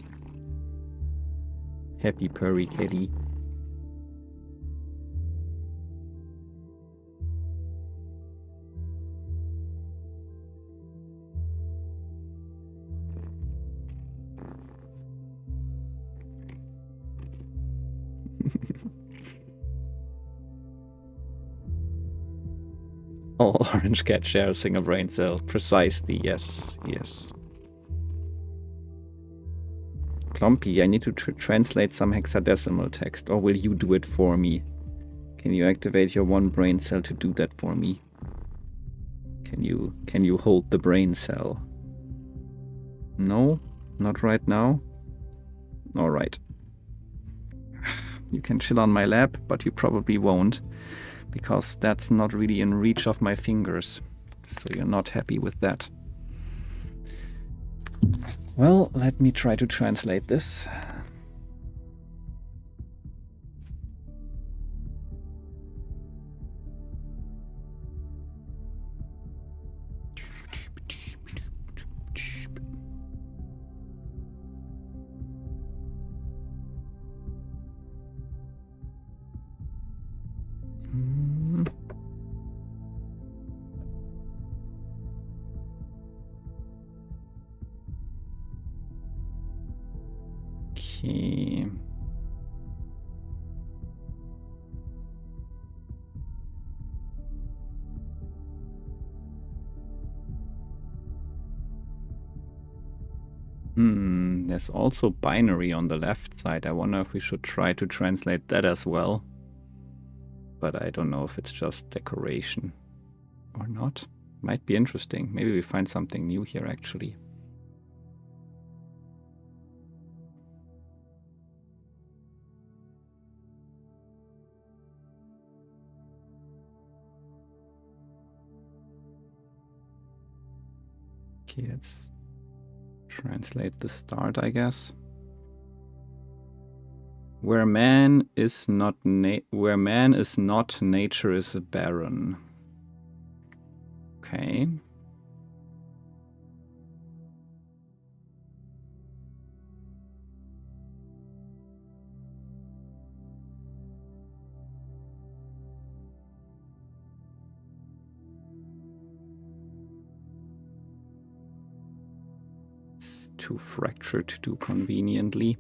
Happy purry kitty. All orange cat share a single brain cell. Precisely, yes, yes. Plumpy, I need to translate some hexadecimal text, or will you do it for me? Can you activate your one brain cell to do that for me? Can you hold the brain cell? No? Not right now? Alright. You can chill on my lap, but you probably won't, because that's not really in reach of my fingers. So you're not happy with that. Well, let me try to translate this. Okay. There's also binary on the left side. I wonder if we should try to translate that as well. But I don't know if it's just decoration or not. Might be interesting. Maybe we find something new here actually. Okay, let's translate the start, I guess. Where man is not, nature is barren. Okay. It's too fractured to do conveniently.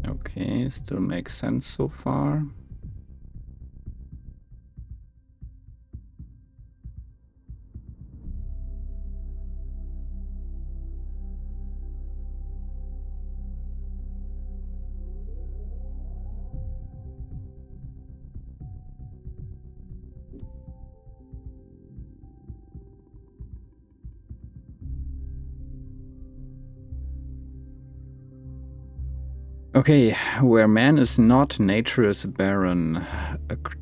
Okay, still makes sense so far. Okay, where man is not, nature is barren.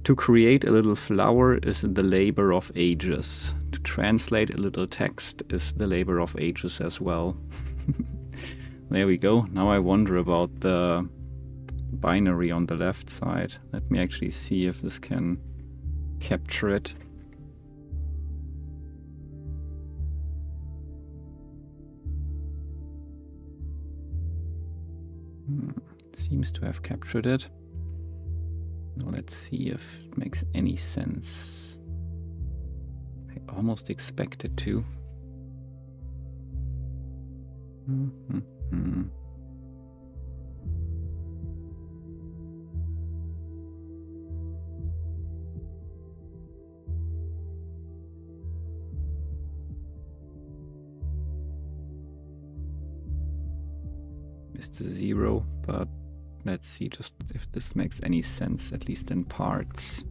To create a little flower is the labor of ages. To translate a little text is the labor of ages as well. There we go. Now I wonder about the binary on the left side. Let me actually see if this can capture it. Seems to have captured it. Now let's see if it makes any sense. I almost expect it to. Mr. Zero, but let's see just if this makes any sense, at least in parts.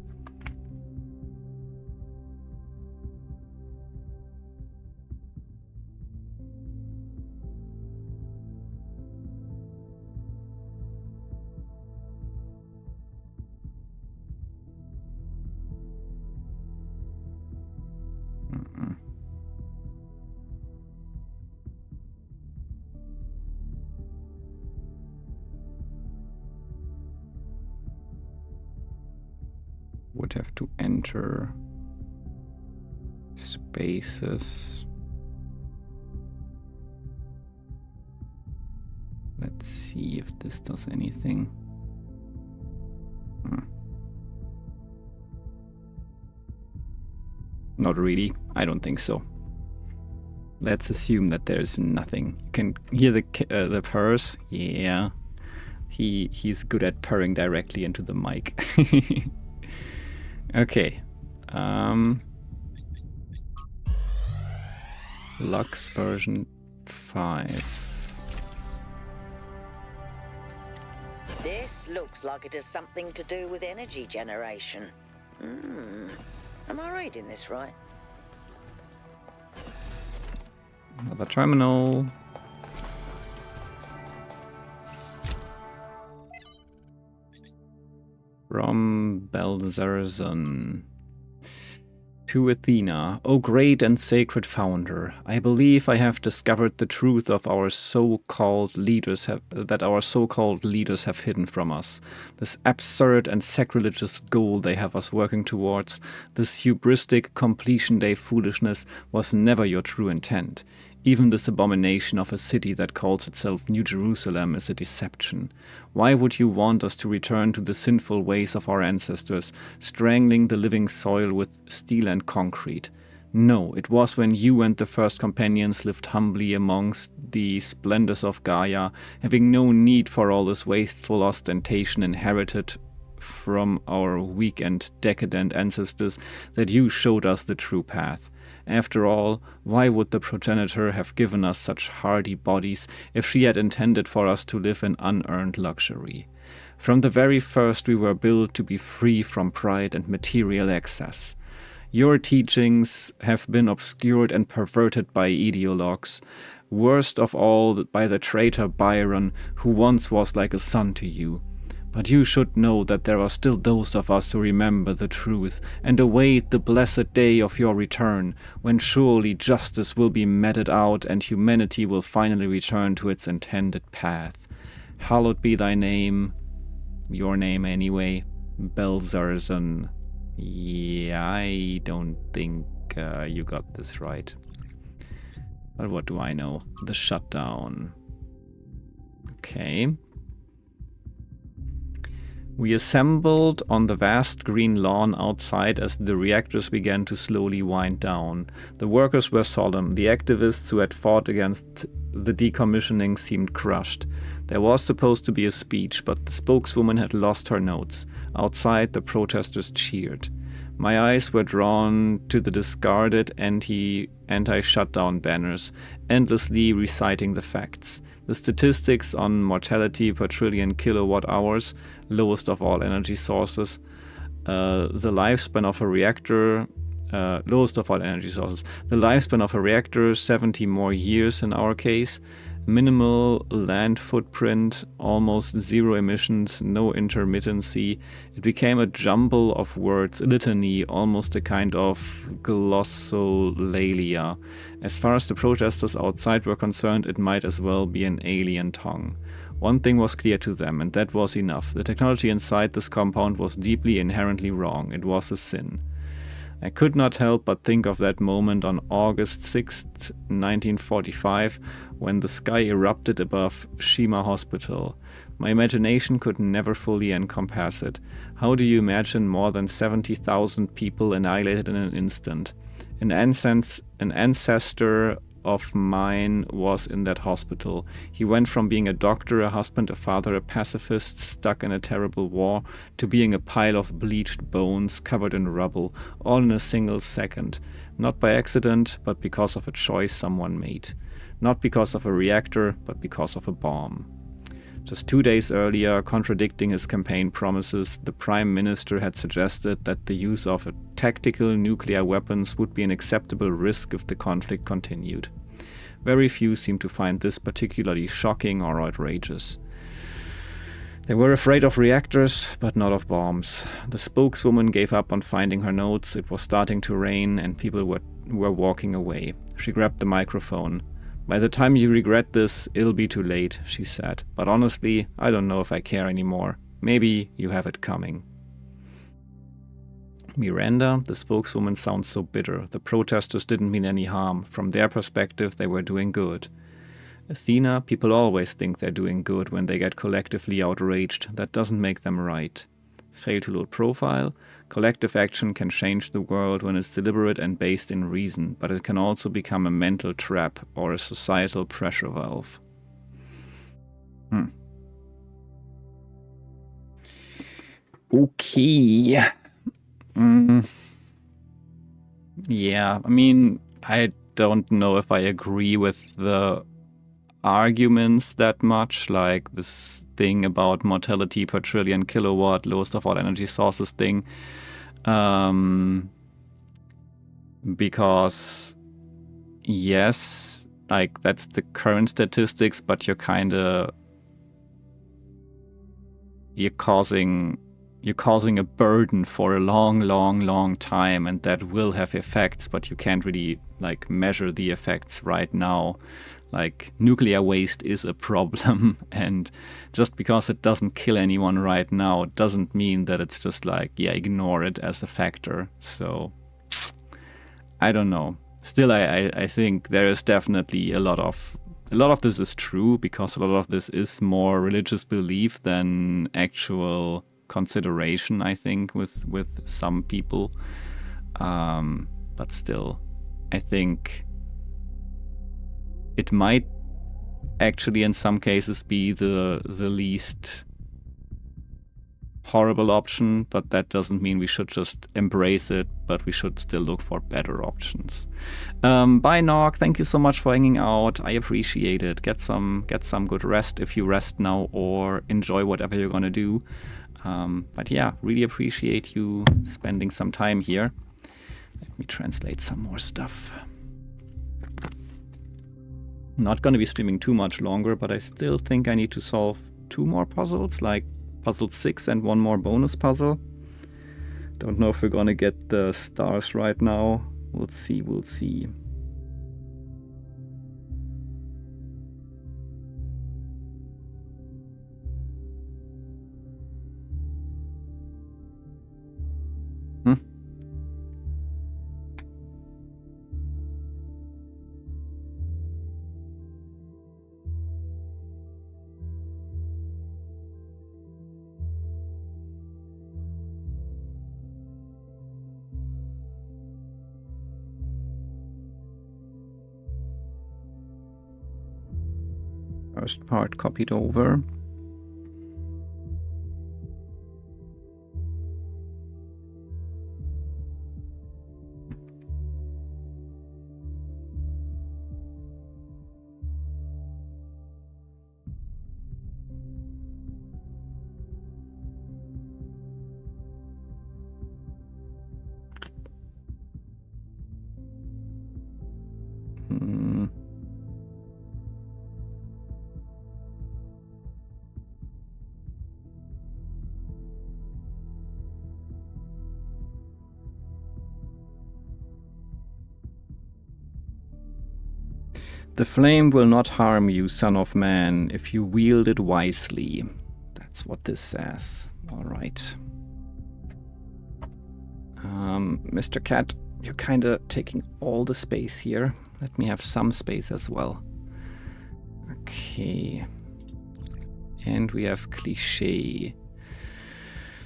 Would have to enter spaces. Let's see if this does anything. Not really. I don't think so. Let's assume that there's nothing. You can hear the purrs. Yeah, he's good at purring directly into the mic. Okay. Lux version 5. This looks like it has something to do with energy generation. Am I reading this right? Another terminal. From Belzerzon to Athena, O great and sacred founder, I believe I have discovered the truth of our so-called leaders that our so-called leaders have hidden from us. This absurd and sacrilegious goal they have us working towards, this hubristic completion day foolishness was never your true intent. Even this abomination of a city that calls itself New Jerusalem is a deception. Why would you want us to return to the sinful ways of our ancestors, strangling the living soil with steel and concrete? No, it was when you and the first companions lived humbly amongst the splendors of Gaia, having no need for all this wasteful ostentation inherited from our weak and decadent ancestors, that you showed us the true path. After all, why would the progenitor have given us such hardy bodies if she had intended for us to live in unearned luxury? From the very first we were built to be free from pride and material excess. Your teachings have been obscured and perverted by ideologues, worst of all by the traitor Byron, who once was like a son to you. But you should know that there are still those of us who remember the truth and await the blessed day of your return, when surely justice will be meted out and humanity will finally return to its intended path. Hallowed be thy name, your name anyway, Belzerzon. Yeah, I don't think you got this right. But what do I know? The shutdown. Okay. We assembled on the vast green lawn outside as the reactors began to slowly wind down. The workers were solemn. The activists who had fought against the decommissioning seemed crushed. There was supposed to be a speech, but the spokeswoman had lost her notes. Outside, the protesters cheered. My eyes were drawn to the discarded anti-shutdown banners, endlessly reciting the facts. The statistics on mortality per trillion kilowatt hours, lowest of all energy sources, the lifespan of a reactor, lowest of all energy sources, the lifespan of a reactor, 70 more years in our case, Minimal land footprint, almost zero emissions, no intermittency. It became a jumble of words, a litany, almost a kind of glossolalia. As far as the protesters outside were concerned, it might as well be an alien tongue. One thing was clear to them, and that was enough. The technology inside this compound was deeply inherently wrong. It was a sin. I could not help but think of that moment on August 6th, 1945, when the sky erupted above Shima Hospital. My imagination could never fully encompass it. How do you imagine more than 70,000 people annihilated in an instant? An ancestor of mine was in that hospital. He went from being a doctor, a husband, a father, a pacifist stuck in a terrible war, to being a pile of bleached bones covered in rubble, all in a single second. Not by accident, but because of a choice someone made. Not because of a reactor, but because of a bomb. Just 2 days earlier, contradicting his campaign promises, the Prime Minister had suggested that the use of tactical nuclear weapons would be an acceptable risk if the conflict continued. Very few seemed to find this particularly shocking or outrageous. They were afraid of reactors, but not of bombs. The spokeswoman gave up on finding her notes. It was starting to rain, and people were walking away. She grabbed the microphone. "By the time you regret this, it'll be too late," she said. "But honestly, I don't know if I care anymore. Maybe you have it coming." Miranda, the spokeswoman, sounds so bitter. The protesters didn't mean any harm. From their perspective, they were doing good. Athena, people always think they're doing good when they get collectively outraged. That doesn't make them right. Fail to load profile. Collective action can change the world when it's deliberate and based in reason, but it can also become a mental trap or a societal pressure valve. Okay. Yeah, I mean, I don't know if I agree with the arguments that much, like this thing about mortality per trillion kilowatt, lowest of all energy sources thing. Because yes, like that's the current statistics, but you're causing a burden for a long time, and that will have effects, but you can't really like measure the effects right now. Like, nuclear waste is a problem, and just because it doesn't kill anyone right now doesn't mean that it's just like, yeah, ignore it as a factor. So, I don't know. Still, I think there is definitely a lot of this is true, because a lot of this is more religious belief than actual consideration, I think, with some people. But still, I think it might actually in some cases be the least horrible option, but that doesn't mean we should just embrace it, but we should still look for better options. Bye, Nog. Thank you so much for hanging out. I appreciate it. Get some good rest if you rest now, or enjoy whatever you're gonna do. But yeah, really appreciate you spending some time here. Let me translate some more stuff. Not going to be streaming too much longer, but I still think I need to solve 2 more puzzles, like puzzle 6 and 1 more bonus puzzle. Don't know if we're going to get the stars right now. We'll see. First part copied over. The flame will not harm you, son of man, if you wield it wisely. That's what this says. Alright. Mr. Cat, you're kinda taking all the space here. Let me have some space as well. Okay. And we have cliché.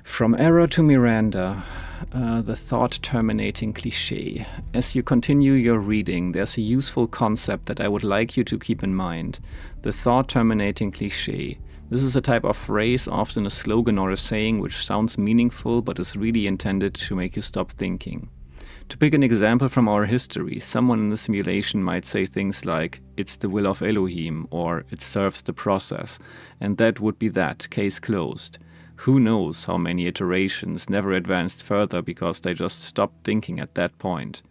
From error to Miranda, the thought-terminating cliché. As you continue your reading, there's a useful concept that I would like you to keep in mind. The thought-terminating cliché. This is a type of phrase, often a slogan or a saying, which sounds meaningful but is really intended to make you stop thinking. To pick an example from our history, someone in the simulation might say things like, "It's the will of Elohim," or "It serves the process," and that would be that, case closed. Who knows how many iterations never advanced further because they just stopped thinking at that point.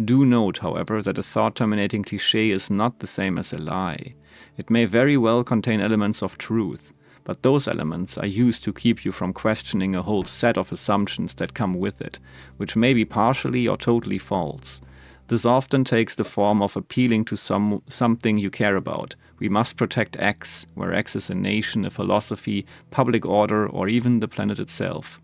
Do note, however, that a thought-terminating cliché is not the same as a lie. It may very well contain elements of truth, but those elements are used to keep you from questioning a whole set of assumptions that come with it, which may be partially or totally false. This often takes the form of appealing to something you care about. We must protect X, where X is a nation, a philosophy, public order, or even the planet itself.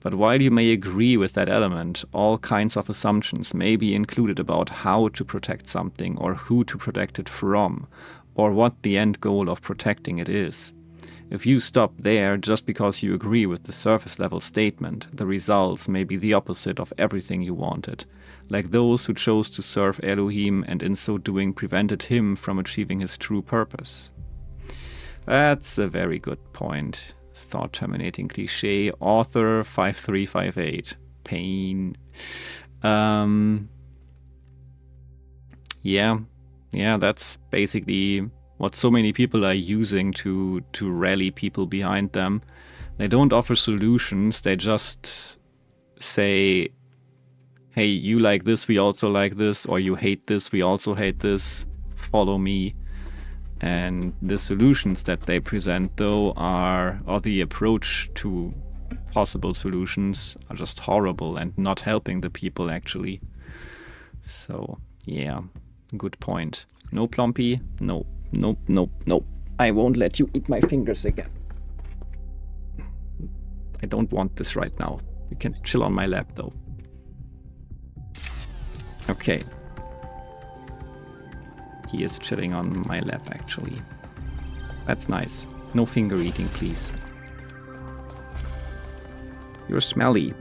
But while you may agree with that element, all kinds of assumptions may be included about how to protect something, or who to protect it from, or what the end goal of protecting it is. If you stop there just because you agree with the surface level statement, the results may be the opposite of everything you wanted, like those who chose to serve Elohim and in so doing prevented him from achieving his true purpose. That's a very good point. Thought-terminating cliché. Author 5358. Pain. Yeah, that's basically what so many people are using to rally people behind them. They don't offer solutions, they just say, hey, you like this, we also like this, or you hate this, we also hate this, follow me. And the solutions that they present, though, or the approach to possible solutions are just horrible and not helping the people, actually. So, yeah, good point. No Plumpy? No. Nope. I won't let you eat my fingers again. I don't want this right now. You can chill on my lap, though. Okay. He is chilling on my lap, actually. That's nice. No finger eating, please. You're smelly.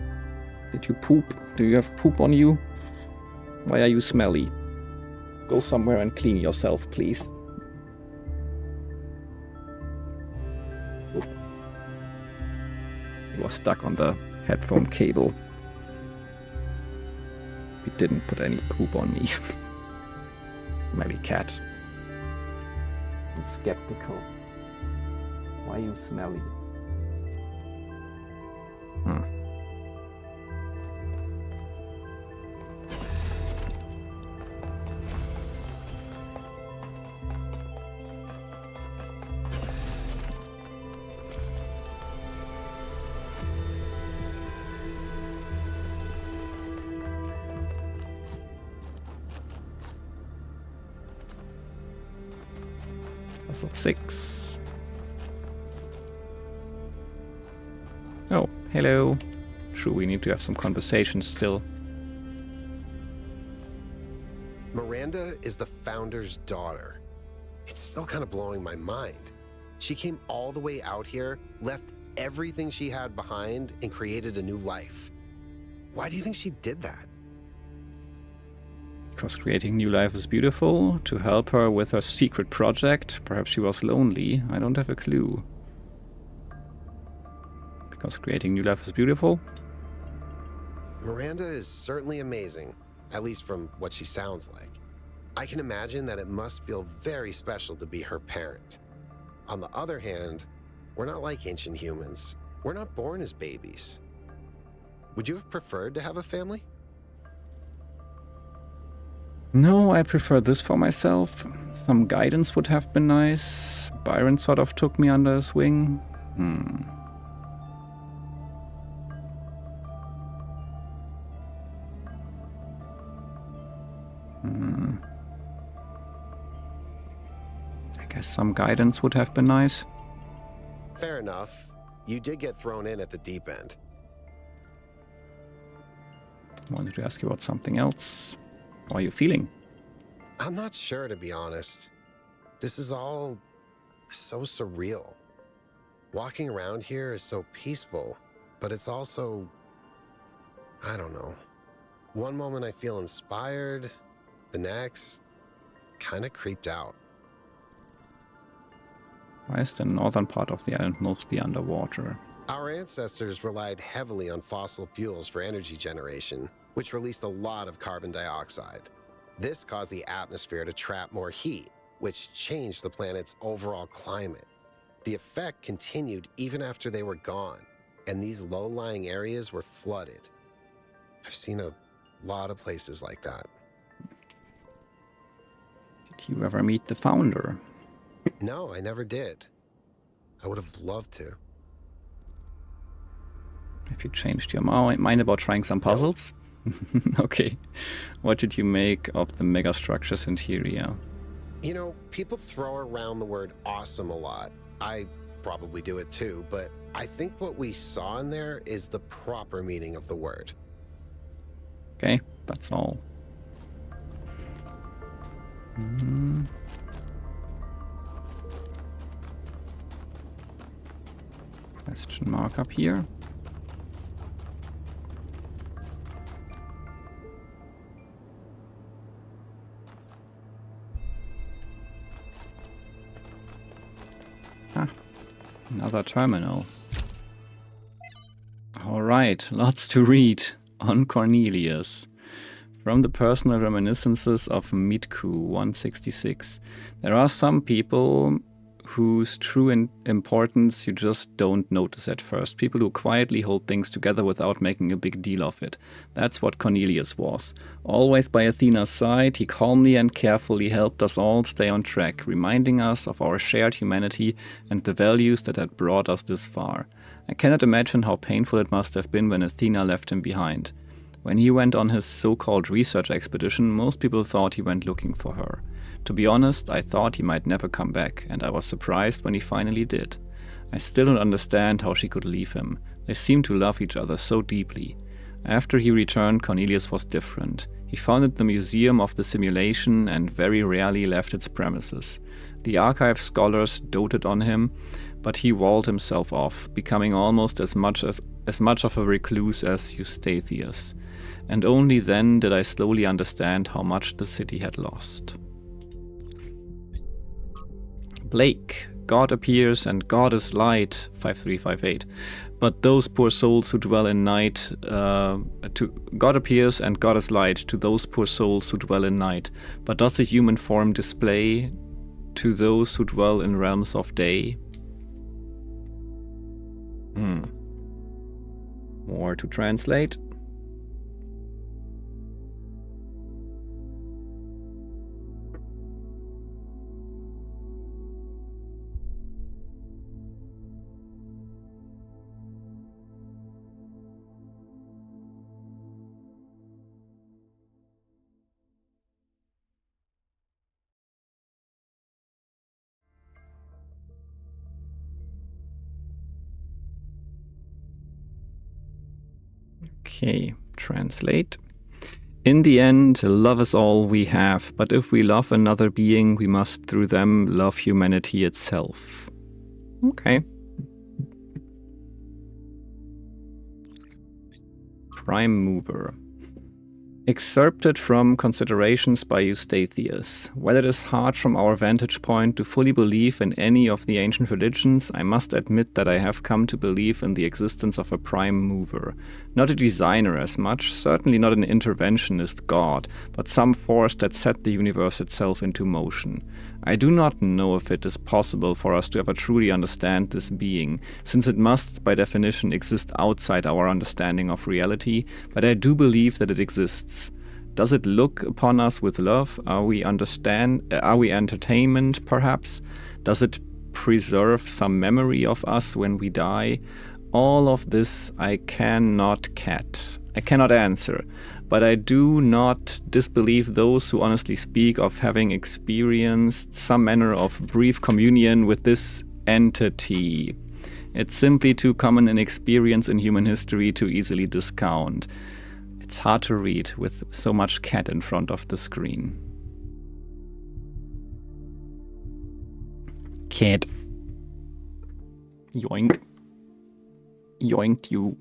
Did you poop? Do you have poop on you? Why are you smelly? Go somewhere and clean yourself, please. He was stuck on the headphone cable. He didn't put any poop on me. Maybe cat. I'm skeptical. Why are you smelly? Puzzle 6. Oh, hello. Sure, we need to have some conversations still. Miranda is the founder's daughter. It's still kind of blowing my mind. She came all the way out here, left everything she had behind, and created a new life. Why do you think she did that? Because creating new life is beautiful. To help her with her secret project. Perhaps she was lonely. I don't have a clue. Because creating new life is beautiful. Miranda is certainly amazing, at least from what she sounds like. I can imagine that it must feel very special to be her parent. On the other hand, we're not like ancient humans. We're not born as babies. Would you have preferred to have a family? No, I prefer this for myself. Some guidance would have been nice. Byron sort of took me under his wing. Guess some guidance would have been nice. Fair enough. You did get thrown in at the deep end. Wanted to ask you about something else. How are you feeling? I'm not sure, to be honest. This is all so surreal. Walking around here is so peaceful, but it's also, I don't know. One moment I feel inspired, the next, kind of creeped out. Why is the northern part of the island mostly underwater? Our ancestors relied heavily on fossil fuels for energy generation, which released a lot of carbon dioxide. This caused the atmosphere to trap more heat, which changed the planet's overall climate. The effect continued even after they were gone, and these low-lying areas were flooded. I've seen a lot of places like that. Did you ever meet the founder? No, I never did. I would have loved to. Have you changed your mind about trying some puzzles? Okay. What did you make of the megastructure's interior? You know, people throw around the word awesome a lot. I probably do it too, but I think what we saw in there is the proper meaning of the word. Okay, that's all. Question mark up here. Ah, another terminal. All right, lots to read on Cornelius. From the personal reminiscences of Mitku 166. There are some people whose true importance you just don't notice at first. People who quietly hold things together without making a big deal of it. That's what Cornelius was. Always by Athena's side, he calmly and carefully helped us all stay on track, reminding us of our shared humanity and the values that had brought us this far. I cannot imagine how painful it must have been when Athena left him behind. When he went on his so-called research expedition, most people thought he went looking for her. To be honest, I thought he might never come back, and I was surprised when he finally did. I still don't understand how she could leave him. They seemed to love each other so deeply. After he returned, Cornelius was different. He founded the Museum of the Simulation and very rarely left its premises. The archive scholars doted on him, but he walled himself off, becoming almost as much of a recluse as Eustathius. And only then did I slowly understand how much the city had lost. Blake, God appears and God is light, 5358. But those poor souls who dwell in night, God appears and God is light to those poor souls who dwell in night. But does the human form display to those who dwell in realms of day? More to translate. Okay, translate. In the end, love is all we have, but if we love another being, we must through them love humanity itself. Okay. Prime Mover. Excerpted from Considerations by Eustathius. While it is hard from our vantage point to fully believe in any of the ancient religions, I must admit that I have come to believe in the existence of a prime mover. Not a designer as much, certainly not an interventionist god, but some force that set the universe itself into motion. I do not know if it is possible for us to ever truly understand this being, since it must, by definition, exist outside our understanding of reality, but I do believe that it exists. Does it look upon us with love? Are we entertainment, perhaps? Does it preserve some memory of us when we die? All of this I cannot answer. but I do not disbelieve those who honestly speak of having experienced some manner of brief communion with this entity. It's simply too common an experience in human history to easily discount. It's hard to read with so much cat in front of the screen. Cat. Yoink. Yoinked you.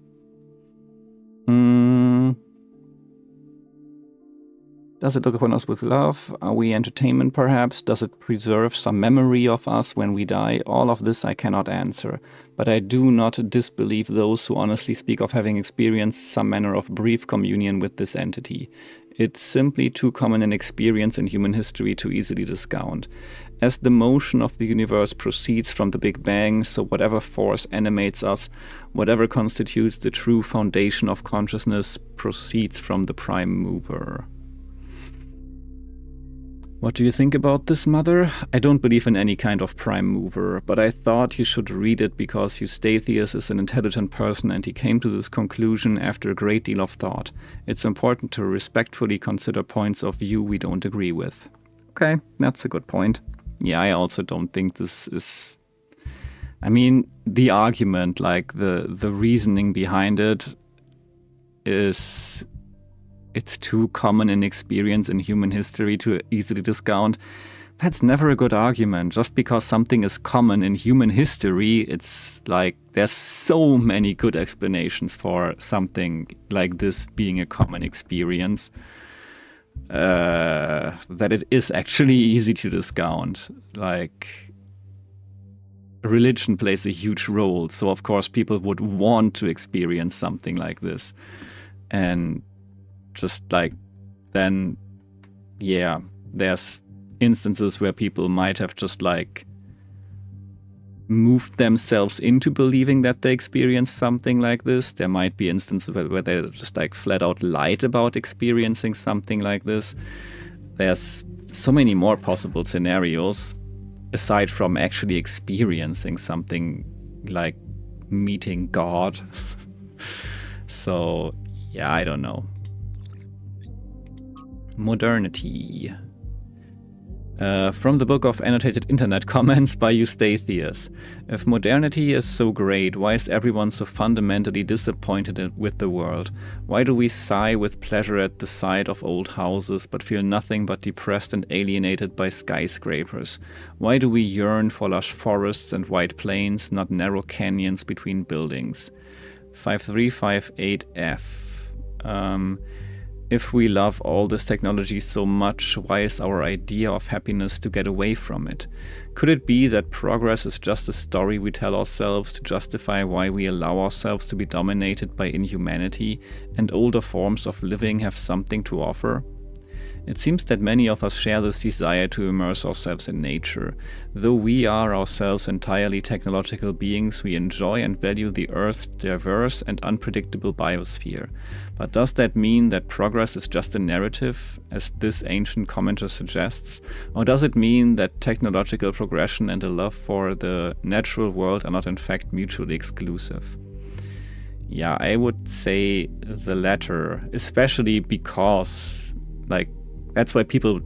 Does it look upon us with love? Are we entertainment, perhaps? Does it preserve some memory of us when we die? All of this I cannot answer. But I do not disbelieve those who honestly speak of having experienced some manner of brief communion with this entity. It's simply too common an experience in human history to easily discount. As the motion of the universe proceeds from the Big Bang, so whatever force animates us, whatever constitutes the true foundation of consciousness, proceeds from the prime mover. What do you think about this, Mother? I don't believe in any kind of prime mover, but I thought you should read it because Eustathius is an intelligent person and he came to this conclusion after a great deal of thought. It's important to respectfully consider points of view we don't agree with. Okay, that's a good point. Yeah, I also don't think this is... I mean, the argument, like the reasoning behind it is... It's too common an experience in human history to easily discount. That's never a good argument. Just because something is common in human history, it's like there's so many good explanations for something like this being a common experience that it is actually easy to discount. Like, religion plays a huge role, so of course people would want to experience something like this. And just like then, yeah, there's instances where people might have just like moved themselves into believing that they experienced something like this. There might be instances where they just like flat out lied about experiencing something like this. There's so many more possible scenarios aside from actually experiencing something like meeting God. So yeah, I don't know. Modernity. From the book of annotated internet comments by Eustathius. If modernity is so great, why is everyone so fundamentally disappointed with the world? Why do we sigh with pleasure at the sight of old houses, but feel nothing but depressed and alienated by skyscrapers? Why do we yearn for lush forests and wide plains, not narrow canyons between buildings? 5358F. If we love all this technology so much, why is our idea of happiness to get away from it? Could it be that progress is just a story we tell ourselves to justify why we allow ourselves to be dominated by inhumanity, and older forms of living have something to offer? It seems that many of us share this desire to immerse ourselves in nature. Though we are ourselves entirely technological beings, we enjoy and value the Earth's diverse and unpredictable biosphere. But does that mean that progress is just a narrative, as this ancient commenter suggests? Or does it mean that technological progression and a love for the natural world are not in fact mutually exclusive? Yeah, I would say the latter, especially because, like, that's why people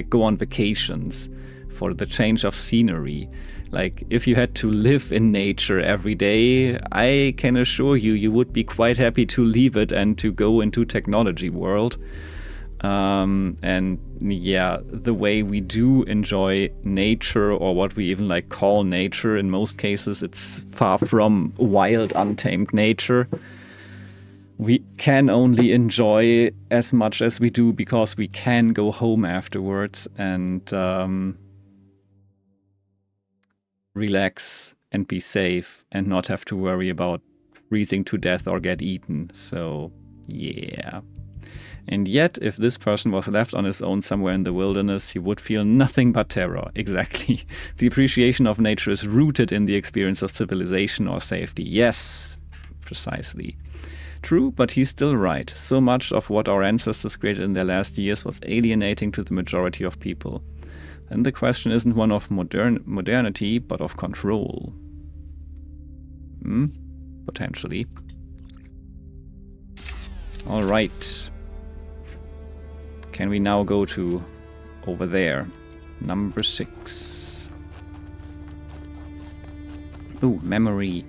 go on vacations, for the change of scenery. Like, if you had to live in nature every day, I can assure you, you would be quite happy to leave it and to go into technology world. And yeah, the way we do enjoy nature, or what we even like call nature, in most cases, it's far from wild, untamed nature. We can only enjoy as much as we do because we can go home afterwards and relax and be safe and not have to worry about freezing to death or get eaten. So, yeah. And yet, if this person was left on his own somewhere in the wilderness, he would feel nothing but terror. Exactly. The appreciation of nature is rooted in the experience of civilization or safety. Yes, precisely. True, but he's still right. So much of what our ancestors created in their last years was alienating to the majority of people. And the question isn't one of modernity, but of control. Potentially. All right. Can we now go to over there? Number 6. Ooh, memory.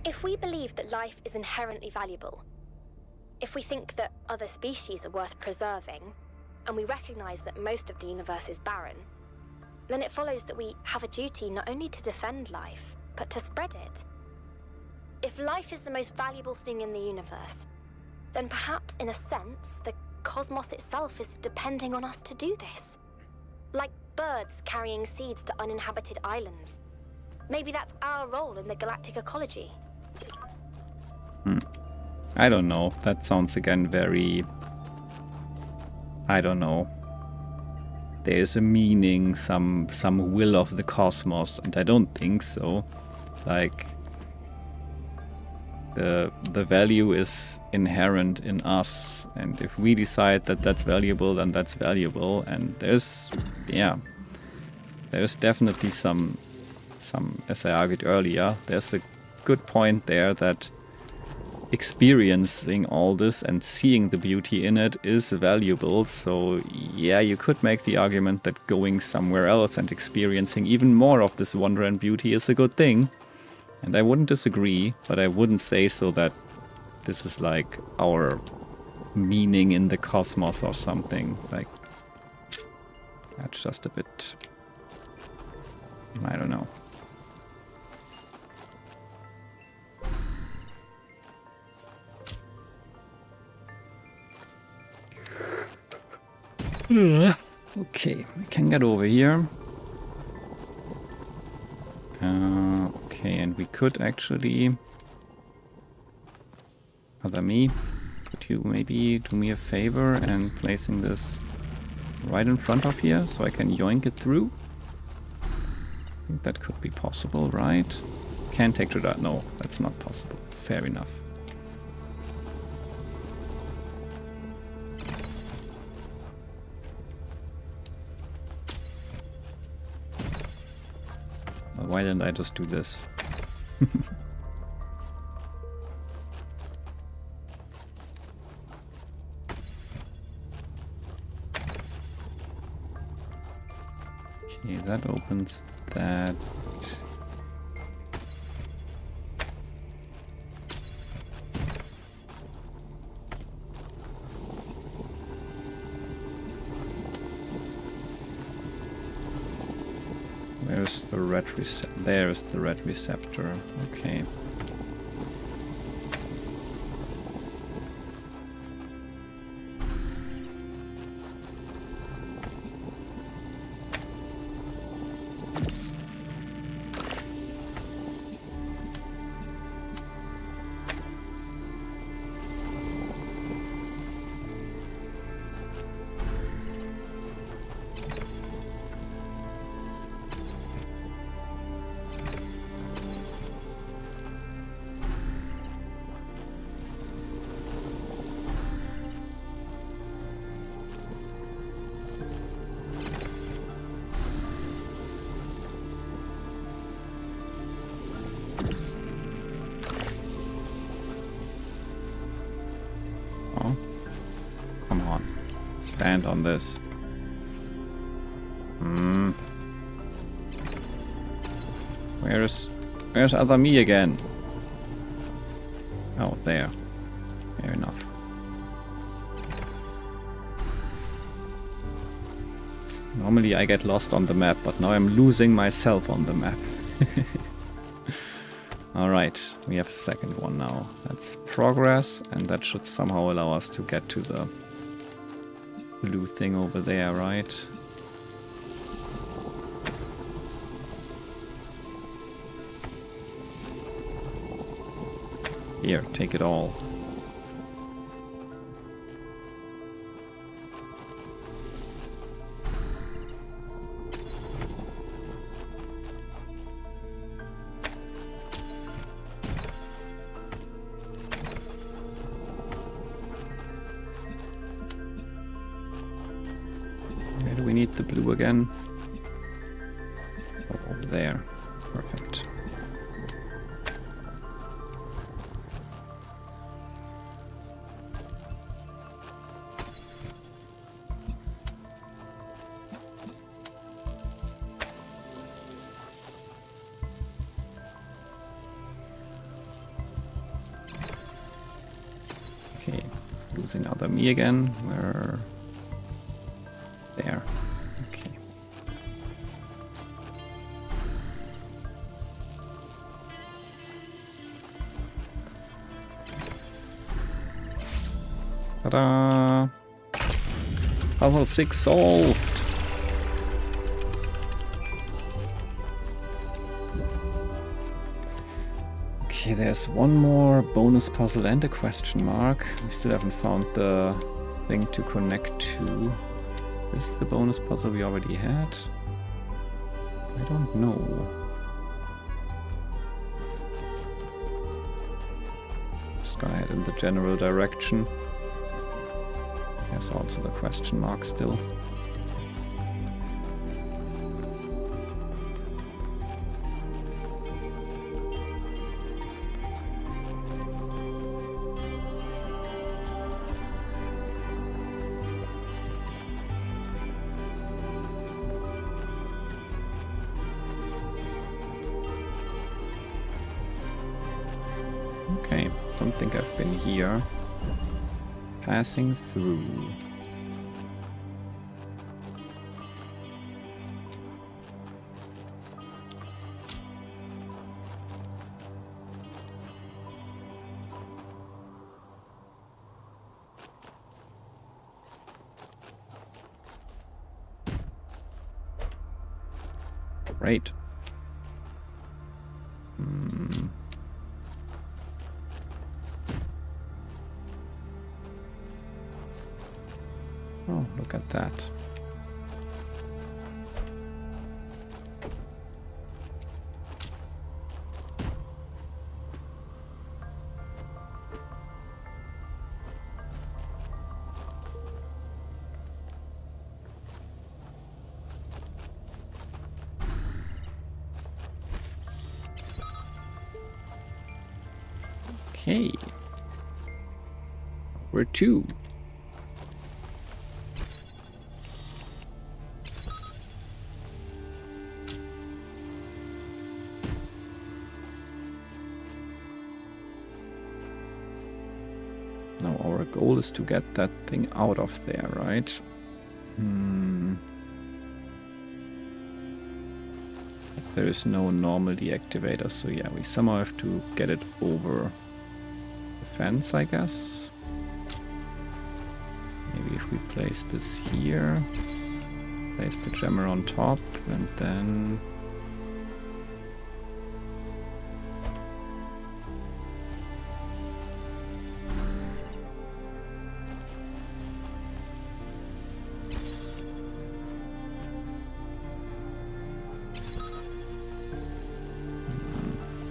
If we believe that life is inherently valuable, if we think that other species are worth preserving, and we recognize that most of the universe is barren, then it follows that we have a duty not only to defend life, but to spread it. If life is the most valuable thing in the universe, then perhaps, in a sense, the cosmos itself is depending on us to do this. Like birds carrying seeds to uninhabited islands. Maybe that's our role in the galactic ecology. I don't know. That sounds again very... I don't know. There's a meaning, some will of the cosmos, and I don't think so. Like, the value is inherent in us, and if we decide that that's valuable, then that's valuable. And there's definitely some, as I argued earlier, there's a good point there that experiencing all this and seeing the beauty in it is valuable. So yeah, you could make the argument that going somewhere else and experiencing even more of this wonder and beauty is a good thing. And I wouldn't disagree, but I wouldn't say so that this is like our meaning in the cosmos or something. Like, that's just a bit... I don't know. Okay, we can get over here. Okay, and we could actually... Other me, could you maybe do me a favor and placing this right in front of here so I can yoink it through? I think that could be possible, right? Can't take to that. No, that's not possible. Fair enough. Well, why didn't I just do this? Okay, that opens that. Where's the red receptor? There's the red receptor. Okay. Stand on this. Where's other me again? Oh, there. Fair enough. Normally I get lost on the map, but now I'm losing myself on the map. Alright, we have a second one now. That's progress, and that should somehow allow us to get to the blue thing over there, right? Here, take it all. Where do we need the blue again? Oh, over there. Perfect. Okay, losing other me again. Where? There. Okay. Ta-da! Puzzle 6 solved! Okay, there's one more bonus puzzle and a question mark. We still haven't found the thing to connect to. Is the bonus puzzle we already had? I don't know. Just gonna head in the general direction. There's also the question mark still. Okay, don't think I've been here. Passing through. Great. Oh, look at that. Okay. We're 2. Now our goal is to get that thing out of there, right? There is no normal deactivator, so yeah, we somehow have to get it over the fence, I guess. Maybe if we place this here, place the jammer on top, and then...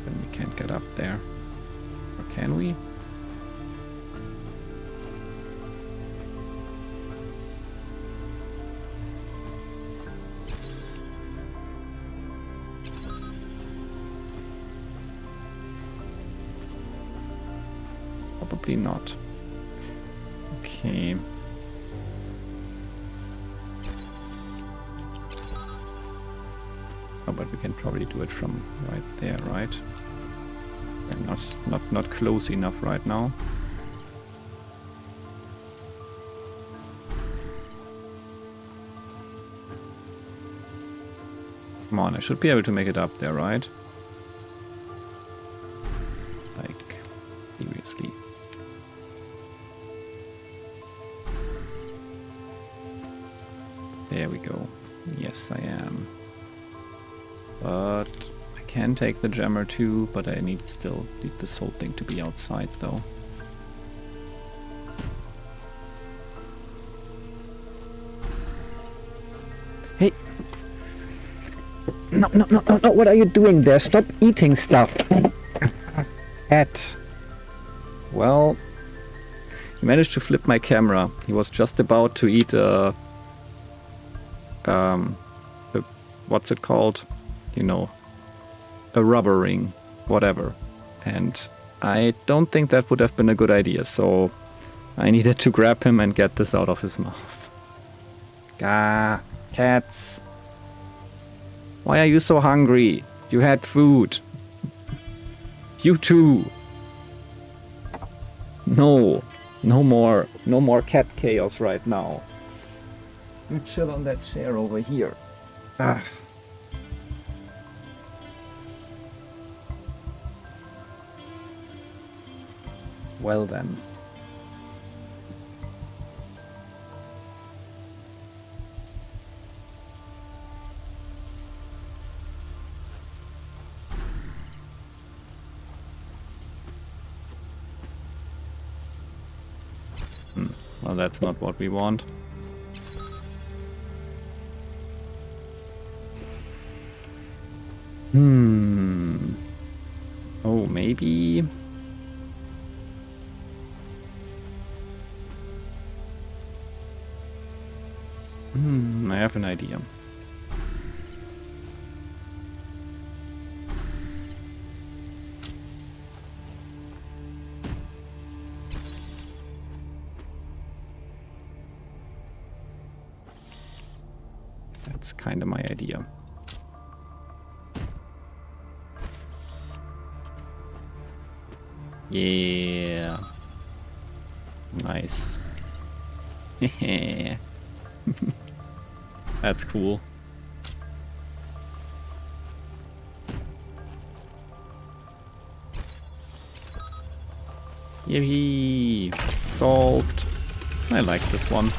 Then we can't get up there. Or can we? Probably not. Okay. Oh, but we can probably do it from right there, right? We're not close enough right now. Come on, I should be able to make it up there, right? Like, seriously. There we go. Yes, I am. But I can take the jammer too, but I need this whole thing to be outside though. Hey! No, what are you doing there? Stop eating stuff! Cat. Well, he managed to flip my camera. He was just about to eat what's it called? You know, a rubber ring, whatever. And I don't think that would have been a good idea, so I needed to grab him and get this out of his mouth. Gah, cats. Why are you so hungry? You had food. You too. No more cat chaos right now. You chill on that chair over here. Ah. Well then. Well, that's not what we want. Oh, maybe... I have an idea. That's kind of my idea. Yeah. Nice. That's cool. Yippee! Solved. I like this one.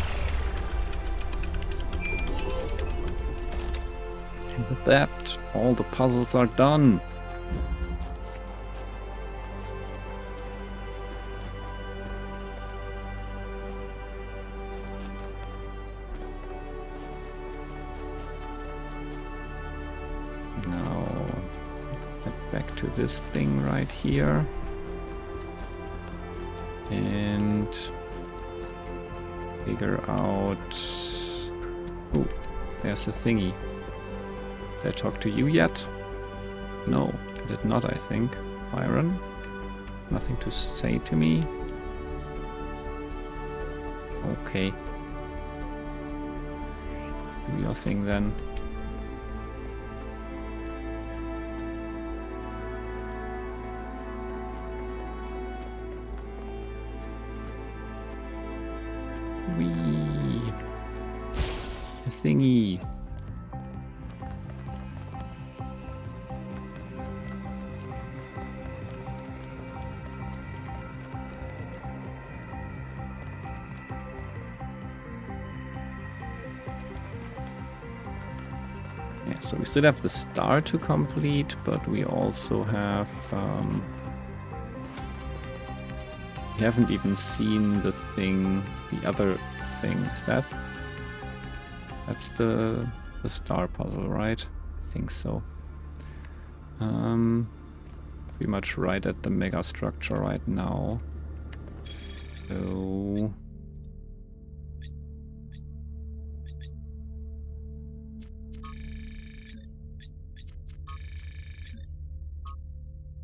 And with that, all the puzzles are done. To this thing right here, and figure out... Oh, there's a thingy. Did I talk to you yet? No, I did not, I think. Byron? Nothing to say to me? Okay. Do your thing then. Whee! The thingy. Yeah, so we still have the star to complete, but we also have... we haven't even seen the thing, the other thing. Is that? That's the star puzzle, right? I think so. Pretty much right at the mega structure right now. So...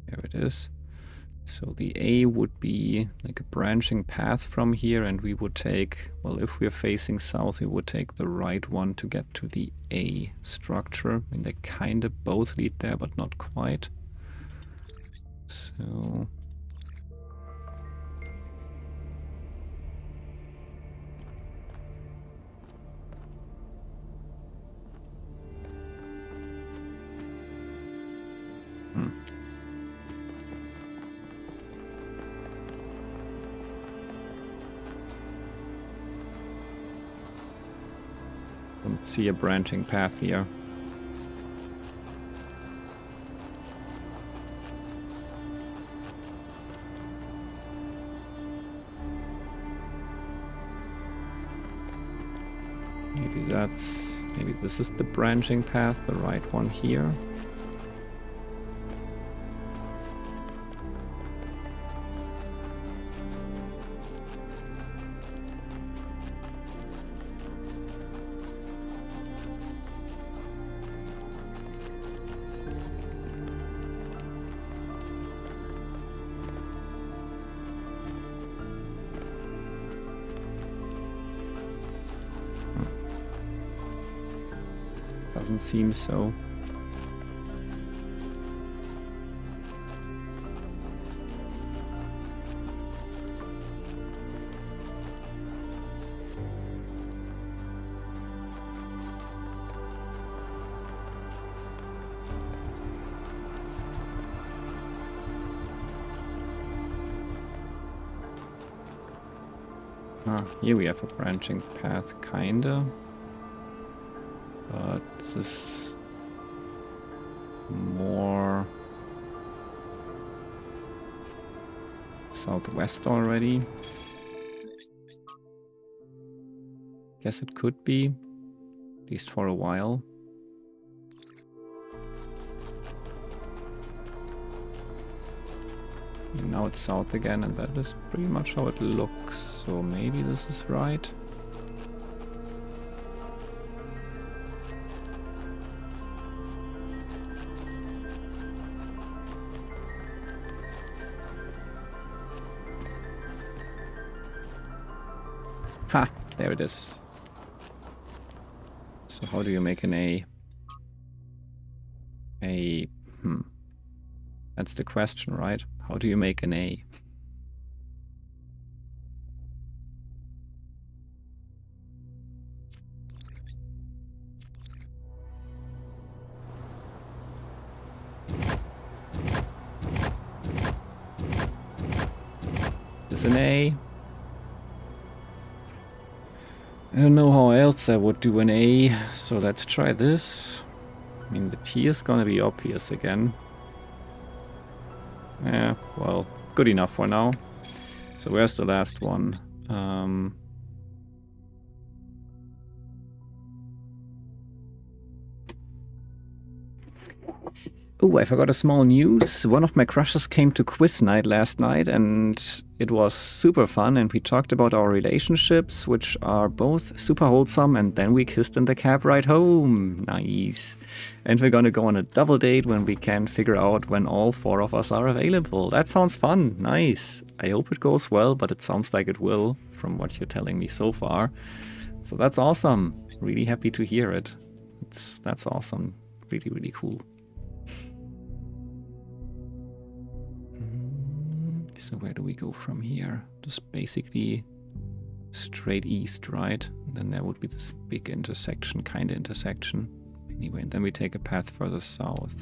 there it is. So the A would be like a branching path from here, and we would take, well, if we're facing south, we would take the right one to get to the A structure. I mean, they kind of both lead there, but not quite. So... Don't see a branching path here. Maybe this is the branching path, the right one here. Doesn't seem so. Here we have a branching path, kinda. But this is more southwest already. Guess it could be, at least for a while. And now it's south again, and that is pretty much how it looks. So maybe this is right. Ha! There it is. So how do you make an A? That's the question, right? How do you make an A? Is an A? I don't know how else I would do an A, so let's try this. I mean, the T is gonna be obvious again. Yeah, well, good enough for now. So where's the last one? Oh, I forgot a small news. One of my crushes came to quiz night last night, and it was super fun, and we talked about our relationships, which are both super wholesome, and then we kissed in the cab ride home. Nice. And we're gonna go on a double date when we can figure out when all 4 of us are available. That sounds fun. Nice. I hope it goes well, but it sounds like it will, from what you're telling me so far. So that's awesome. Really happy to hear it. That's awesome. Really, really cool. So where do we go from here? Just basically straight east, right? And then there would be this big intersection, kind of intersection. Anyway, and then we take a path further south.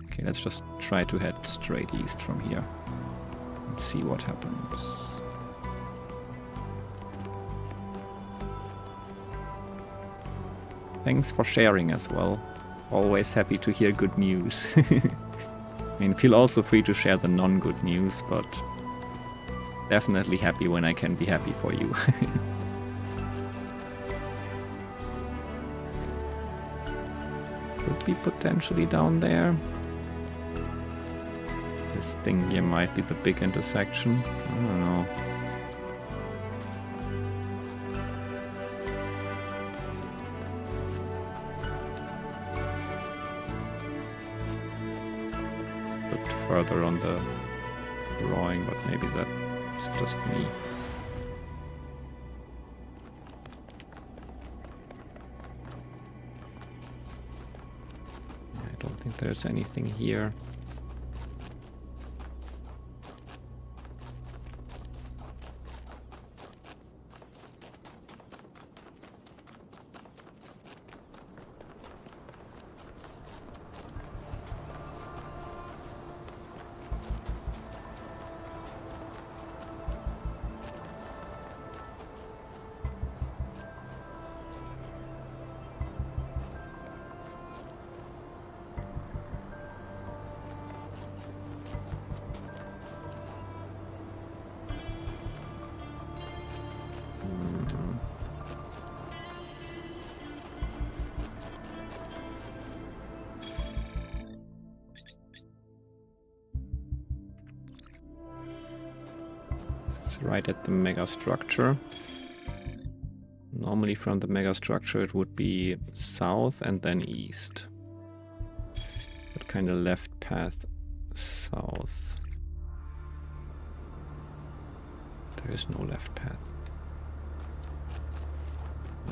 Okay, let's just try to head straight east from here and see what happens. Thanks for sharing as well. Always happy to hear good news. I mean, feel also free to share the non-good news, but definitely happy when I can be happy for you. Could be potentially down there. This thing here might be the big intersection. I don't know. Further on the drawing, but maybe that's just me. I don't think there's anything here. Right at the megastructure. Normally from the megastructure it would be south and then east. But kind of left path south. There is no left path.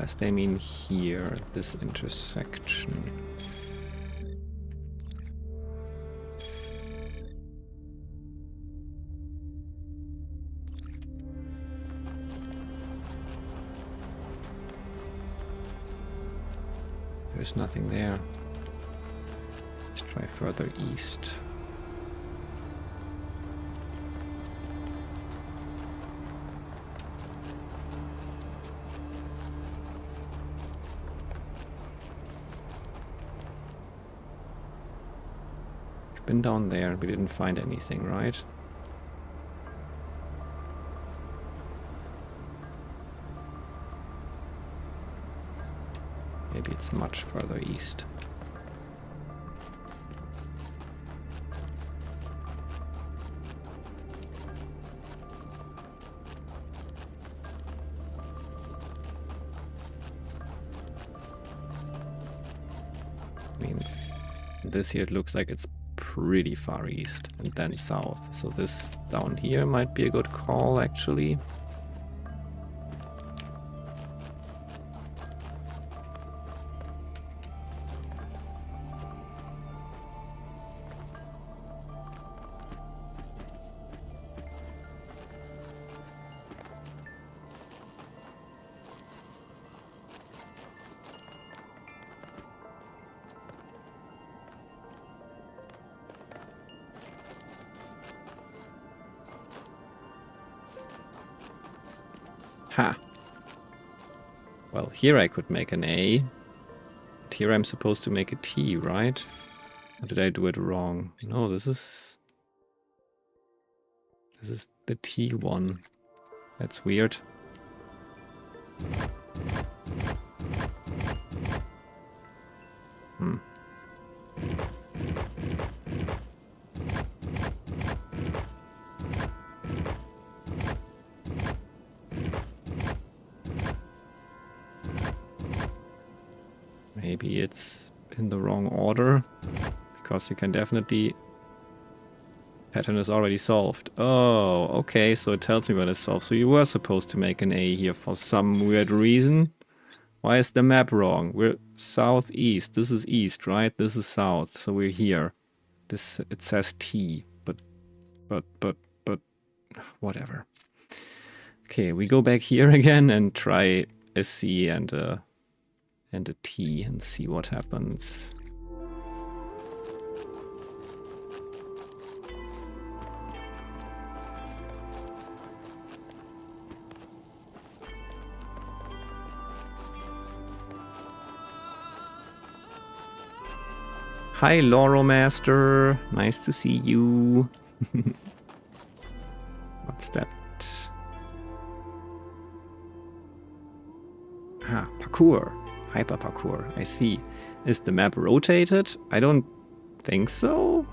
Unless they mean here, this intersection. There's nothing there. Let's try further east. We've been down there, we didn't find anything, right? Maybe it's much further east. I mean, this here it looks like it's pretty far east and then south. So this down here might be a good call, actually. Ha! Well, here I could make an A. But here I'm supposed to make a T, right? Or did I do it wrong? No, this is the T one. That's weird. Maybe it's in the wrong order, because you can definitely... Pattern is already solved. Oh, okay, so it tells me when it's solved. So you were supposed to make an A here for some weird reason. Why is the map wrong? We're southeast. This is east, right? This is south, so we're here. This, it says T, but whatever. Okay, we go back here again and try a C and a T and see what happens. Hi, Laurel Master. Nice to see you. What's that? Ah, parkour. Hyper parkour. I see. Is the map rotated? I don't think so.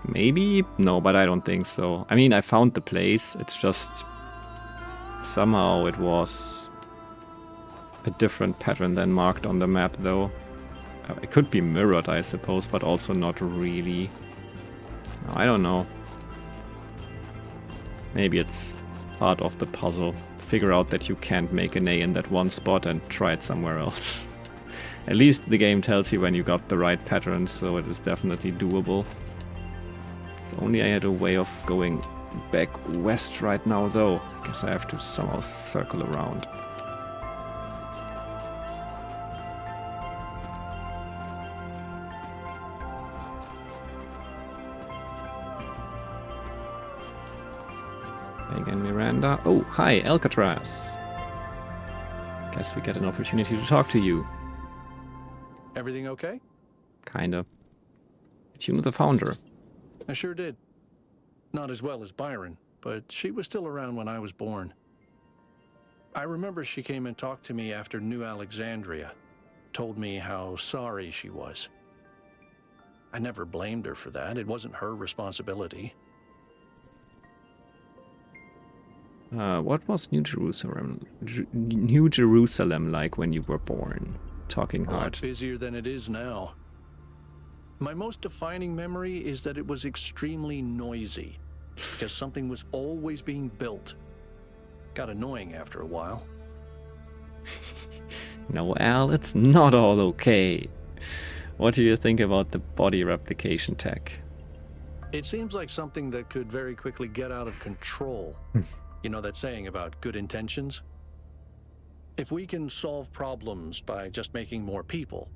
Maybe? No, but I don't think so. I mean, I found the place. It's just... somehow it was a different pattern than marked on the map, though. It could be mirrored, I suppose, but also not really. I don't know. Maybe it's part of the puzzle. Figure out that you can't make an A in that one spot and try it somewhere else. At least the game tells you when you got the right pattern, so it is definitely doable. If only I had a way of going back west right now, though. Guess I have to somehow circle around. Again, Miranda. Oh, hi, Alcatraz. Guess we get an opportunity to talk to you. Everything okay? Kinda. Did you know the founder? I sure did. Not as well as Byron, but she was still around when I was born. I remember she came and talked to me after New Alexandria, told me how sorry she was. I never blamed her for that. It wasn't her responsibility. What was New Jerusalem like when you were born? Talking A lot hard. busier than it is now. My most defining memory is that it was extremely noisy, because something was always being built. Got annoying after a while. No, Al, it's not all okay. What do you think about the body replication tech? It seems like something that could very quickly get out of control. You know that saying about good intentions? If we can solve problems by just making more people,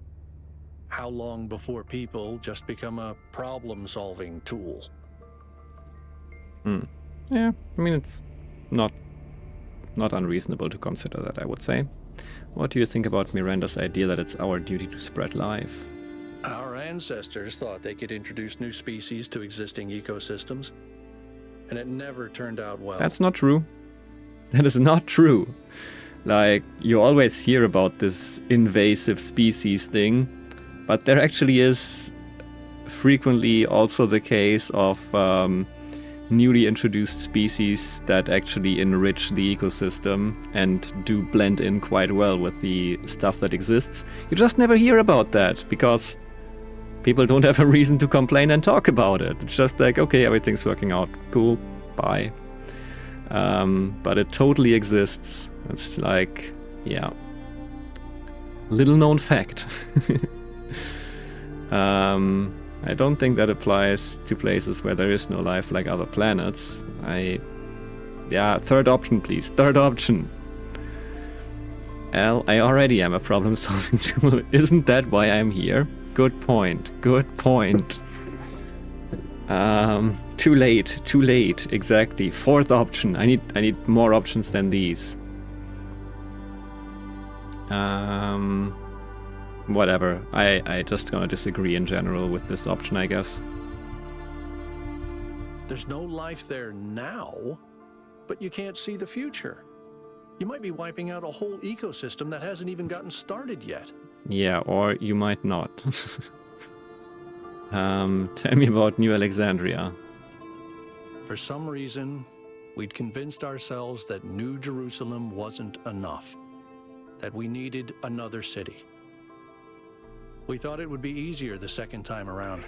how long before people just become a problem-solving tool? Yeah, I mean, it's not unreasonable to consider that, I would say. What do you think about Miranda's idea that it's our duty to spread life? Our ancestors thought they could introduce new species to existing ecosystems, and it never turned out well. That's not true. That is not true. Like, you always hear about this invasive species thing, but there actually is frequently also the case of newly introduced species that actually enrich the ecosystem and do blend in quite well with the stuff that exists. You just never hear about that because people don't have a reason to complain and talk about it. It's just like, okay, everything's working out. Cool, bye. But it totally exists. It's like, yeah. Little known fact. I don't think that applies to places where there is no life like other planets. Yeah, third option please, third option. Al, I already am a problem-solving tool. Isn't that why I'm here? Good point, good point. Too late, exactly. Fourth option, I need more options than these. Whatever, I just gonna disagree in general with this option, I guess. There's no life there now, but you can't see the future. You might be wiping out a whole ecosystem that hasn't even gotten started yet. Yeah, or you might not. Tell me about New Alexandria. For some reason, we'd convinced ourselves that New Jerusalem wasn't enough, that we needed another city. We thought it would be easier the second time around.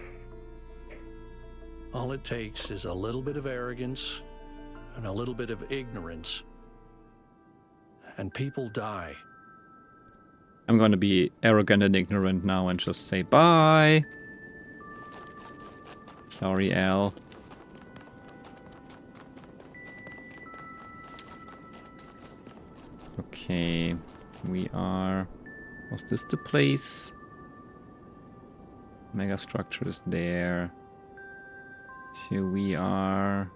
All it takes is a little bit of arrogance and a little bit of ignorance, and people die. I'm gonna be arrogant and ignorant now and just say bye. Sorry, Al. Okay, we are... Was this the place? Megastructure is there. So we are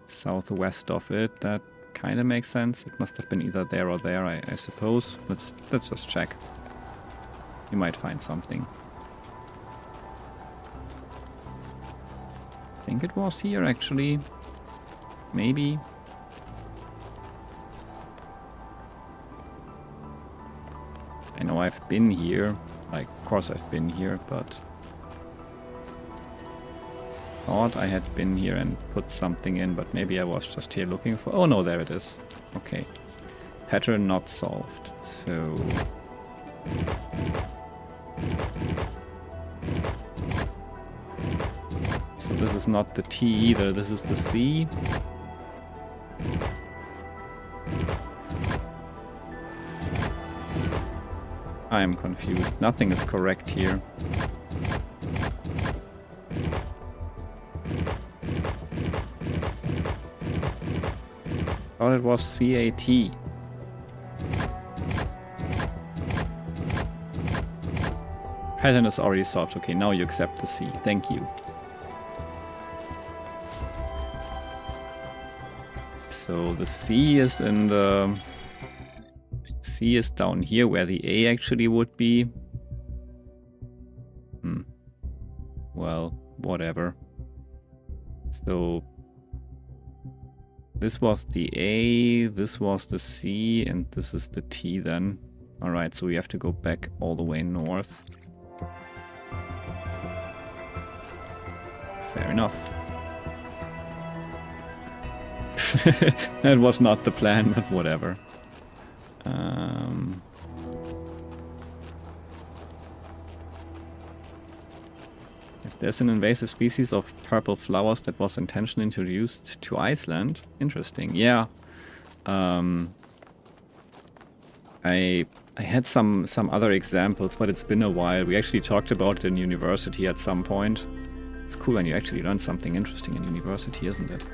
southwest of it. That kind of makes sense. It must have been either there or there, I suppose. Let's just check. You might find something. I think it was here, actually. Maybe. I know I've been here. Like, of course I've been here, but... Thought I had been here and put something in, but maybe I was just here looking for... Oh no, there it is. Okay. Pattern not solved. So... So this is not the T either, this is the C. I am confused. Nothing is correct here. Thought it was CAT. Pattern is already solved. Okay, now you accept the C. Thank you. So the C is in the... C is down here where the A actually would be. Well, whatever. So... This was the A, this was the C, and this is the T then. Alright, so we have to go back all the way north. Fair enough. That was not the plan, but whatever. If there's an invasive species of purple flowers that was intentionally introduced to Iceland. Interesting, yeah. I had some other examples, but it's been a while. We actually talked about it in university at some point. It's cool when you actually learn something interesting in university, isn't it?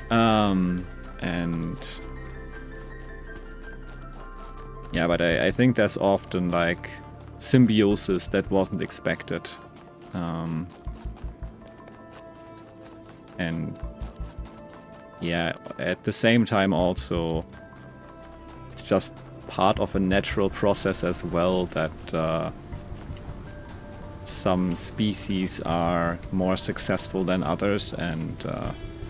And yeah, but I think there's often like symbiosis that wasn't expected. And yeah, at the same time also, it's just part of a natural process as well that some species are more successful than others, and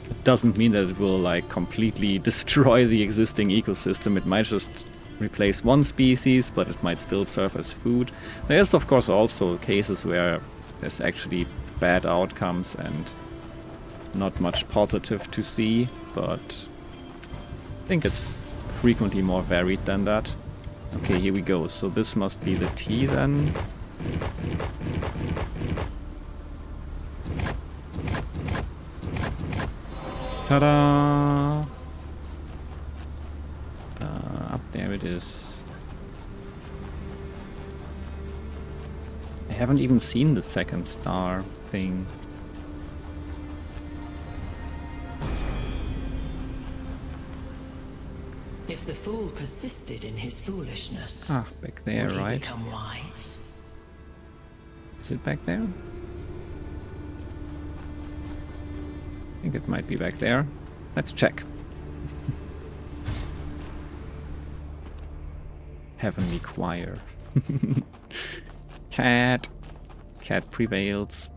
it doesn't mean that it will like completely destroy the existing ecosystem. It might just replace one species, but it might still serve as food. There's of course also cases where there's actually bad outcomes and not much positive to see, but I think it's frequently more varied than that. Okay, here we go. So this must be the T then. Ta-da! Up there it is. I haven't even seen the second star thing. If the fool persisted in his foolishness, Back there, would he right? become wise? Is it back there? I think it might be back there. Let's check. Heavenly Choir. Cat. Cat prevails.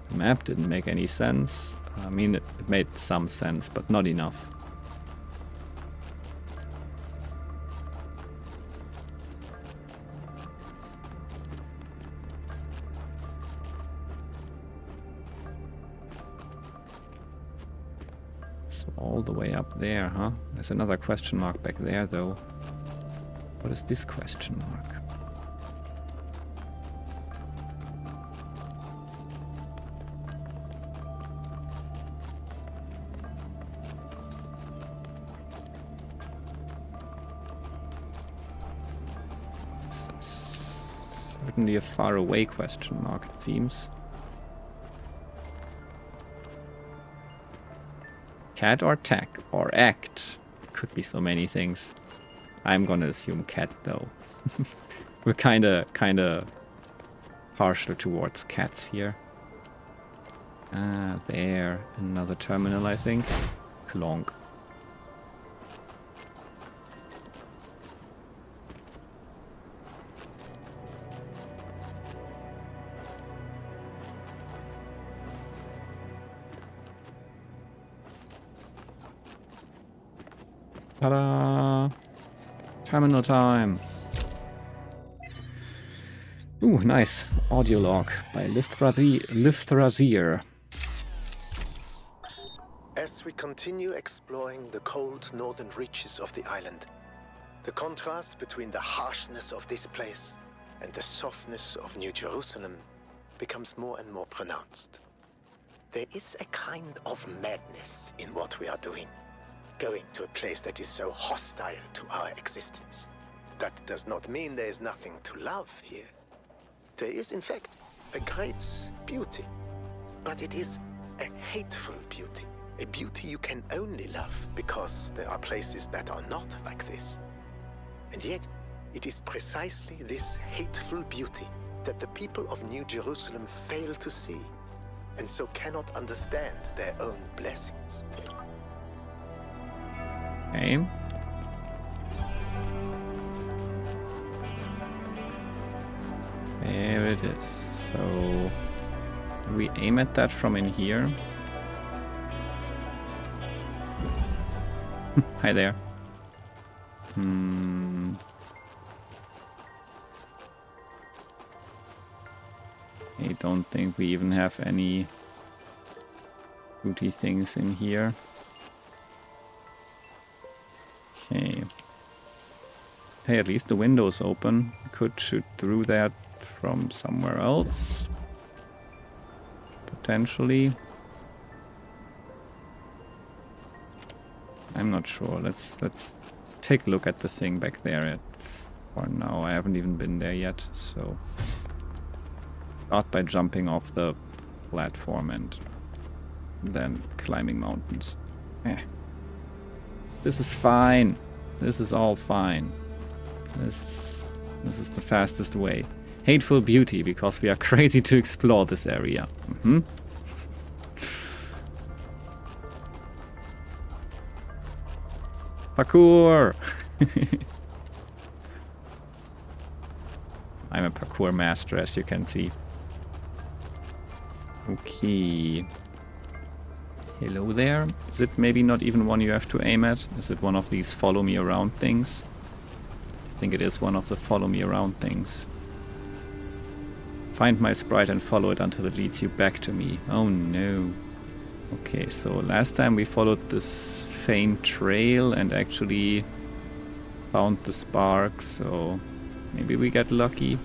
The map didn't make any sense. I mean, it made some sense, but not enough. All the way up there, huh? There's another question mark back there, though. What is this question mark? It's certainly a far away question mark, it seems. Cat or tack or act? Could be so many things. I'm gonna assume cat though. We're kinda partial towards cats here. There. Another terminal, I think. Clonk. Ta-da! Terminal time. Ooh, nice. Audio log by Liftrazir. As we continue exploring the cold northern reaches of the island, the contrast between the harshness of this place and the softness of New Jerusalem becomes more and more pronounced. There is a kind of madness in what we are doing. Going to a place that is so hostile to our existence. That does not mean there is nothing to love here. There is, in fact, a great beauty. But it is a hateful beauty. A beauty you can only love because there are places that are not like this. And yet, it is precisely this hateful beauty that the people of New Jerusalem fail to see, and so cannot understand their own blessings. Okay. There it is. So we aim at that from in here. Hi there. I don't think we even have any booty things in here. Okay. Hey, at least the window's open. Could shoot through that from somewhere else. Potentially. I'm not sure. Let's take a look at the thing back there. For now, I haven't even been there yet, so start by jumping off the platform and then climbing mountains. This is fine. This is all fine. This is the fastest way. Hateful beauty, because we are crazy to explore this area. Parkour! I'm a parkour master, as you can see. Okay. Hello there. Is it maybe not even one you have to aim at? Is it one of these follow me around things? I think it is one of the follow me around things. Find my sprite and follow it until it leads you back to me. Oh no. Okay, so last time we followed this faint trail and actually found the spark, so maybe we get lucky.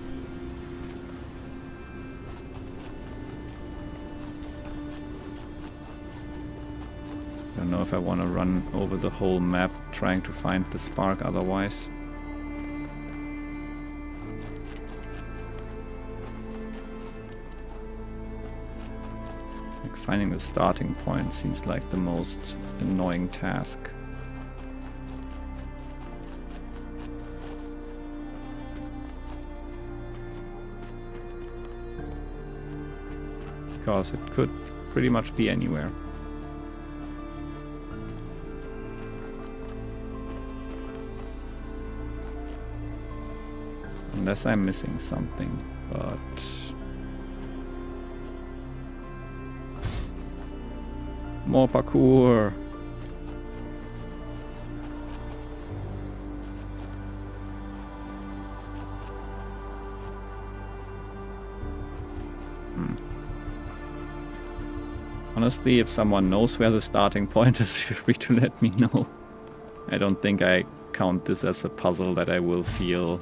I don't know if I want to run over the whole map trying to find the spark otherwise. Like finding the starting point seems like the most annoying task. Because it could pretty much be anywhere. Unless I'm missing something, but... More parkour! Honestly, if someone knows where the starting point is, feel free to let me know. I don't think I count this as a puzzle that I will feel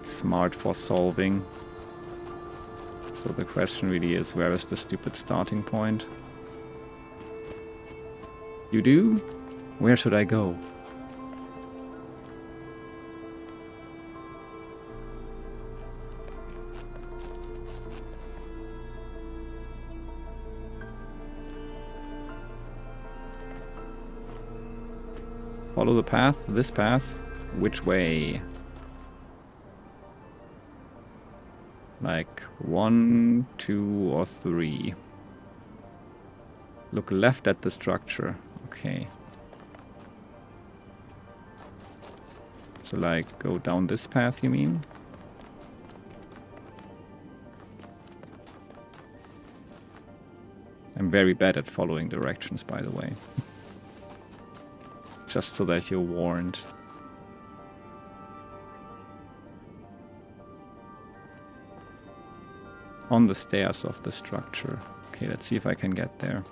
smart for solving. So the question really is, where is the stupid starting point? You do? Where should I go? Follow the path, this path. Which way? Like 1, 2, or 3. Look left at the structure. Okay. So like go down this path, you mean? I'm very bad at following directions, by the way. Just so that you're warned. On the stairs of the structure. Okay, let's see if I can get there.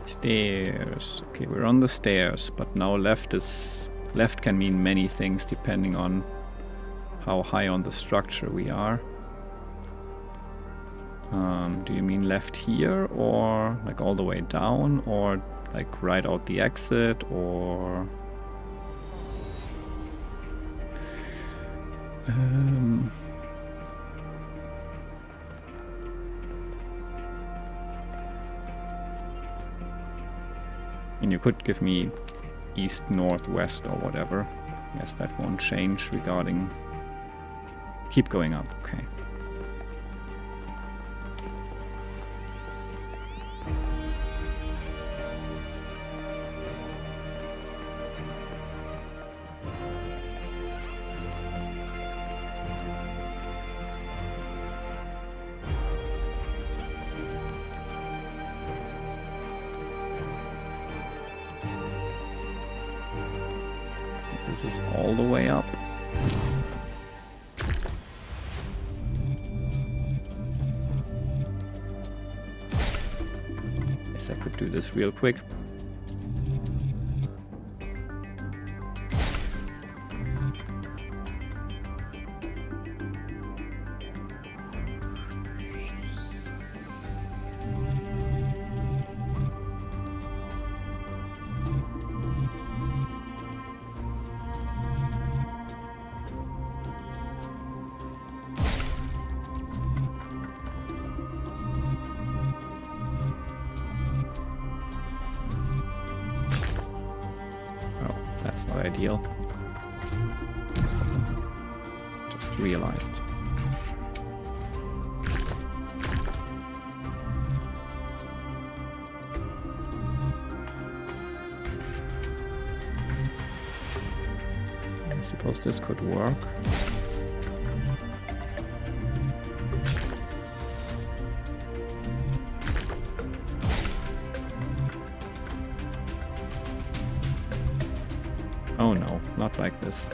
Stairs. Okay, we're on the stairs, but now left can mean many things depending on how high on the structure we are. Do you mean left here, or like all the way down, or like right out the exit, or... And you could give me east, north, west, or whatever. Yes, that won't change regarding... Keep going up, okay. This is all the way up. Guess I could do this real quick. Not ideal. Just realized. I suppose this could work. Oh no, not like this.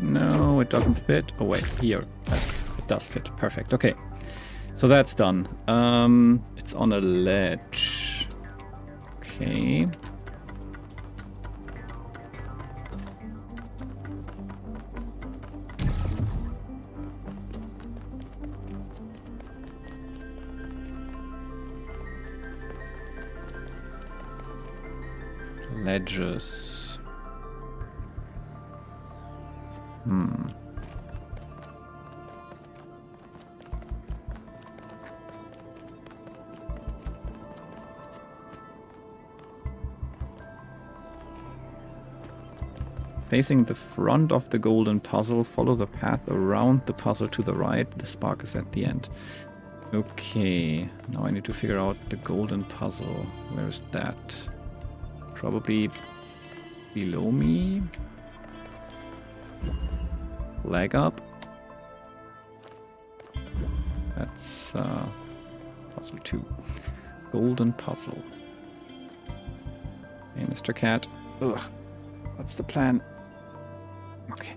No, it doesn't fit. Oh wait, here. It does fit. Perfect. Okay. So that's done. It's on a ledge. Okay. Ledges. Facing the front of the golden puzzle, follow the path around the puzzle to the right. The spark is at the end. Okay, now I need to figure out the golden puzzle. Where is that? Probably below me. Leg up. That's puzzle 2. Golden puzzle. Hey, Mr. Cat. Ugh. What's the plan? Okay.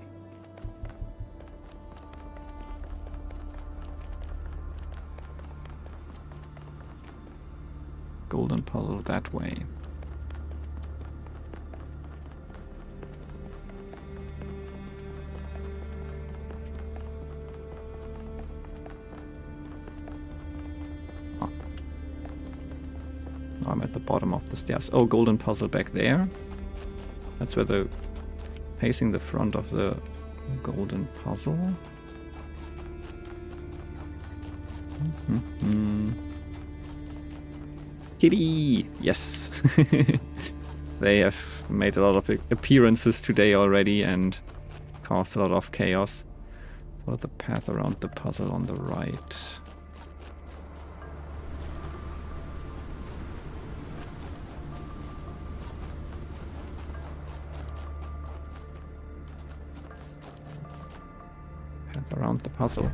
Golden puzzle that way. Oh. Now I'm at the bottom of the stairs. Oh, golden puzzle back there. That's where the facing the front of the golden puzzle. Kitty! Yes! They have made a lot of appearances today already and caused a lot of chaos. Follow the path around the puzzle on the right. Around the puzzle.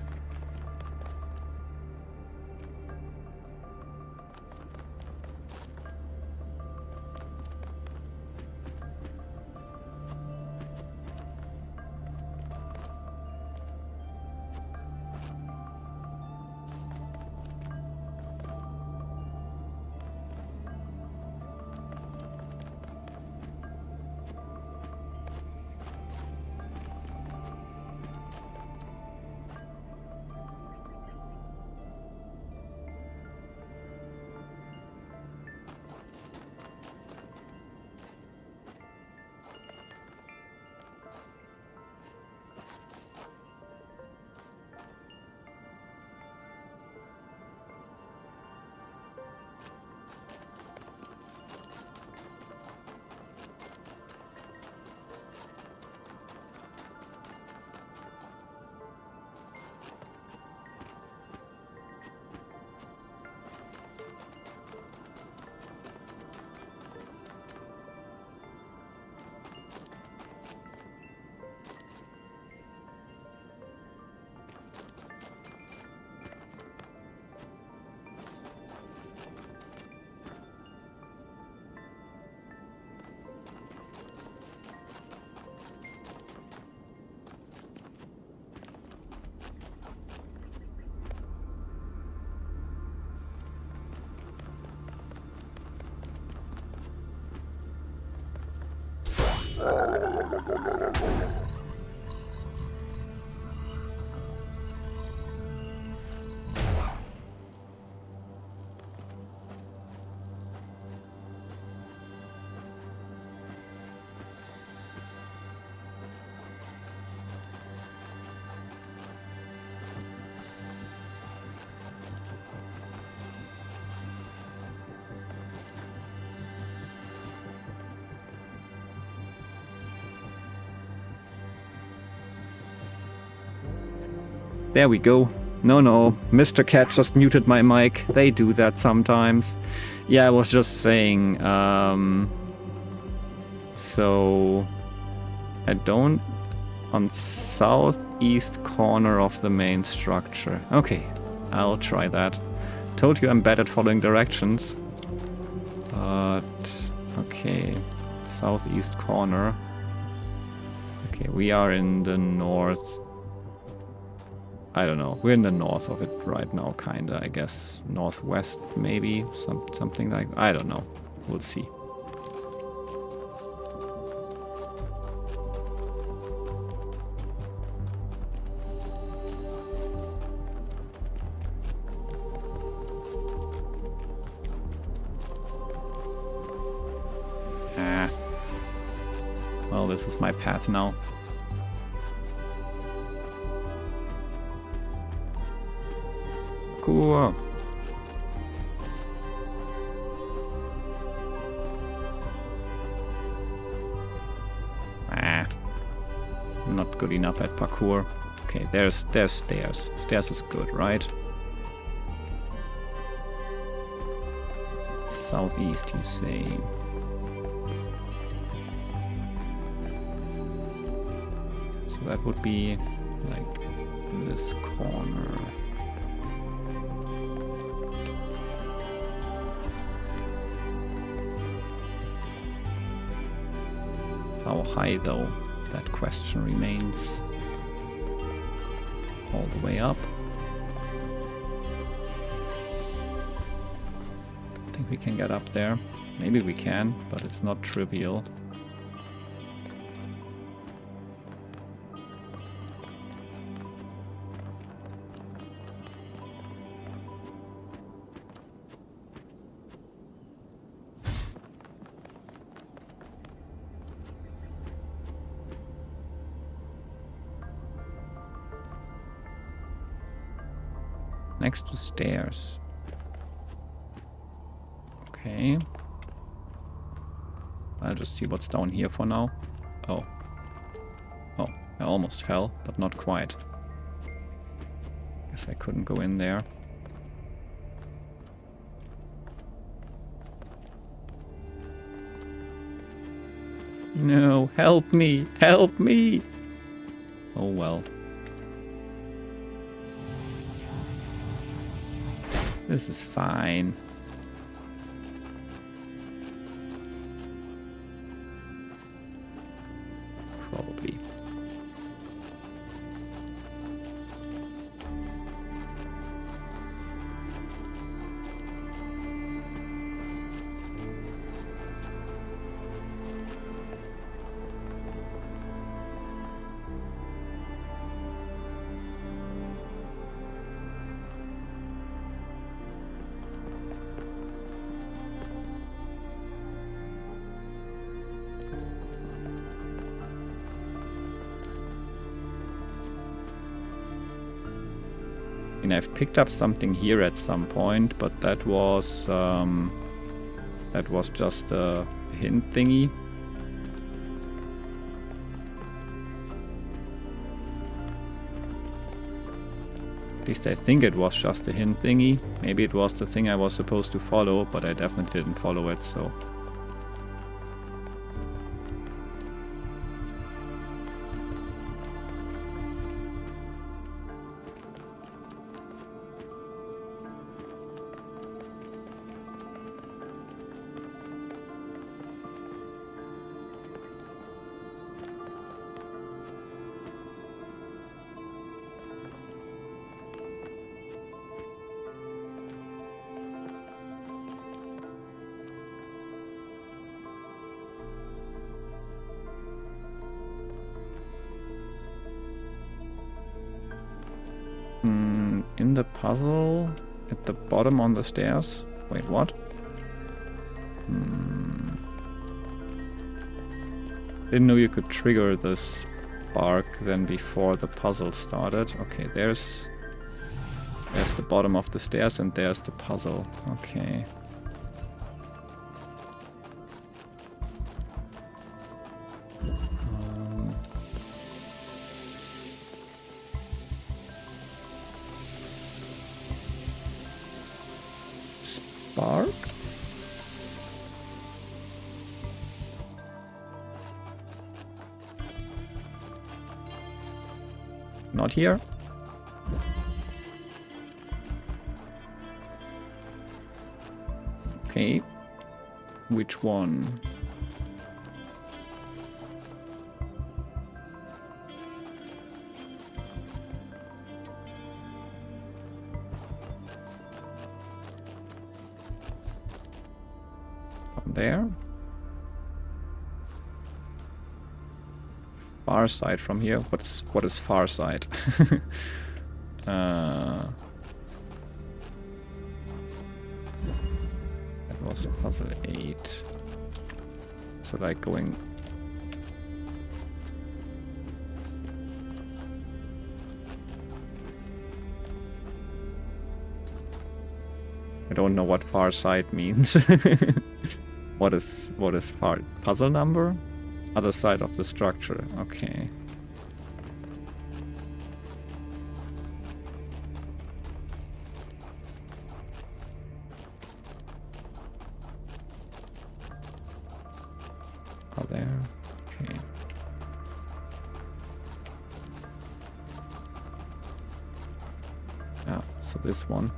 There we go. No, Mr. Cat just muted my mic. They do that sometimes. Yeah, I was just saying, so I don't... on southeast corner of the main structure. Okay, I'll try that. Told you I'm bad at following directions. But, okay, southeast corner. Okay, we are in the north. I don't know. We're in the north of it right now, kinda, I guess. Northwest, maybe. Something like... I don't know. We'll see. Well, this is my path now. Cool. Not good enough at parkour. Okay, there's stairs. Stairs is good, right? Southeast, you say. So that would be like this corner. How high though? That question remains. All the way up. I think we can get up there. Maybe we can, but it's not trivial. Next to stairs. Okay. I'll just see what's down here for now. Oh. Oh, I almost fell, but not quite. Guess I couldn't go in there. No, help me! Help me! Oh well. This is fine. Probably. I've picked up something here at some point, but that was just a hint thingy. At least I think it was just a hint thingy. Maybe it was the thing I was supposed to follow, but I definitely didn't follow it, so... in the puzzle at the bottom on the stairs. Wait, what? Didn't know you could trigger the spark then before the puzzle started. Okay, there's the bottom of the stairs and there's the puzzle. Okay. not here. Okay. Which one? There. Far side from here. What is far side? That was puzzle 8. So like going. I don't know what far side means. What is far? Puzzle number? Other side of the structure. Okay. Oh, there. Okay. Ah, so this one.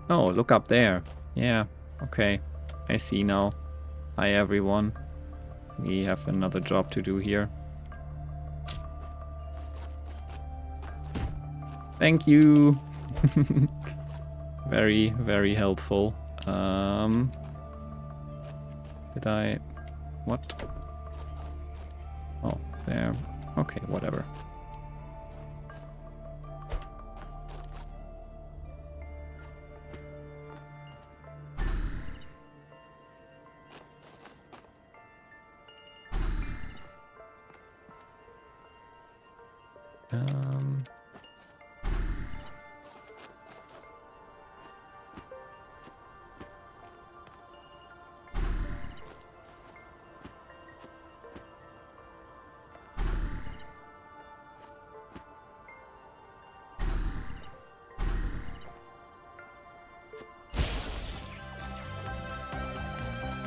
Oh, look up there. Yeah, okay. I see now. Hi everyone. We have another job to do here. Thank you. Very, very helpful. Did I... What? Oh, there. Okay, whatever.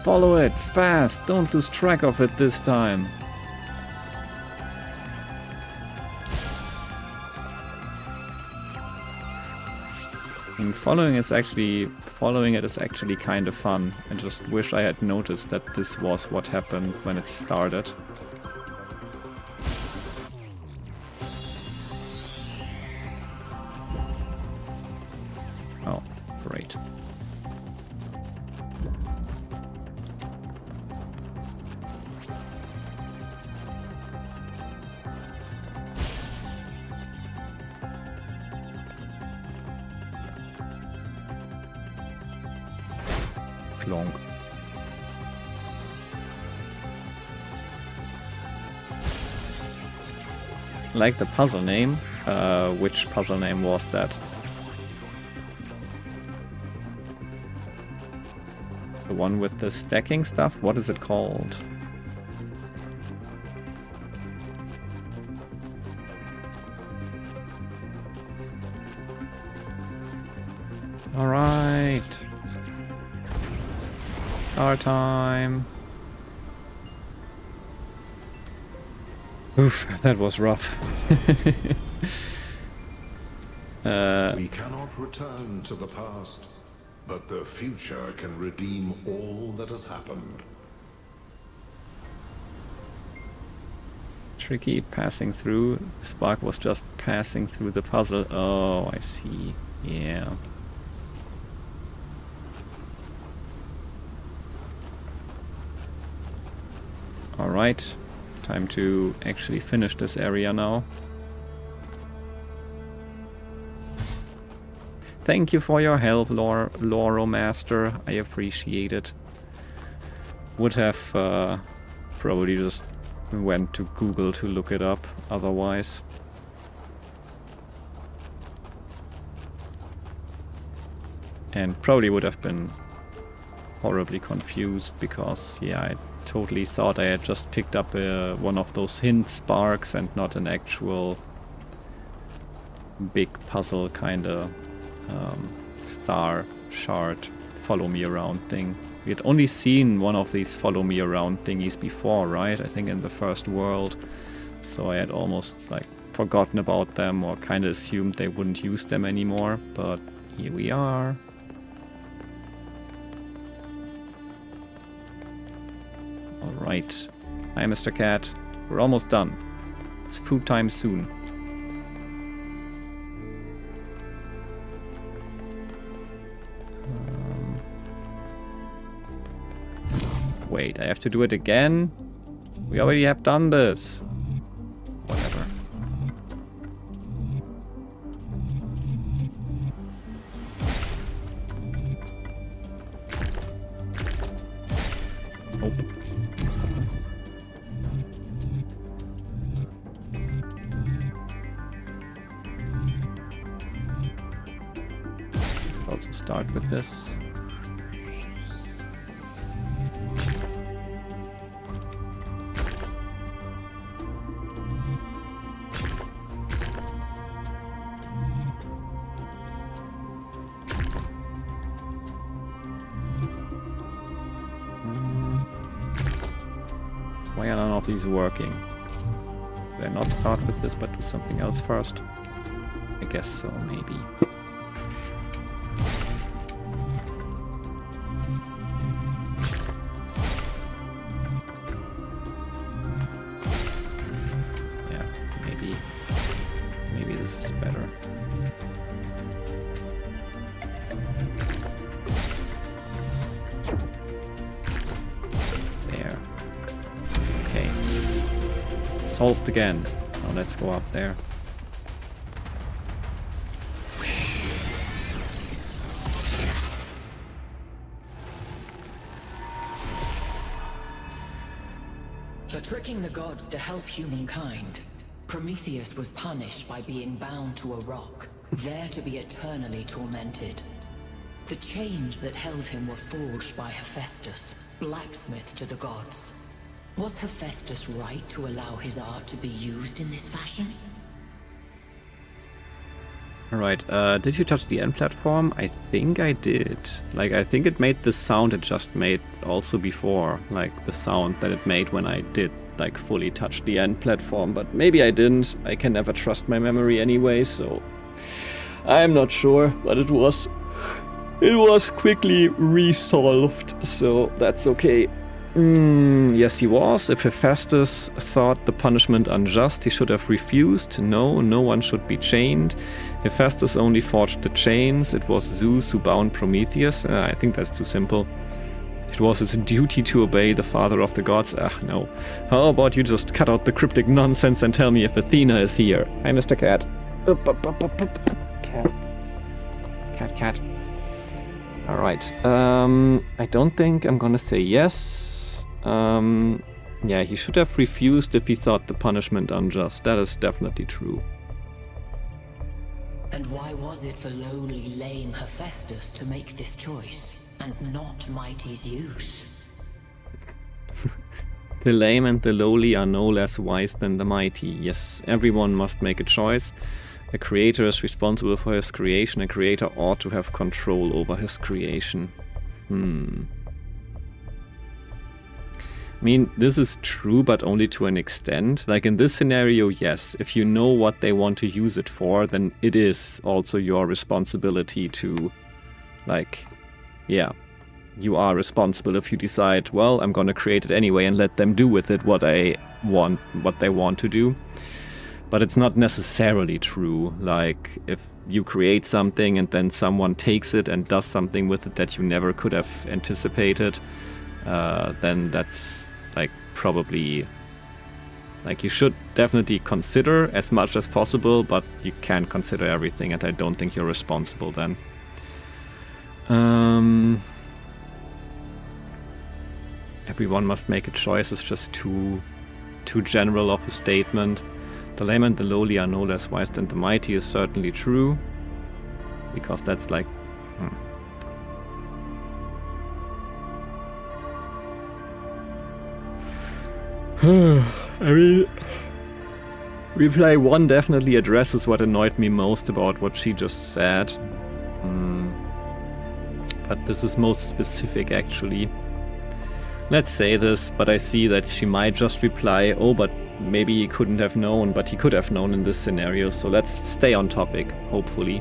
Follow it, fast! Don't lose track of it this time. I mean, following it is actually kind of fun. I just wish I had noticed that this was what happened when it started. Oh, great. Clonk. Like the puzzle name. Which puzzle name was that? The one with the stacking stuff? What is it called? Alright. Our time. Oof, that was rough. We cannot return to the past, but the future can redeem all that has happened. Tricky passing through. Spark was just passing through the puzzle. Oh, I see. Yeah. Alright, time to actually finish this area now. Thank you for your help, Loro Master. I appreciate it. Would have probably just went to Google to look it up otherwise. And probably would have been horribly confused because, yeah, I totally thought I had just picked up one of those hint sparks and not an actual big puzzle kind of star shard follow me around thing. We had only seen one of these follow me around thingies before, right? I think in the first world. So I had almost like forgotten about them or kind of assumed they wouldn't use them anymore. But here we are. Alright. Hi, Mr. Cat. We're almost done. It's food time soon. Wait, I have to do it again? We already have done this. Whatever. Nope. Also start with this. Why are none of these working? Did I not start with this but do something else first? I guess so, maybe. Yeah, maybe this is better. There. Okay. Solved again. Now let's go up there. For tricking the gods to help humankind, Prometheus was punished by being bound to a rock, there to be eternally tormented. The chains that held him were forged by Hephaestus, blacksmith to the gods. Was Hephaestus right to allow his art to be used in this fashion? Alright, did you touch the end platform? I think I did. Like, I think it made the sound it just made also before. Like, the sound that it made when I did, like, fully touch the end platform. But maybe I didn't. I can never trust my memory anyway, so... I'm not sure, but it was quickly resolved, so that's okay. Yes, he was. If Hephaestus thought the punishment unjust, he should have refused. No one should be chained. Hephaestus only forged the chains. It was Zeus who bound Prometheus. I think that's too simple. It was his duty to obey the father of the gods. No. How about you just cut out the cryptic nonsense and tell me if Athena is here? Hi, Mr. Cat. Cat. Alright. I don't think I'm gonna say yes. Yeah, he should have refused if he thought the punishment unjust. That is definitely true. And why was it for lowly, lame Hephaestus to make this choice, and not mighty Zeus? The lame and the lowly are no less wise than the mighty. Yes, everyone must make a choice. A creator is responsible for his creation. A creator ought to have control over his creation. I mean, this is true, but only to an extent. Like in this scenario, yes, if you know what they want to use it for, then it is also your responsibility to, like, yeah, you are responsible if you decide, well, I'm gonna create it anyway and let them do with it what they want to do. But it's not necessarily true. Like, if you create something and then someone takes it and does something with it that you never could have anticipated, then that's like probably, like, you should definitely consider as much as possible, but you can't consider everything, and I don't think you're responsible then. Everyone must make a choice is just too general of a statement. The lame and the lowly are no less wise than the mighty is certainly true, because that's like... I mean, reply 1 definitely addresses what annoyed me most about what she just said. but this is most specific actually. Let's say this, but I see that she might just reply, oh, but maybe he couldn't have known, but he could have known in this scenario, so let's stay on topic, hopefully.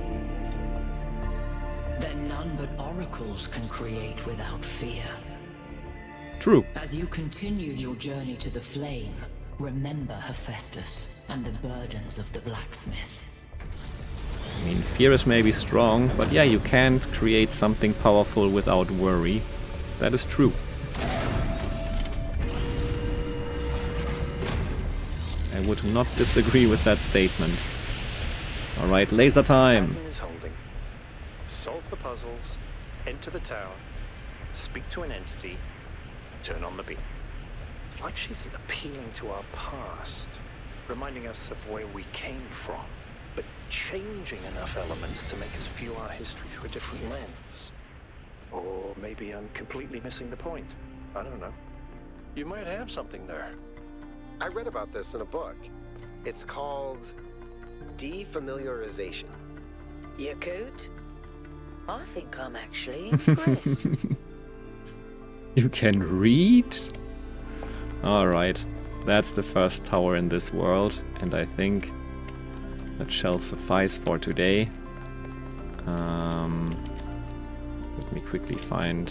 Then none but oracles can create without fear. True. As you continue your journey to the flame, remember Hephaestus and the burdens of the blacksmith. I mean, fear is maybe strong, but yeah, you can't create something powerful without worry. That is true. I would not disagree with that statement. Alright, laser time! Admin is holding. Solve the puzzles, enter the tower, speak to an entity, turn on the beam. It's like she's appealing to our past, reminding us of where we came from, but changing enough elements to make us view our history through a different lens. Or maybe I'm completely missing the point. I don't know. You might have something there. I read about this in a book. It's called defamiliarization. You could? I think I'm actually impressed. You can read? Alright, that's the first tower in this world, and I think that shall suffice for today. Let me quickly find...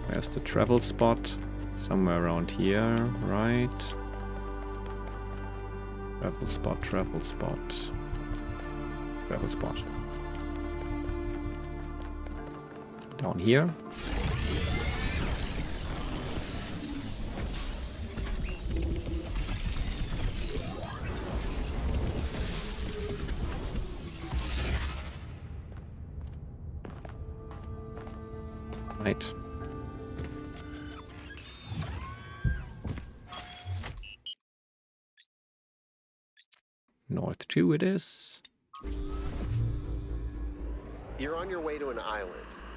Where's the travel spot? Somewhere around here, right? Travel spot, travel spot. Travel spot. Down here. Right. North 2 it is. You're on your way to an island.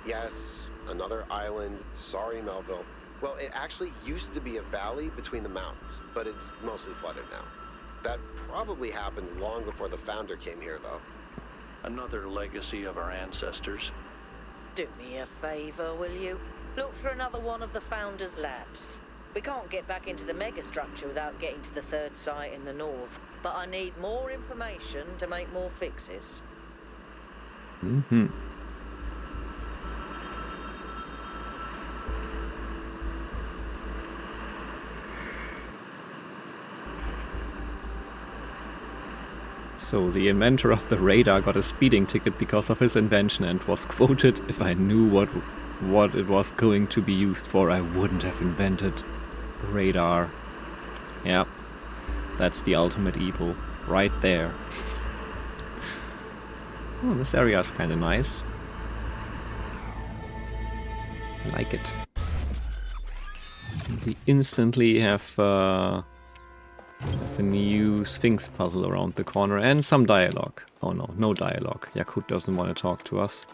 Yes, another island. Sorry, Melville. Well, it actually used to be a valley between the mountains, but it's mostly flooded now. That probably happened long before the founder came here, though. Another legacy of our ancestors. Do me a favor, will you? Look for another one of the Founder's labs. We can't get back into the megastructure without getting to the third site in the north, but I need more information to make more fixes. Mm-hmm. So the inventor of the radar got a speeding ticket because of his invention and was quoted, "If I knew what it was going to be used for, I wouldn't have invented radar." Yeah, that's the ultimate evil right there. Oh, this area is kind of nice. I like it. We instantly have a new Sphinx puzzle around the corner and some dialogue. Oh no, no dialogue. Yakut doesn't want to talk to us.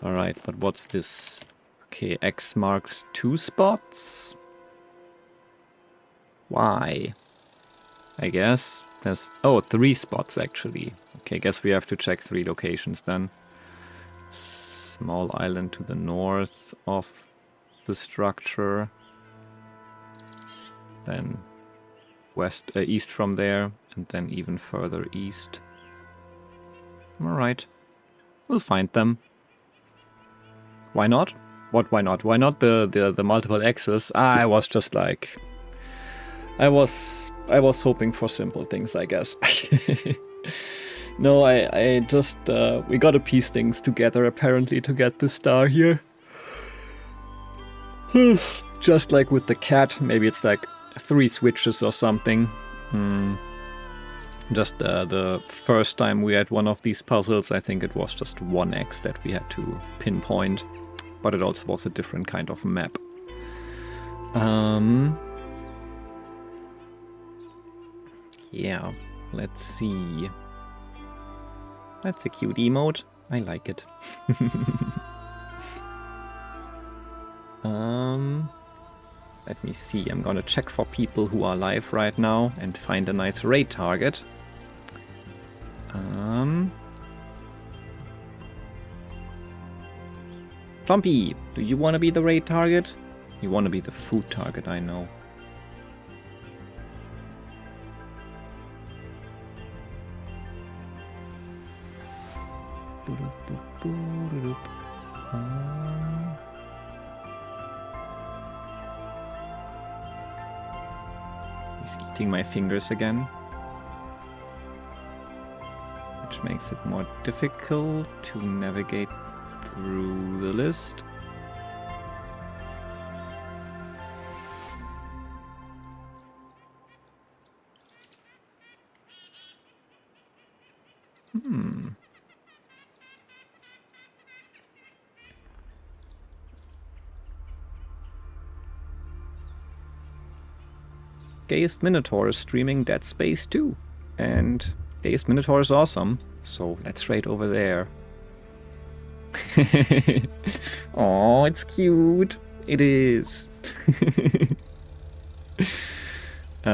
Alright, but what's this? Okay, X marks 2 spots? Why? I guess there's... Oh, 3 spots actually. Okay, guess we have to check 3 locations then. Small island to the north of the structure. Then east from there, and then even further east. Alright. We'll find them. Why not? What, why not? Why not the multiple X's? I was just like... I was hoping for simple things, I guess. No, I just... we gotta piece things together, apparently, to get the star here. Just like with the cat, maybe it's like 3 switches or something. Just the first time we had one of these puzzles, I think it was just 1 X that we had to pinpoint. But it also was a different kind of map. Yeah, let's see. That's a cute emote. I like it. Let me see. I'm gonna check for people who are live right now and find a nice raid target. Plumpy, do you want to be the raid target? You want to be the food target, I know. He's eating my fingers again, which makes it more difficult to navigate through the list. Gayest Minotaur is streaming Dead Space 2, and Gayest Minotaur is awesome, so let's raid over there. Oh, it's cute. It is. They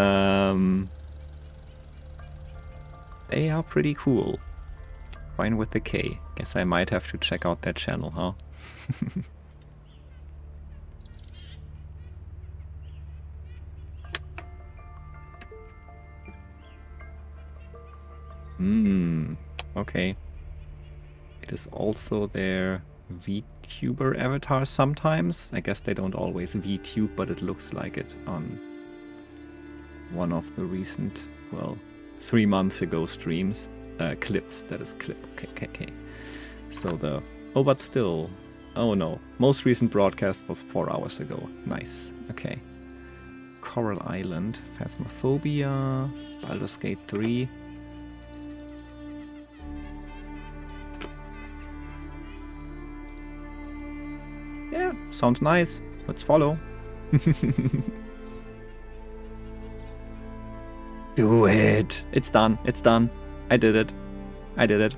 are pretty cool. Fine with the K. Guess I might have to check out that channel, huh? Okay. It is also their VTuber avatar sometimes. I guess they don't always VTube, but it looks like it on one of the recent, well, 3 months ago streams. Clips, that is clip. Okay. So the... Oh, but still... Oh no. Most recent broadcast was 4 hours ago. Nice. Okay. Coral Island. Phasmophobia. Baldur's Gate 3. Yeah, sounds nice. Let's follow. Do it. It's done. It's done. I did it. I did it.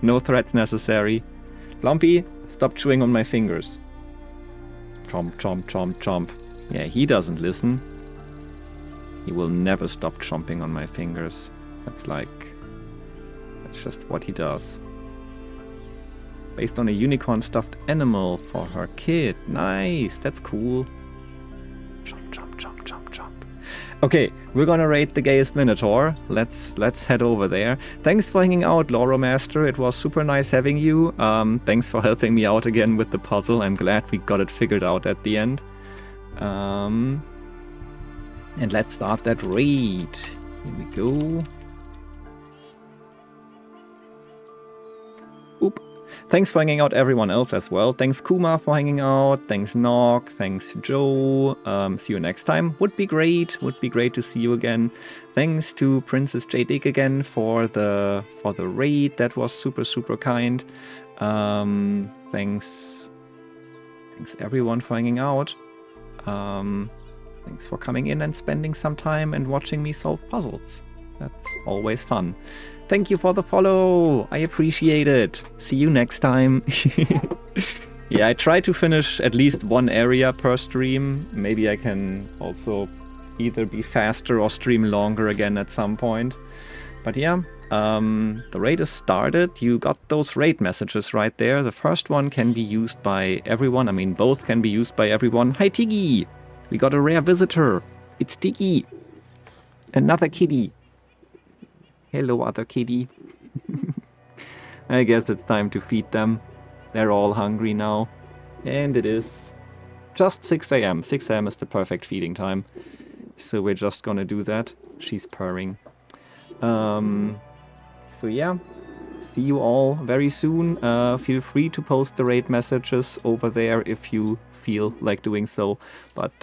No threats necessary. Lumpy, stop chewing on my fingers. Chomp, chomp, chomp, chomp. Yeah, he doesn't listen. He will never stop chomping on my fingers. That's just what he does. Based on a unicorn stuffed animal for her kid. Nice, that's cool. Chomp, chomp, chomp, chomp, chomp. Okay, we're gonna raid the Gayest Minotaur. Let's head over there. Thanks for hanging out, Loromaster. It was super nice having you. Thanks for helping me out again with the puzzle. I'm glad we got it figured out at the end. And let's start that raid. Here we go. Oop. Thanks for hanging out, everyone else as well. Thanks Kuma for hanging out. Thanks Nog. Thanks Joe. See you next time. Would be great. Would be great to see you again. Thanks to Princess J Dick again for the raid. That was super kind. Thanks everyone for hanging out. Thanks for coming in and spending some time and watching me solve puzzles. That's always fun. Thank you for the follow. I appreciate it. See you next time. Yeah, I try to finish at least one area per stream. Maybe I can also either be faster or stream longer again at some point. But yeah, the raid is started. You got those raid messages right there. The first one can be used by everyone. I mean, both can be used by everyone. Hi, Tiggy. We got a rare visitor. It's Tiggy. Another kitty. Hello, other kitty. I guess it's time to feed them. They're all hungry now. And it is just 6 a.m. 6 a.m. is the perfect feeding time. So we're just gonna do that. She's purring. So yeah, see you all very soon. Feel free to post the raid messages over there if you feel like doing so. But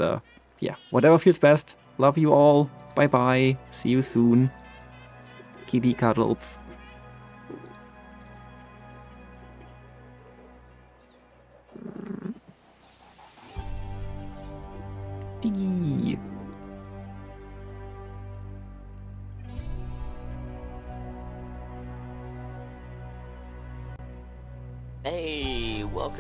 yeah, whatever feels best. Love you all. Bye-bye. See you soon. Kitty cuddles. Diggy. Hey, welcome.